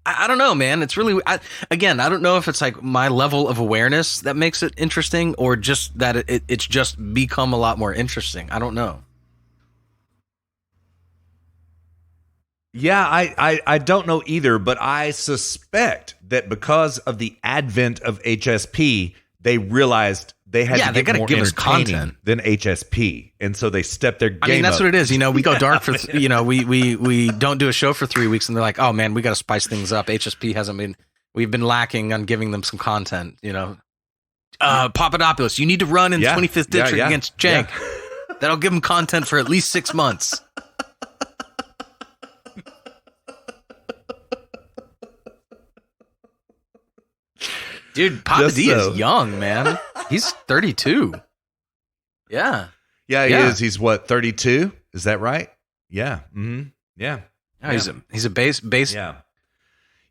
I don't know, man. It's really, I don't know if it's like my level of awareness that makes it interesting, or just that it's just become a lot more interesting. I don't know. Yeah, I don't know either, but I suspect that because of the advent of HSP, they realized they had to get more give us entertaining content than HSP, and so they stepped their game up. I mean, that's what it is. We go dark for, we don't do a show for 3 weeks, and they're like, oh man, we got to spice things up. HSP we've been lacking on giving them some content, Papadopoulos, you need to run in 25th district against Cenk. That'll give them content for at least 6 months. Dude, Papa D is young, man. He's 32. Yeah. Yeah, he is. He's what, 32? Is that right? Yeah. Mm-hmm. Yeah. He's a base.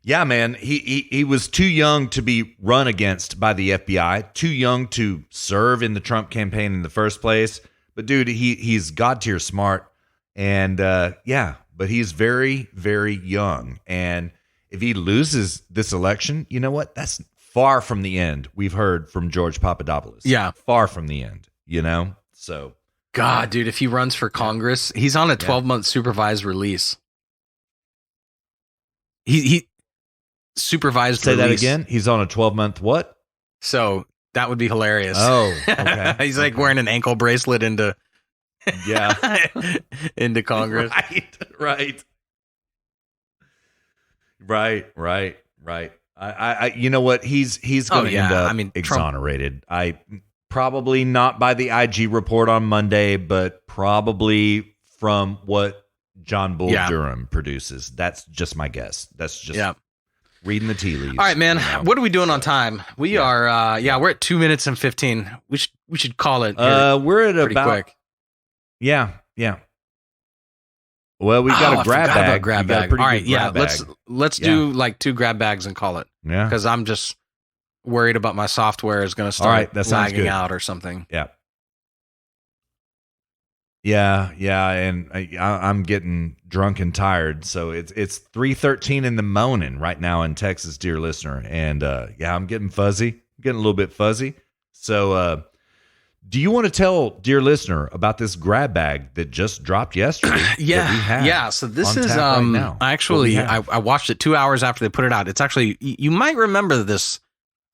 Yeah, man. He was too young to be run against by the FBI, too young to serve in the Trump campaign in the first place. But dude, he's God tier smart, and but he's very, very young. And if he loses this election, you know what? That's far from the end. We've heard from George Papadopoulos. Yeah, far from the end. So God, dude, if he runs for Congress, he's on a 12-month supervised release. He supervised. Say release. that again. He's on a 12-month what? So that would be hilarious. Oh, okay. He's like wearing an ankle bracelet into into Congress. Right. I you know what? He's going to end up exonerated. Trump. Probably not by the IG report on Monday, but probably from what John Bull Durham produces. That's just my guess. That's just reading the tea leaves. All right, man. What are we doing on time? We are, we're at 2 minutes and 15. We should call it. We're at pretty about quick. Yeah. Well, we got a grab I forgot bag. about grab We got a bag. pretty All right, good yeah. grab bag. Let's Yeah. do like 2 grab bags and call it. Yeah. Because I'm just worried about my software is going to start All right, that sounds lagging good. out or something. Yeah, and I'm getting drunk and tired. So it's 3:13 in the morning right now in Texas, dear listener, and I'm getting fuzzy, getting a little bit fuzzy. So, do you want to tell dear listener about this grab bag that just dropped yesterday? that we have Yeah. So this on is tap right now? actually What we have? I watched it 2 hours after they put it out. It's actually you might remember this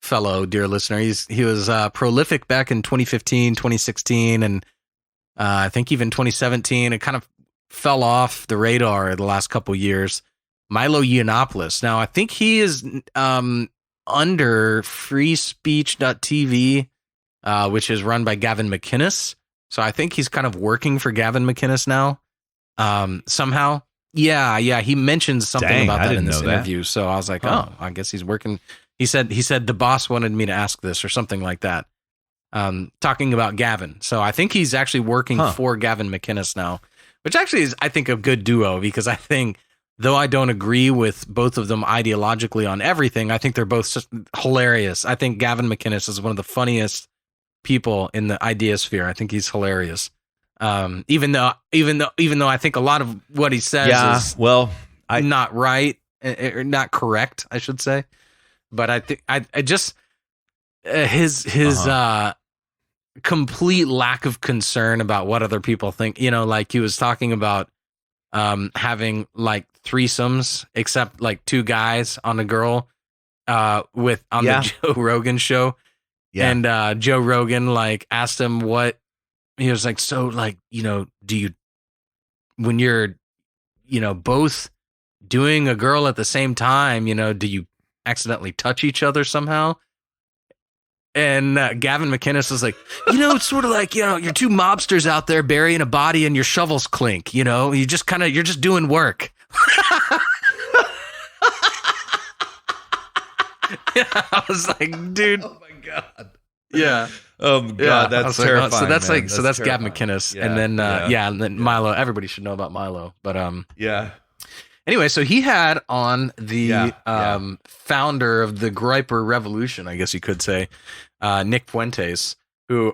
fellow, dear listener. He was prolific back in 2015, 2016, and I think even 2017. It kind of fell off the radar the last couple years. Milo Yiannopoulos. Now I think he is under freespeech.tv, which is run by Gavin McInnes. So I think he's kind of working for Gavin McInnes now. Somehow. Yeah. He mentioned something Dang, about I that in didn't this know that. interview. So I was like, Huh. oh, I guess he's working. He said the boss wanted me to ask this or something like that. Talking about Gavin. So I think he's actually working for Gavin McInnes now, which actually is, I think, a good duo, because I think, though I don't agree with both of them ideologically on everything, I think they're both just hilarious. I think Gavin McInnes is one of the funniest people in the idea sphere. I think he's hilarious. Even though I think a lot of what he says is not right or not correct, I should say. But I think I just his complete lack of concern about what other people think. Like he was talking about having like threesomes, except like 2 guys on a girl the Joe Rogan show. Yeah. And Joe Rogan like asked him what he was like, so like, do you, when you're, both doing a girl at the same time, do you accidentally touch each other somehow? And Gavin McInnes was like, it's sort of like, you're 2 mobsters out there burying a body and your shovels clink, you're just doing work. Yeah, I was like, dude. Oh my god. Yeah. Oh god, Yeah. that's I was like, terrifying. so that's man. like, so that's Gavin terrifying. McInnes, and then and then Milo. Everybody should know about Milo, but yeah. Anyway, so he had on the Yeah. founder of the Griper Revolution, I guess you could say, Nick Fuentes, who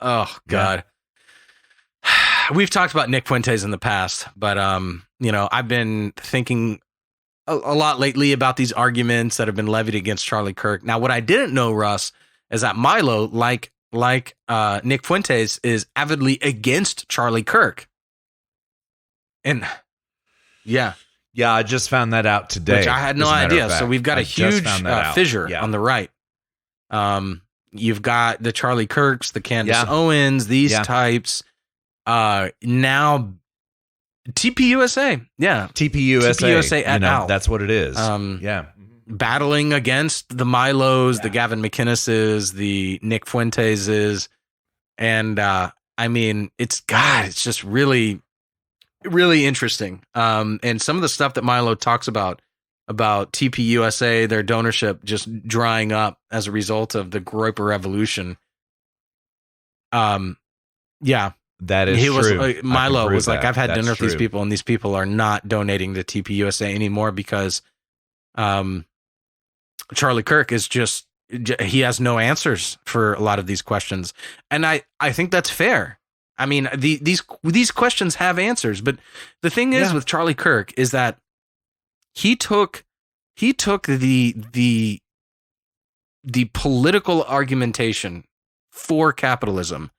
oh god. We've talked about Nick Fuentes in the past, but I've been thinking a lot lately about these arguments that have been levied against Charlie Kirk. Now, what I didn't know, Russ, is that Milo, like Nick Fuentes, is avidly against Charlie Kirk. And yeah, I just found that out today. which I had no as a matter idea. of So fact. we've got a I just huge found that out. fissure Yeah. on the right. You've got the Charlie Kirks, the Candace Yeah. Owens, these Yeah. types. Now TPUSA, yeah, TPUSA et al. That's what it is. Yeah. Battling against the Milos, the Gavin McInneses, the Nick Fuenteses, and it's just really, really interesting. And some of the stuff that Milo talks about TPUSA, their donorship just drying up as a result of the Groyper Revolution. That is true. Milo was like, that. I've had That's dinner with these true. people, and these people are not donating to TPUSA anymore because Charlie Kirk is he has no answers for a lot of these questions. And I think that's fair. I mean, these questions have answers, but the thing is with Charlie Kirk is that he took the political argumentation for capitalism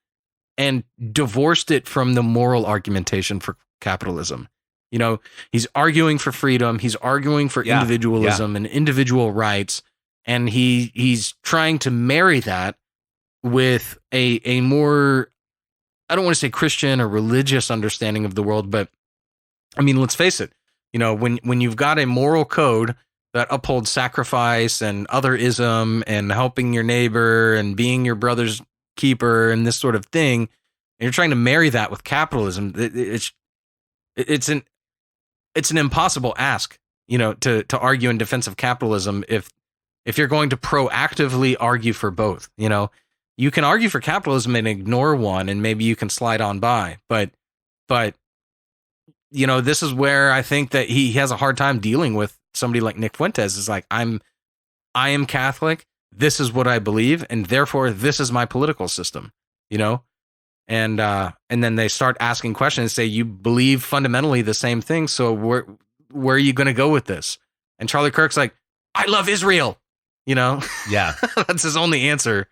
and divorced it from the moral argumentation for capitalism. He's arguing for freedom. He's arguing for individualism and individual rights. And he's trying to marry that with a more, I don't want to say Christian or religious understanding of the world, but I mean, let's face it, when you've got a moral code that upholds sacrifice and otherism and helping your neighbor and being your brother's keeper and this sort of thing, and you're trying to marry that with capitalism, it's an impossible ask to argue in defense of capitalism if you're going to proactively argue for both. You can argue for capitalism and ignore one, and maybe you can slide on by. But this is where I think that he has a hard time dealing with somebody like Nick Fuentes. Is like, I am Catholic. This is what I believe, and therefore this is my political system. And then they start asking questions and say, you believe fundamentally the same thing. So where are you going to go with this? And Charlie Kirk's like, I love Israel. Yeah. That's his only answer.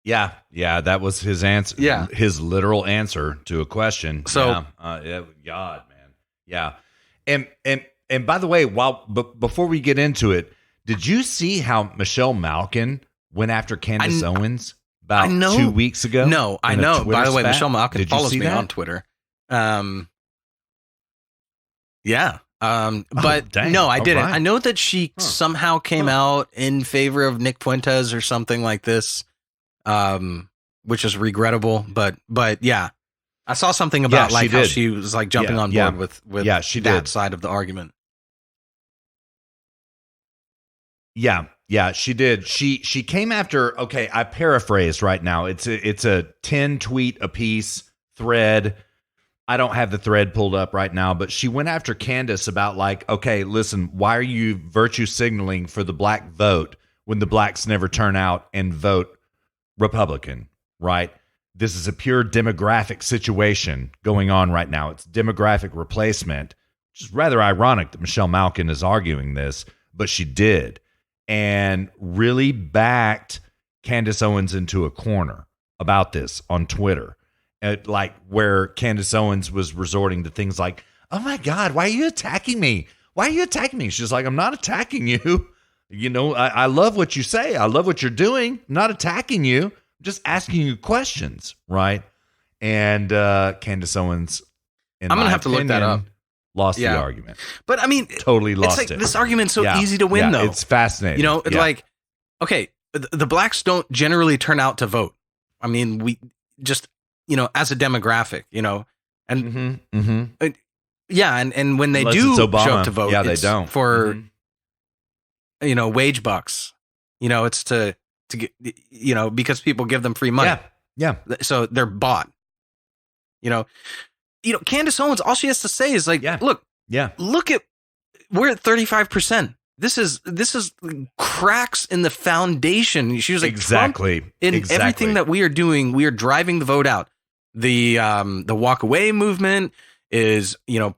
Yeah. That was his answer. Yeah. His literal answer to a question. So, God, man. Yeah. And by the way, before we get into it, did you see how Michelle Malkin went after Candace Owens about 2 weeks ago? No, I know. By the way, Michelle Malkin Did you follows see me that? on Twitter. Yeah. But dang. no, I All didn't. right. I know that she somehow came out in favor of Nick Fuentes or something like this, which is regrettable. But yeah, I saw something about Yeah, like she how did. she was like jumping on board with she that did. side of the argument. Yeah, she did. She came after. Okay, I paraphrase right now. It's a 10 tweet a piece thread. I don't have the thread pulled up right now, but she went after Candace about like, okay, listen, why are you virtue signaling for the black vote when the blacks never turn out and vote Republican, right? This is a pure demographic situation going on right now. It's demographic replacement, which is rather ironic that Michelle Malkin is arguing this, but she did, and really backed Candace Owens into a corner about this on Twitter. Like where Candace Owens was resorting to things like, oh my God, why are you attacking me? Why are you attacking me? She's like, I'm not attacking you. I love what you say. I love what you're doing. I'm not attacking you. I'm just asking you questions, right? And Candace Owens, I'm going to have to look that up. Lost the argument. But I mean, Totally lost it's like, it. This argument's so easy to win, though. It's fascinating. It's like, okay, the blacks don't generally turn out to vote. I mean, we just, as a demographic, and and when they Unless do it's show Obama. up to vote, Yeah, they it's don't. for, wage bucks, it's to get, because people give them free money. Yeah. So they're bought, Candace Owens, all she has to say is like, look at, we're at 35%. This is cracks in the foundation. She was like, Exactly. Trump, in everything that we are doing, we are driving the vote out. The walk away movement is, the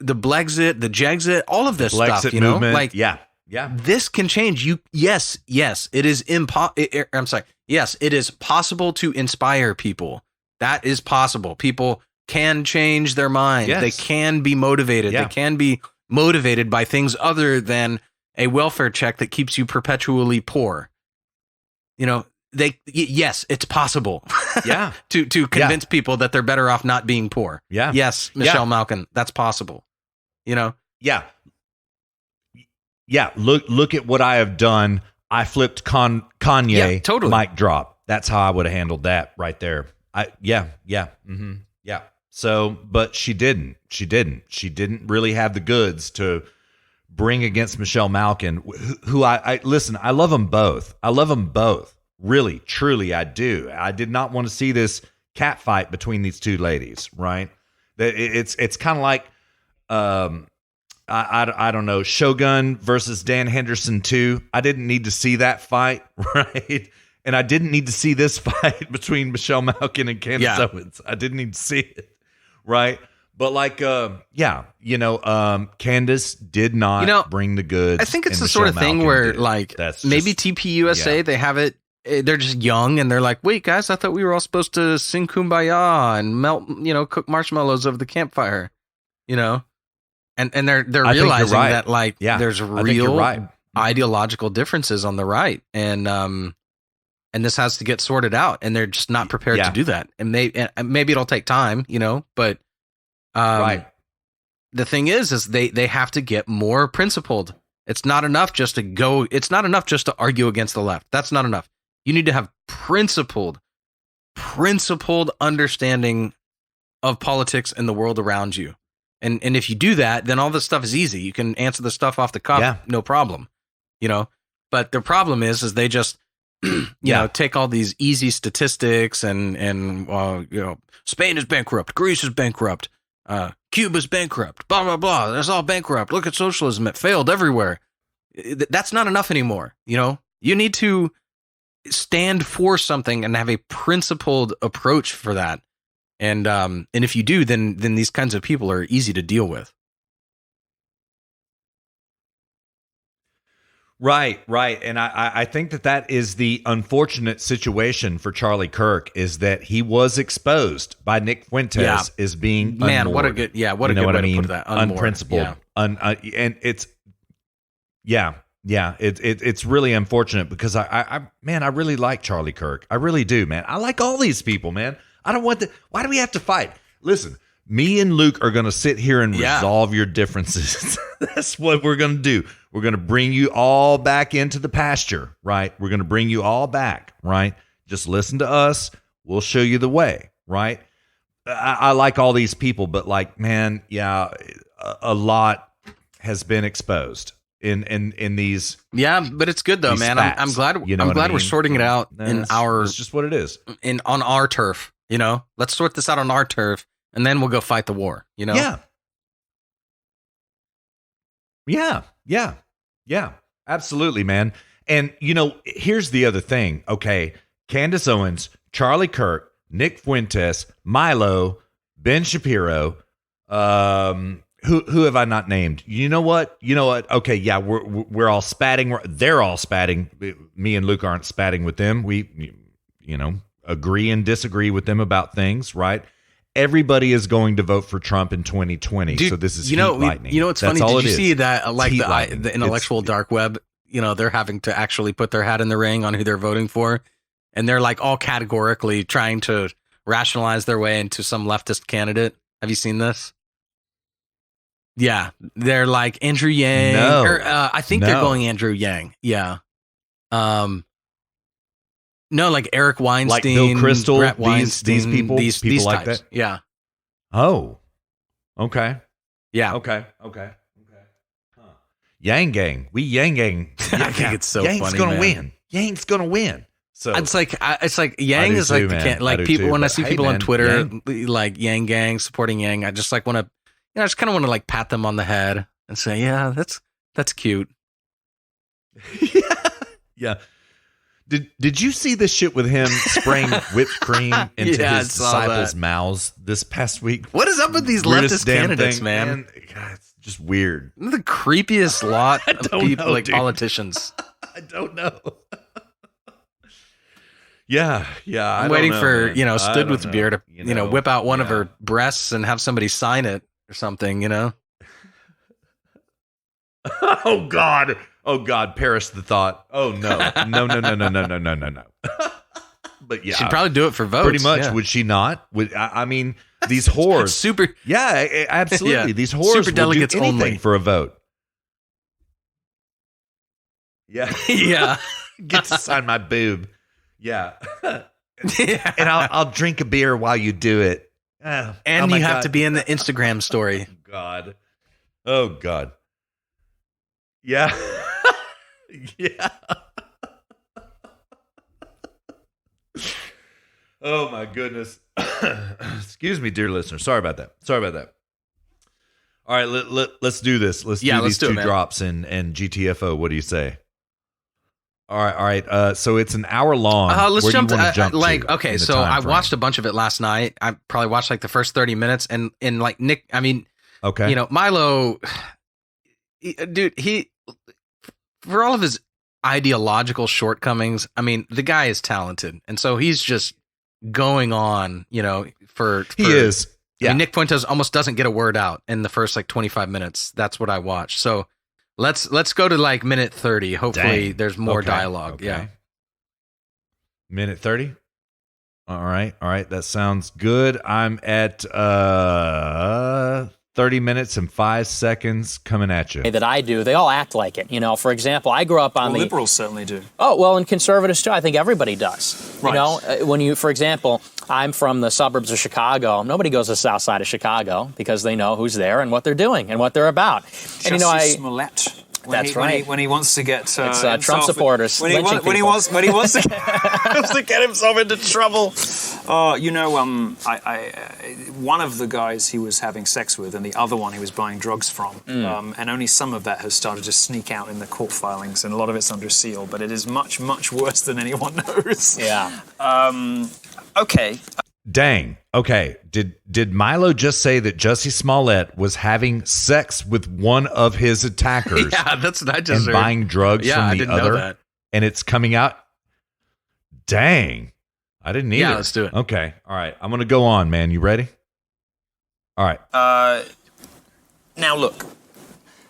Blexit, the Jexit, all of this Blexit stuff, movement. like, yeah. This can change. Yes, it is yes, it is possible to inspire people. That is possible. People can change their mind. Yes. They can be motivated. Yeah. They can be motivated by things other than a welfare check that keeps you perpetually poor. Yes, it's possible. Yeah. to convince people that they're better off not being poor. Yeah. Yes, Michelle Malkin, that's possible. Yeah. Look at what I have done. I flipped Kanye. Yeah, totally. Mic drop. That's how I would have handled that right there. Yeah. So, but she didn't. She didn't really have the goods to bring against Michelle Malkin, who I listen, I love them both. Really, truly, I do. I did not want to see this cat fight between these two ladies, right? It's kind of like, I don't know, Shogun versus Dan Henderson 2. I didn't need to see that fight, right? And I didn't need to see this fight between Michelle Malkin and Candace Owens. I didn't need to see it, right? But like, Candace did not bring the goods. I think it's and the sort of Michelle thing Malkin where, did. like, That's maybe just- TPUSA, they have it. They're just young, and they're like, "Wait, guys, I thought we were all supposed to sing "Kumbaya" and melt, cook marshmallows over the campfire," and they're I think you're realizing right. that like there's I think you're real right. ideological differences on the right, and this has to get sorted out, and they're just not prepared to do that, and maybe it'll take time, but Right. The thing is they have to get more principled. It's not enough just to argue against the left. That's not enough. You need to have principled understanding of politics and the world around you. And if you do that, then all this stuff is easy. You can answer the stuff off the cuff, no problem. You know, but the problem is they just you know, take all these easy statistics and you know, Spain is bankrupt, Greece is bankrupt, Cuba's bankrupt, blah blah blah. It's all bankrupt. Look at socialism; it failed everywhere. That's not enough anymore. You know, you need to stand for something and have a principled approach for that. And if you do, then these kinds of people are easy to deal with. Right. And I think that is the unfortunate situation for Charlie Kirk, is that he was exposed by Nick Fuentes as being man, unmoored. What a good way to put that. Unprincipled. And it's it's really unfortunate because I really like Charlie Kirk. I really do, man. I like all these people, man. I don't want why do we have to fight? Listen, me and Luke are going to sit here and resolve your differences. That's what we're going to do. We're going to bring you all back into the pasture, right? We're going to bring you all back, right? Just listen to us. We'll show you the way, right? I like all these people, but like, man, a lot has been exposed in these. Yeah, but it's good though, man. I'm glad. I'm glad we're sorting it out It's just what it is. On our turf. You know, let's sort this out on our turf, and then we'll go fight the war. You know. Yeah, absolutely, man. And, you know, here's the other thing. Okay, Candace Owens, Charlie Kirk, Nick Fuentes, Milo, Ben Shapiro. Who have I not named? You know what? Okay, yeah, we're all spatting. They're all spatting. Me and Luke aren't spatting with them. We, you know, agree and disagree with them about things, right? Everybody is going to vote for Trump in 2020. Dude, so this is lightning. You know what's funny? Did you see that? Like the intellectual It's dark web, you know, they're having to actually put their hat in the ring on who they're voting for. And they're like all categorically trying to rationalize their way into some leftist candidate. Have you seen this? Yeah. They're like Andrew Yang. No. I think they're going Andrew Yang. Yeah. No, like Eric Weinstein, like Bill Kristol, Brett Weinstein, these people like types. that. Yeah. Oh, okay. Yeah. Okay. Huh. Yang Gang. We Yang Gang. I think it's so Yang's funny, gonna man. win. Yang's gonna win. So it's like Yang is like people. When I see people on Twitter like Yang Gang supporting Yang, I just like want to, I just kind of want to like pat them on the head and say, yeah, that's cute. Yeah. Did you see this shit with him spraying whipped cream into his disciples' mouths this past week? What is up with these leftist candidates, man? God, it's just weird. The creepiest lot of people, like dude. Politicians. I don't know. Yeah. I'm waiting for, stood with the beer to, whip out one of her breasts and have somebody sign it or something, you know? Oh, God, perish the thought. Oh, no. No. But yeah. She'd probably do it for votes. Pretty much. Would she not? I mean, these whores. Super. Yeah, absolutely. Yeah. These whores Super delegates will do anything only. for a vote. Yeah. Yeah. Get to sign my boob. Yeah. Yeah. And I'll drink a beer while you do it. And you have to be in the Instagram story. Oh, God. Yeah. Yeah. Oh, my goodness. Excuse me, dear listener. Sorry about that. All right, let's do this. Let's do these two drops in GTFO. What do you say? All right. So it's an hour long. Let's Where jump do you want to jump like, to okay, in the so time I frame? watched a bunch of it last night. I probably watched like the first 30 minutes and like Nick, I mean, okay. Milo, dude, he, for all of his ideological shortcomings, I mean, the guy is talented. And so he's just going on, for he is. Yeah. I mean, Nick Fuentes almost doesn't get a word out in the first like 25 minutes. That's what I watched. So let's go to like minute 30. Hopefully there's more dialogue. Okay. Yeah. Minute 30. All right. That sounds good. I'm at 30 minutes and 5 seconds coming at you. That I do, they all act like it. For example, I grew up on liberals certainly do. Oh, well, and conservatives too. I think everybody does. Right. When you, for example, I'm from the suburbs of Chicago. Nobody goes to the south side of Chicago because they know who's there and what they're doing and what they're about. And you know, Smollett. That's right. When he wants to get it's Trump supporters. When he wants to get himself into trouble. One of the guys he was having sex with, and the other one he was buying drugs from, and only some of that has started to sneak out in the court filings, and a lot of it's under seal. But it is much, much worse than anyone knows. Yeah. Okay. Dang. Okay. Did Milo just say that Jussie Smollett was having sex with one of his attackers? Yeah, that's what I just and heard. buying drugs from I the didn't other, know that. and it's coming out. Dang. I didn't either. Yeah, let's do it. Okay. All right. I'm going to go on, man. You ready? All right. Now look,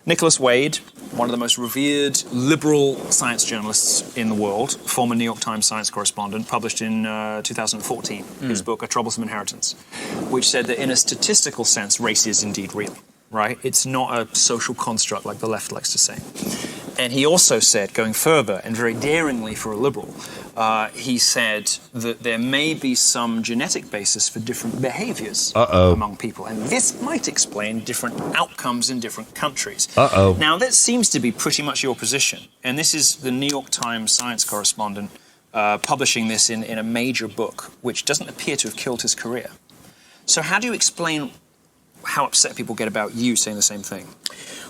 Nicholas Wade, one of the most revered liberal science journalists in the world, former New York Times science correspondent, published in 2014 his book, A Troublesome Inheritance, which said that in a statistical sense, race is indeed real, right? It's not a social construct like the left likes to say. And he also said, going further, and very daringly for a liberal, he said that there may be some genetic basis for different behaviors among people. And this might explain different outcomes in different countries. Now, that seems to be pretty much your position. And this is the New York Times science correspondent publishing this in a major book, which doesn't appear to have killed his career. So how do you explain how upset people get about you saying the same thing?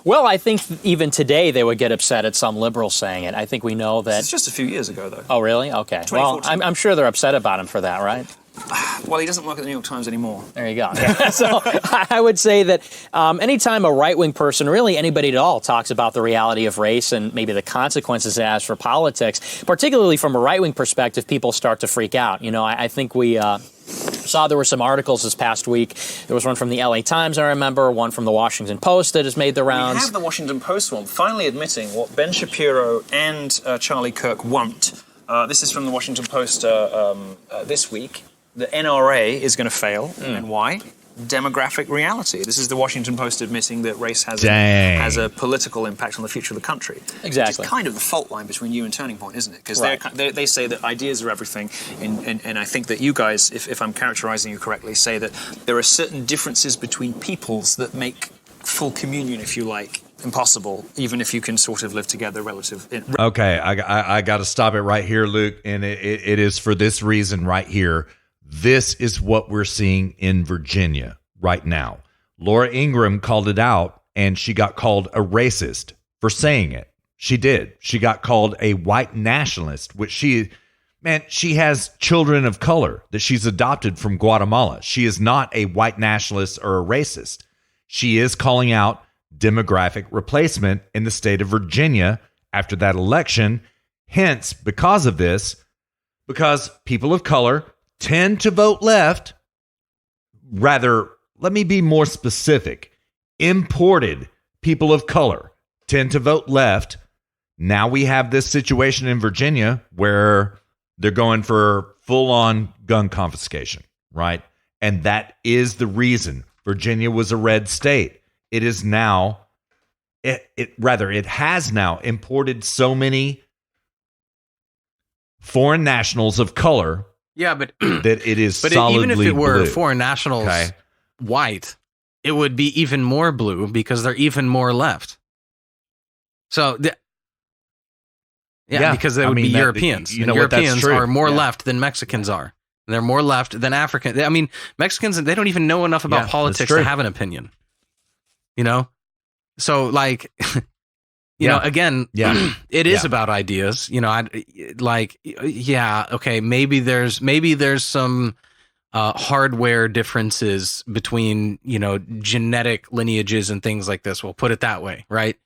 Well, I think even today they would get upset at some liberals saying it. I think we know that. It's just a few years ago, though. Oh, really? Okay. Well, I'm sure they're upset about him for that, right? Well, he doesn't work at the New York Times anymore. There you go. So I would say that anytime a right-wing person, really anybody at all, talks about the reality of race and maybe the consequences it has for politics, particularly from a right-wing perspective, people start to freak out. You know, I think we saw there were some articles this past week. There was one from the LA Times, I remember, one from the Washington Post that has made the rounds. We have the Washington Post one finally admitting what Ben Shapiro and Charlie Kirk won't. This is from the Washington Post this week. The NRA is going to fail. And why? Demographic reality. This is the Washington Post admitting that race has a political impact on the future of the country. Exactly. It's kind of the fault line between you and Turning Point, isn't it? Because they say that ideas are everything, and I think that you guys, if I'm characterizing you correctly, say that there are certain differences between peoples that make full communion, if you like, impossible, even if you can sort of live together Okay, I got to stop it right here, Luke, and it is for this reason right here. This is what we're seeing in Virginia right now. Laura Ingraham called it out, and she got called a racist for saying it. She did. She got called a white nationalist, which she has children of color that she's adopted from Guatemala. She is not a white nationalist or a racist. She is calling out demographic replacement in the state of Virginia after that election. Hence, because of this, because people of color tend to vote left, rather, let me be more specific. Imported people of color tend to vote left. Now we have this situation in Virginia where they're going for full-on gun confiscation, right? And that is the reason Virginia was a red state. It is now, it has now imported so many foreign nationals of color. Yeah, but that it is solidly even if it were blue. foreign nationals white, it would be even more blue because they're even more left. So, because they would be Europeans. You know, Europeans are more left left than Mexicans are. And they're more left than African. I mean, Mexicans, they don't even know enough about politics to have an opinion. You know? So, like, you know, again, it is about ideas. You know, okay, maybe there's some hardware differences between, you know, genetic lineages and things like this. We'll put it that way, right?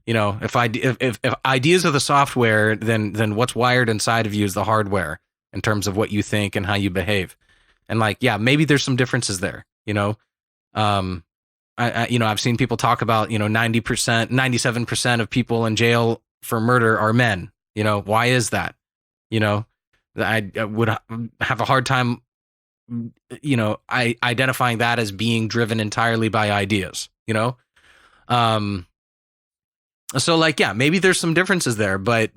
You know, if ideas are the software, then what's wired inside of you is the hardware in terms of what you think and how you behave. And like, yeah, maybe there's some differences there, you know. I've seen people talk about, you know, 90%, 97% of people in jail for murder are men. You know, why is that? You know, I would have a hard time, you know, identifying that as being driven entirely by ideas, you know? So like, yeah, maybe there's some differences there, but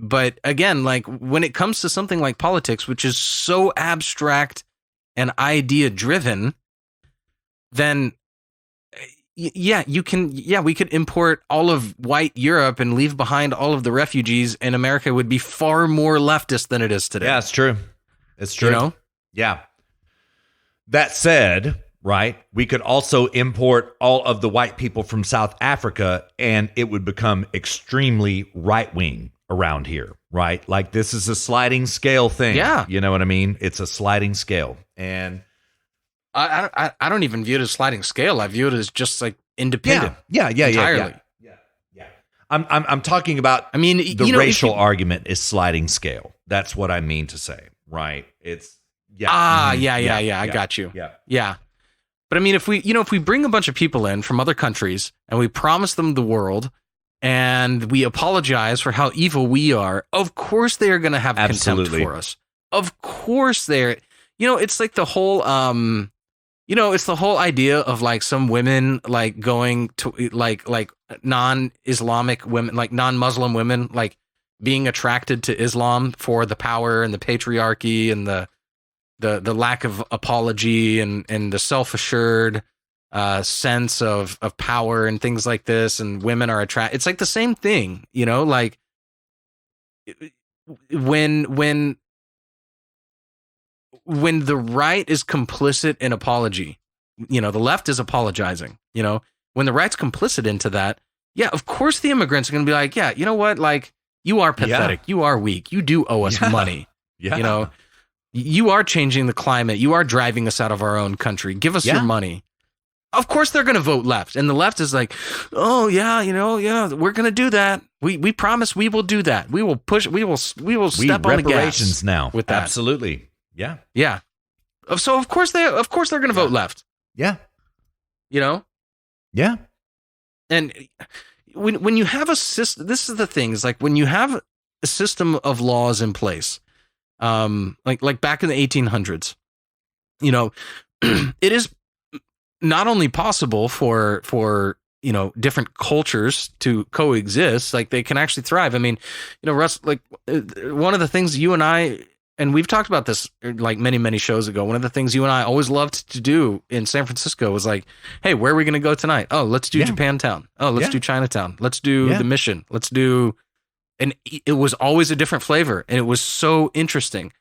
again, like when it comes to something like politics, which is so abstract and idea driven, then we could import all of white Europe and leave behind all of the refugees, and America would be far more leftist than it is today. Yeah, it's true. It's true. You know? Yeah. That said, right, we could also import all of the white people from South Africa, and it would become extremely right-wing around here, right? Like, this is a sliding scale thing. Yeah. You know what I mean? It's a sliding scale. And I don't even view it as sliding scale. I view it as just like independent. Yeah. Entirely. I'm talking about, I mean, the racial argument is sliding scale. That's what I mean to say, right? It's I got you. Yeah. But I mean, if we bring a bunch of people in from other countries and we promise them the world and we apologize for how evil we are, of course they are going to have contempt for us. Of course they're, it's like the whole, it's the whole idea of like some women like going to like non-Islamic women, like non-Muslim women, like being attracted to Islam for the power and the patriarchy and the lack of apology and the self-assured sense of power and things like this, and women are attracted. It's like the same thing, like when the right is complicit in apology, the left is apologizing, when the right's complicit into that, yeah, of course the immigrants are going to be like, yeah, you know what, like, you are pathetic, you are weak, you do owe us money, you are changing the climate, you are driving us out of our own country, give us your money. Of course they're going to vote left, and the left is like, oh yeah, we're going to do that. We promise we will do that. We will push. We will step on the gas now with that. Absolutely. Yeah. Yeah. So of course they're going to vote left. Yeah. Yeah. And when you have a system, this is the thing, is like when you have a system of laws in place, like back in the 1800s, it is not only possible for different cultures to coexist, like they can actually thrive. I mean, Russ, like one of the things you and I, and we've talked about this like many, many shows ago, one of the things you and I always loved to do in San Francisco was like, hey, where are we going to go tonight? Oh, let's do Japantown. Oh, let's do Chinatown. Let's do the Mission. Let's do, and it was always a different flavor. And it was so interesting.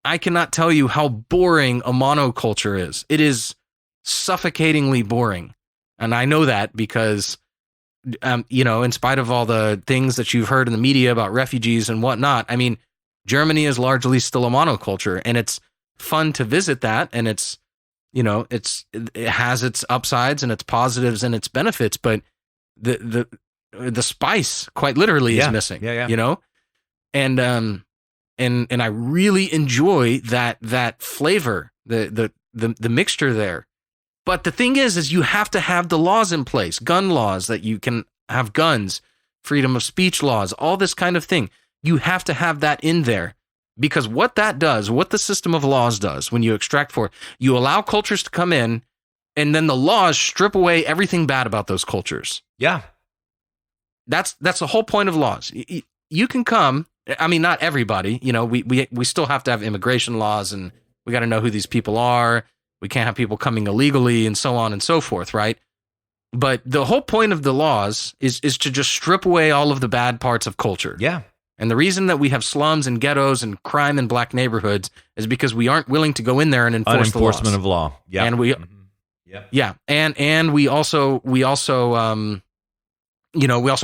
I cannot tell you how boring a monoculture is. It is suffocatingly boring. And I know that because, in spite of all the things that you've heard in the media about refugees and whatnot, I mean, Germany is largely still a monoculture, and it's fun to visit that. And it's, it has its upsides and its positives and its benefits, but the spice quite literally is missing, and I really enjoy that flavor, the mixture there. But the thing is you have to have the laws in place, gun laws, that you can have guns, freedom of speech laws, all this kind of thing. You have to have that in there, because what that does, what the system of laws does when you extract for, you allow cultures to come in, and then the laws strip away everything bad about those cultures. Yeah. That's the whole point of laws. You can come, I mean, not everybody, we still have to have immigration laws, and we got to know who these people are. We can't have people coming illegally and so on and so forth, right? But the whole point of the laws is to just strip away all of the bad parts of culture. Yeah. And the reason that we have slums and ghettos and crime in black neighborhoods is because we aren't willing to go in there and enforce the laws. Unenforcement of law. Yeah. And we, and we also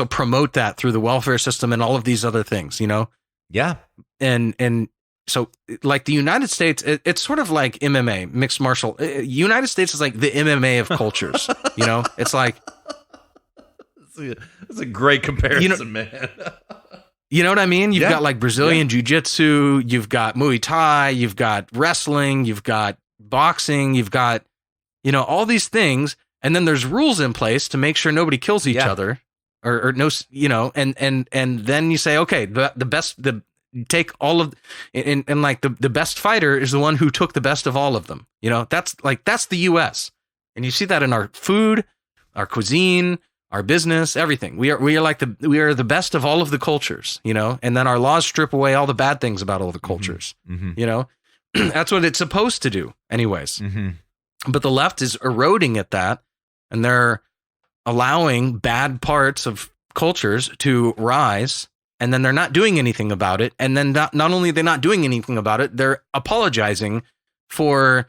promote that through the welfare system and all of these other things, Yeah. And so, like the United States, it's sort of like MMA, mixed martial. United States is like the MMA of cultures. It's like it's a great comparison, man. You know what I mean? You've got like Brazilian jiu-jitsu, you've got Muay Thai, you've got wrestling, you've got boxing, you've got all these things, and then there's rules in place to make sure nobody kills each other, or no, and then you say, okay, take all of, and like the best fighter is the one who took the best of all of them. That's the US. And you see that in our food, our cuisine, our business, everything. We are the best of all of the cultures, and then our laws strip away all the bad things about all the cultures, That's what it's supposed to do, anyways. Mm-hmm. But the left is eroding at that, and they're allowing bad parts of cultures to rise, and then they're not doing anything about it. And then not only are they not doing anything about it, they're apologizing for,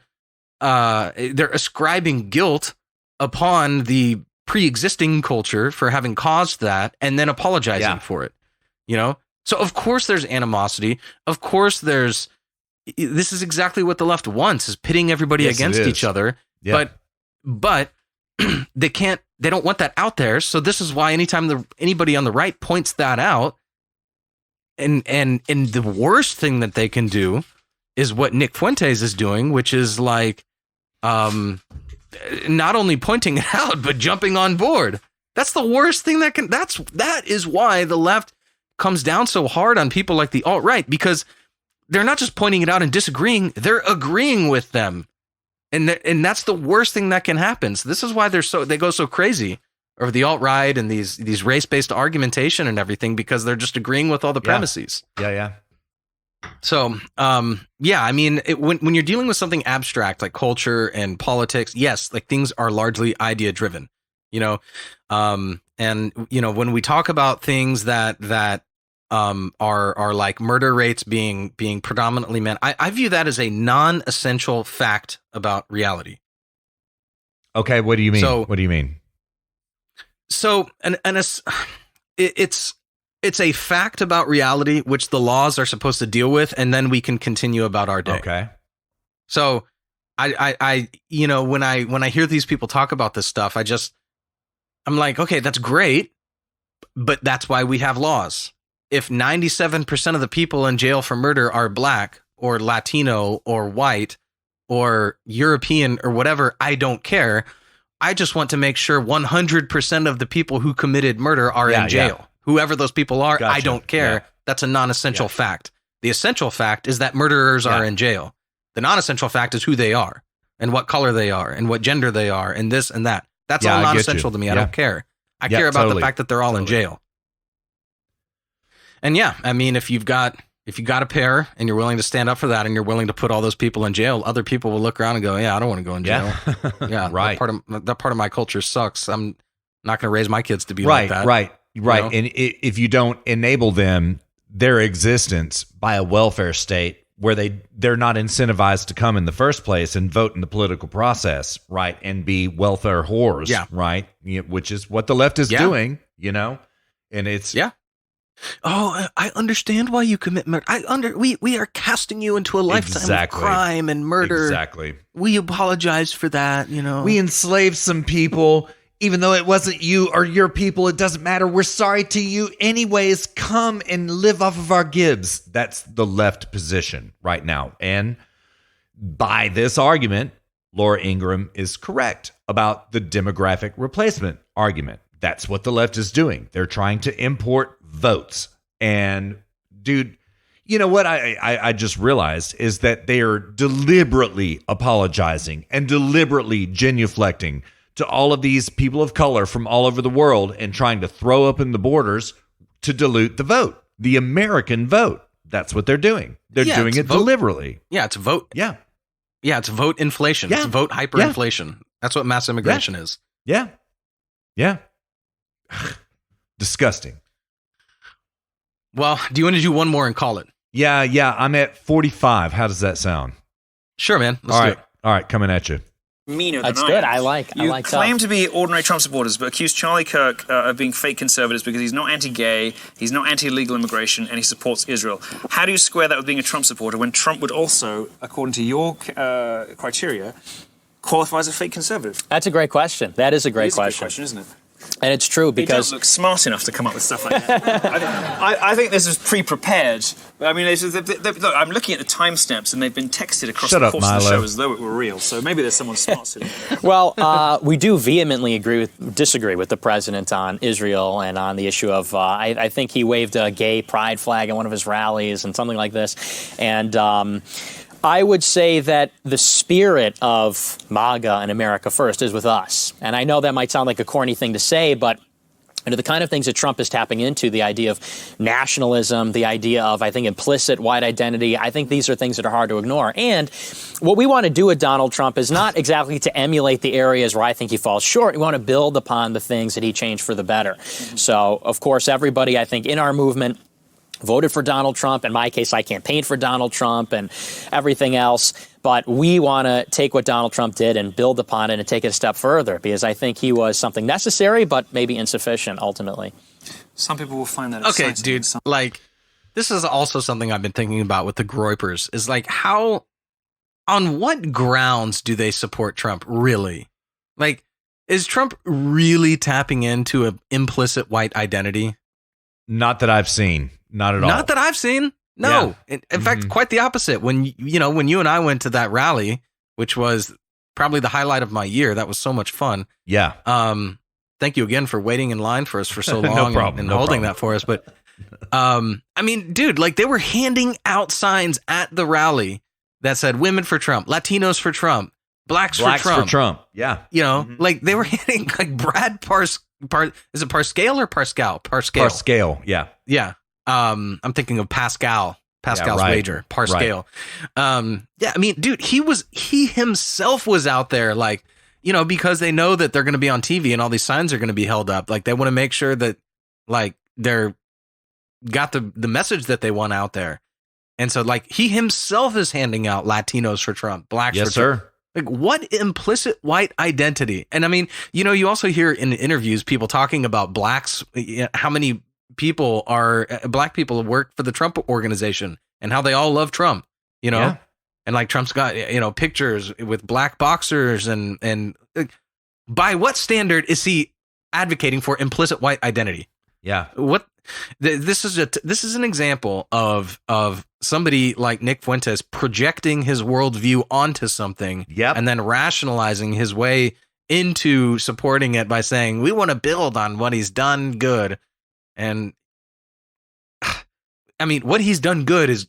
they're ascribing guilt upon the pre-existing culture for having caused that, and then apologizing for it. You know? So of course there's animosity. Of course this is exactly what the left wants, is pitting everybody against each other. Yeah. But they don't want that out there. So this is why anytime anybody on the right points that out, and the worst thing that they can do is what Nick Fuentes is doing, which is like, not only pointing it out, but jumping on board. That's the worst thing that is why the left comes down so hard on people like the alt-right, because they're not just pointing it out and disagreeing, they're agreeing with them. And that's the worst thing that can happen. So this is why they go so crazy over the alt-right and these race-based argumentation and everything, because they're just agreeing with all the premises. Yeah. So, I mean, when you're dealing with something abstract like culture and politics, yes, like things are largely idea driven, you know, and you know, when we talk about things that are like murder rates being predominantly men, I view that as a non-essential fact about reality. Okay, what do you mean? What do you mean? So, it's a fact about reality, which the laws are supposed to deal with, and then we can continue about our day. Okay. So, I you know, when I hear these people talk about this stuff, I'm like, okay, that's great, but that's why we have laws. If 97% of the people in jail for murder are black or Latino or white or European or whatever, I don't care. I just want to make sure 100% of the people who committed murder are in jail. Yeah. Whoever those people are, I don't care. Yeah. That's a non-essential fact. The essential fact is that murderers are in jail. The non-essential fact is who they are and what color they are and what gender they are and this and that. That's all non-essential to me. I don't care. I care about the fact that they're all in jail. And I mean, if you've got a pair and you're willing to stand up for that and you're willing to put all those people in jail, other people will look around and go, yeah, I don't want to go in jail. Yeah, right. That part of my culture sucks. I'm not going to raise my kids to be like that. Right. You know? And if you don't enable their existence by a welfare state where they're not incentivized to come in the first place and vote in the political process, right, and be welfare whores, right, which is what the left is doing, you know, and it's Oh, I understand why you commit murder. We are casting you into a lifetime of crime and murder. Exactly. We apologize for that, you know. We enslaved some people, even though it wasn't you or your people. It doesn't matter. We're sorry to you anyways. Come and live off of our gibs. That's the left position right now. And by this argument, Laura Ingraham is correct about the demographic replacement argument. That's what the left is doing. They're trying to import votes. And dude, you know what I just realized is that they are deliberately apologizing and deliberately genuflecting to all of these people of color from all over the world and trying to throw open the borders to dilute the vote, the American vote. That's what they're doing. They're doing it deliberately. Yeah, it's vote. Yeah, it's vote inflation. It's vote hyperinflation. That's what mass immigration is. Yeah. Disgusting. Well, do you want to do one more and call it? Yeah. I'm at 45. How does that sound? Sure, man. Let's do it. All right, coming at you. Meaner That's than good. I like You claim tough. to be ordinary Trump supporters, but accuse Charlie Kirk of being fake conservatives because he's not anti-gay, he's not anti-illegal immigration, and he supports Israel. How do you square that with being a Trump supporter when Trump would also, according to your criteria, qualify as a fake conservative? That's a great question. That is a great It is question. a great question, isn't it? And it's true because... He does look smart enough to come up with stuff like that. I think this is pre-prepared. I mean, look, I'm looking at the timestamps, and they've been texted across the course of the show as though it were real. So maybe there's someone smart sitting there. Well, we do vehemently disagree with the president on Israel and on the issue of, I think he waved a gay pride flag at one of his rallies and something like this. And I would say that the spirit of MAGA and America First is with us. And I know that might sound like a corny thing to say, but And the kind of things that Trump is tapping into, the idea of nationalism, the idea of, I think, implicit white identity, I think these are things that are hard to ignore. And what we want to do with Donald Trump is not exactly to emulate the areas where I think he falls short. We want to build upon the things that he changed for the better. So, of course, everybody, I think, in our movement voted for Donald Trump. In my case, I campaigned for Donald Trump and everything else. But we want to take what Donald Trump did and build upon it and take it a step further, because I think he was something necessary, but maybe insufficient ultimately. Some people will find that Okay, exciting. dude, like, this is also something I've been thinking about with the Groypers, is like, how, on what grounds do they support Trump, really? Like, is Trump really tapping into an implicit white identity? Not that I've seen. Not at all. Not that I've seen. No. Yeah. In fact, quite the opposite. When you and I went to that rally, which was probably the highlight of my year, that was so much fun. Yeah. Thank you again for waiting in line for us for so long No problem, and no holding problem. that for us. But I mean, dude, like, they were handing out signs at the rally that said "Women for Trump," "Latinos for Trump," "Blacks for Trump." Yeah. You know, like, they were handing, like, Brad is it Parscale or Parscale? Parscale. Yeah. Yeah. I'm thinking of Pascal's right. wager, Parscale. Yeah, I mean, dude, he himself was out there, like, because they know that they're going to be on TV and all these signs are going to be held up. Like, they want to make sure that, like, they're got the message that they want out there. And so, like, he himself is handing out Latinos for Trump, Blacks for Trump. Sir. Like, what implicit white identity? And I mean, you also hear in interviews people talking about blacks, how many black people work for the Trump organization and how they all love Trump, Yeah. and like Trump's got, pictures with black boxers and like, by what standard is he advocating for implicit white identity? Yeah. What this is an example of somebody like Nick Fuentes projecting his worldview onto something, and then rationalizing his way into supporting it by saying we want to build on what he's done good. And I mean, what he's done good is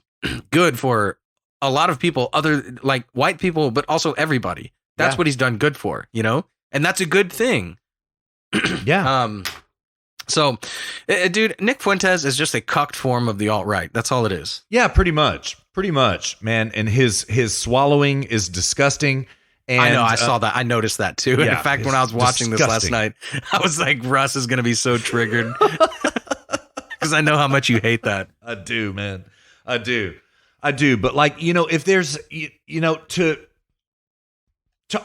good for a lot of people, other like white people, but also everybody. That's what he's done good for, and that's a good thing. Yeah. So, dude, Nick Fuentes is just a cucked form of the alt-right. That's all it is. Yeah, pretty much, man. And his swallowing is disgusting. And I know, I saw that. I noticed that too. Yeah, in fact, when I was watching this last disgusting. night, I was like, Russ is going to be so triggered because I know how much you hate that. I do, man. I do. But like, if there's, to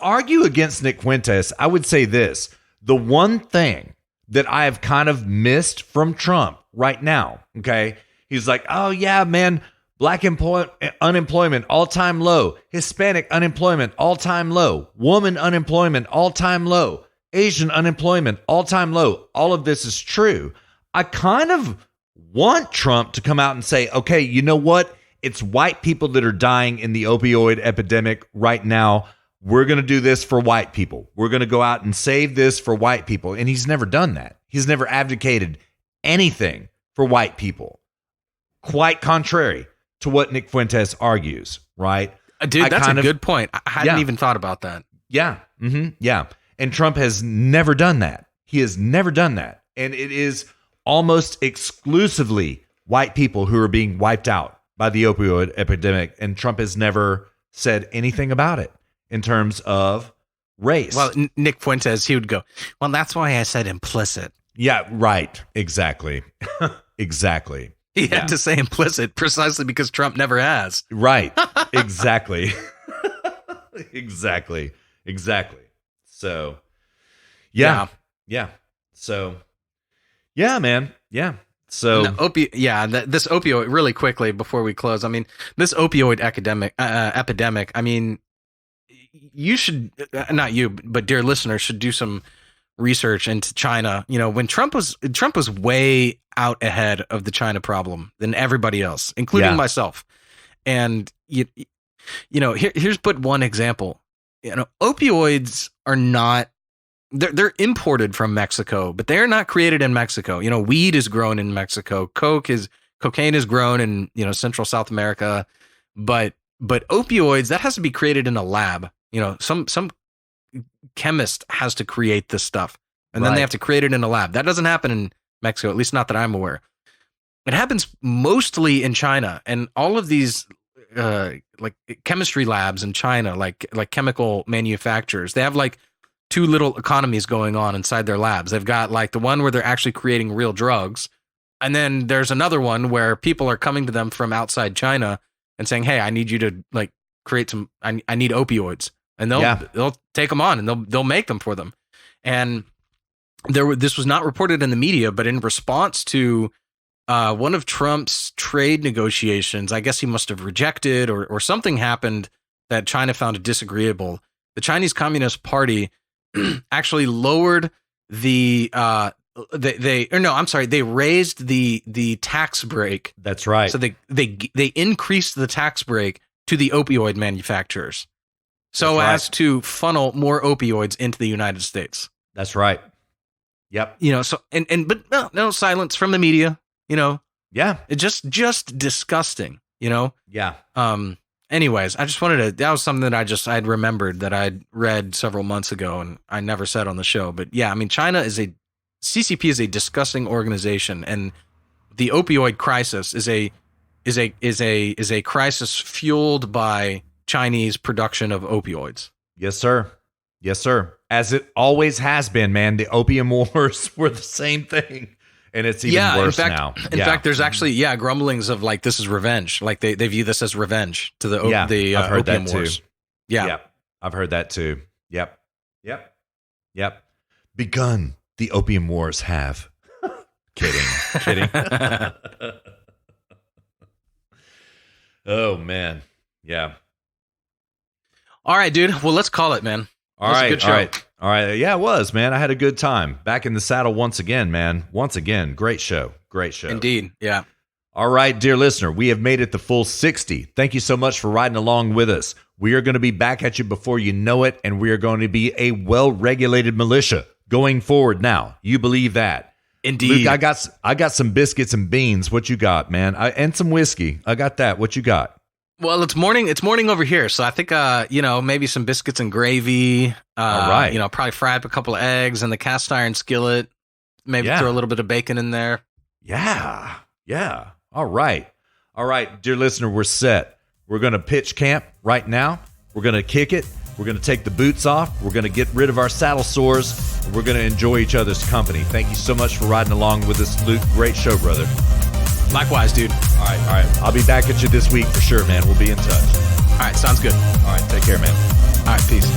argue against Nick Fuentes, I would say this: the one thing that I have kind of missed from Trump right now, okay? He's like, oh yeah, man, black unemployment, all-time low. Hispanic unemployment, all-time low. Woman unemployment, all-time low. Asian unemployment, all-time low. All of this is true. I kind of want Trump to come out and say, okay, you know what? It's white people that are dying in the opioid epidemic right now. We're going to do this for white people. We're going to go out and save this for white people. And he's never done that. He's never advocated anything for white people. Quite contrary to what Nick Fuentes argues, right? Dude, that's a good point. I hadn't even thought about that. Yeah. Mm-hmm. Yeah. And Trump has never done that. He has never done that. And it is almost exclusively white people who are being wiped out by the opioid epidemic. And Trump has never said anything about it in terms of race. Well, Nick Fuentes, he would go, well, that's why I said implicit. Yeah, right. Exactly. Exactly. He had to say implicit precisely because Trump never has. Right. Exactly. Exactly. So, yeah. So, yeah, man. Yeah. So, this opioid, really quickly before we close. I mean, this opioid epidemic. I mean, you should, not you, but dear listeners, should do some research into China. When Trump was way out ahead of the China problem than everybody else, including myself. And here's but one example. Opioids are not, they're imported from Mexico, but they're not created in Mexico. Weed is grown in Mexico. Cocaine is grown in, Central South America, but opioids, that has to be created in a lab. Some chemist has to create this stuff. and then Right. they have to create it in a lab. That doesn't happen in Mexico, at least not that I'm aware. It happens mostly in China, and all of these like chemistry labs in China, like chemical manufacturers, they have like two little economies going on inside their labs. They've got like the one where they're actually creating real drugs, and then there's another one where people are coming to them from outside China and saying, "Hey, I need you to like create some. I need opioids," and they'll take them on and they'll make them for them. And this was not reported in the media, but in response to one of Trump's trade negotiations, I guess he must have rejected or something happened that China found disagreeable. The Chinese Communist Party actually lowered they raised the tax break. That's right. So they increased the tax break to the opioid manufacturers so as to funnel more opioids into the United States. That's right. Yep. So but no silence from the media. Yeah. It's just disgusting, Yeah. Anyways, I just wanted to, that was something that I'd remembered that I'd read several months ago and I never said on the show. But yeah, I mean, CCP is a disgusting organization, and the opioid crisis is a crisis fueled by Chinese production of opioids. Yes, sir. Yes, sir. As it always has been, man. The opium wars were the same thing. And it's even worse now. In fact, there's actually, grumblings of like, this is revenge. Like they view this as revenge to the I've heard opium that wars. too. Yeah. Yep. I've heard that too. Yep. Begun. The opium wars have. Kidding. Oh, man. Yeah. All right, dude. Well, let's call it, man. All right. Yeah, it was, man. I had a good time. Back in the saddle once again, man. Once again, great show. Indeed. Yeah. All right, dear listener, we have made it the full 60. Thank you so much for riding along with us. We are going to be back at you before you know it, and we are going to be a well-regulated militia going forward now. You believe that? Indeed. Luke, I got some biscuits and beans. What you got, man? And some whiskey. I got that. What you got? Well, it's morning over here, so I think maybe some biscuits and gravy. All right. Probably fry up a couple of eggs in the cast iron skillet. Maybe throw a little bit of bacon in there. Yeah. All right, dear listener, we're set. We're going to pitch camp right now. We're going to kick it. We're going to take the boots off. We're going to get rid of our saddle sores. And we're going to enjoy each other's company. Thank you so much for riding along with us, Luke. Great show, brother. Likewise, dude. All right. I'll be back at you this week for sure, man. We'll be in touch. All right, sounds good. All right, take care, man. All right, peace.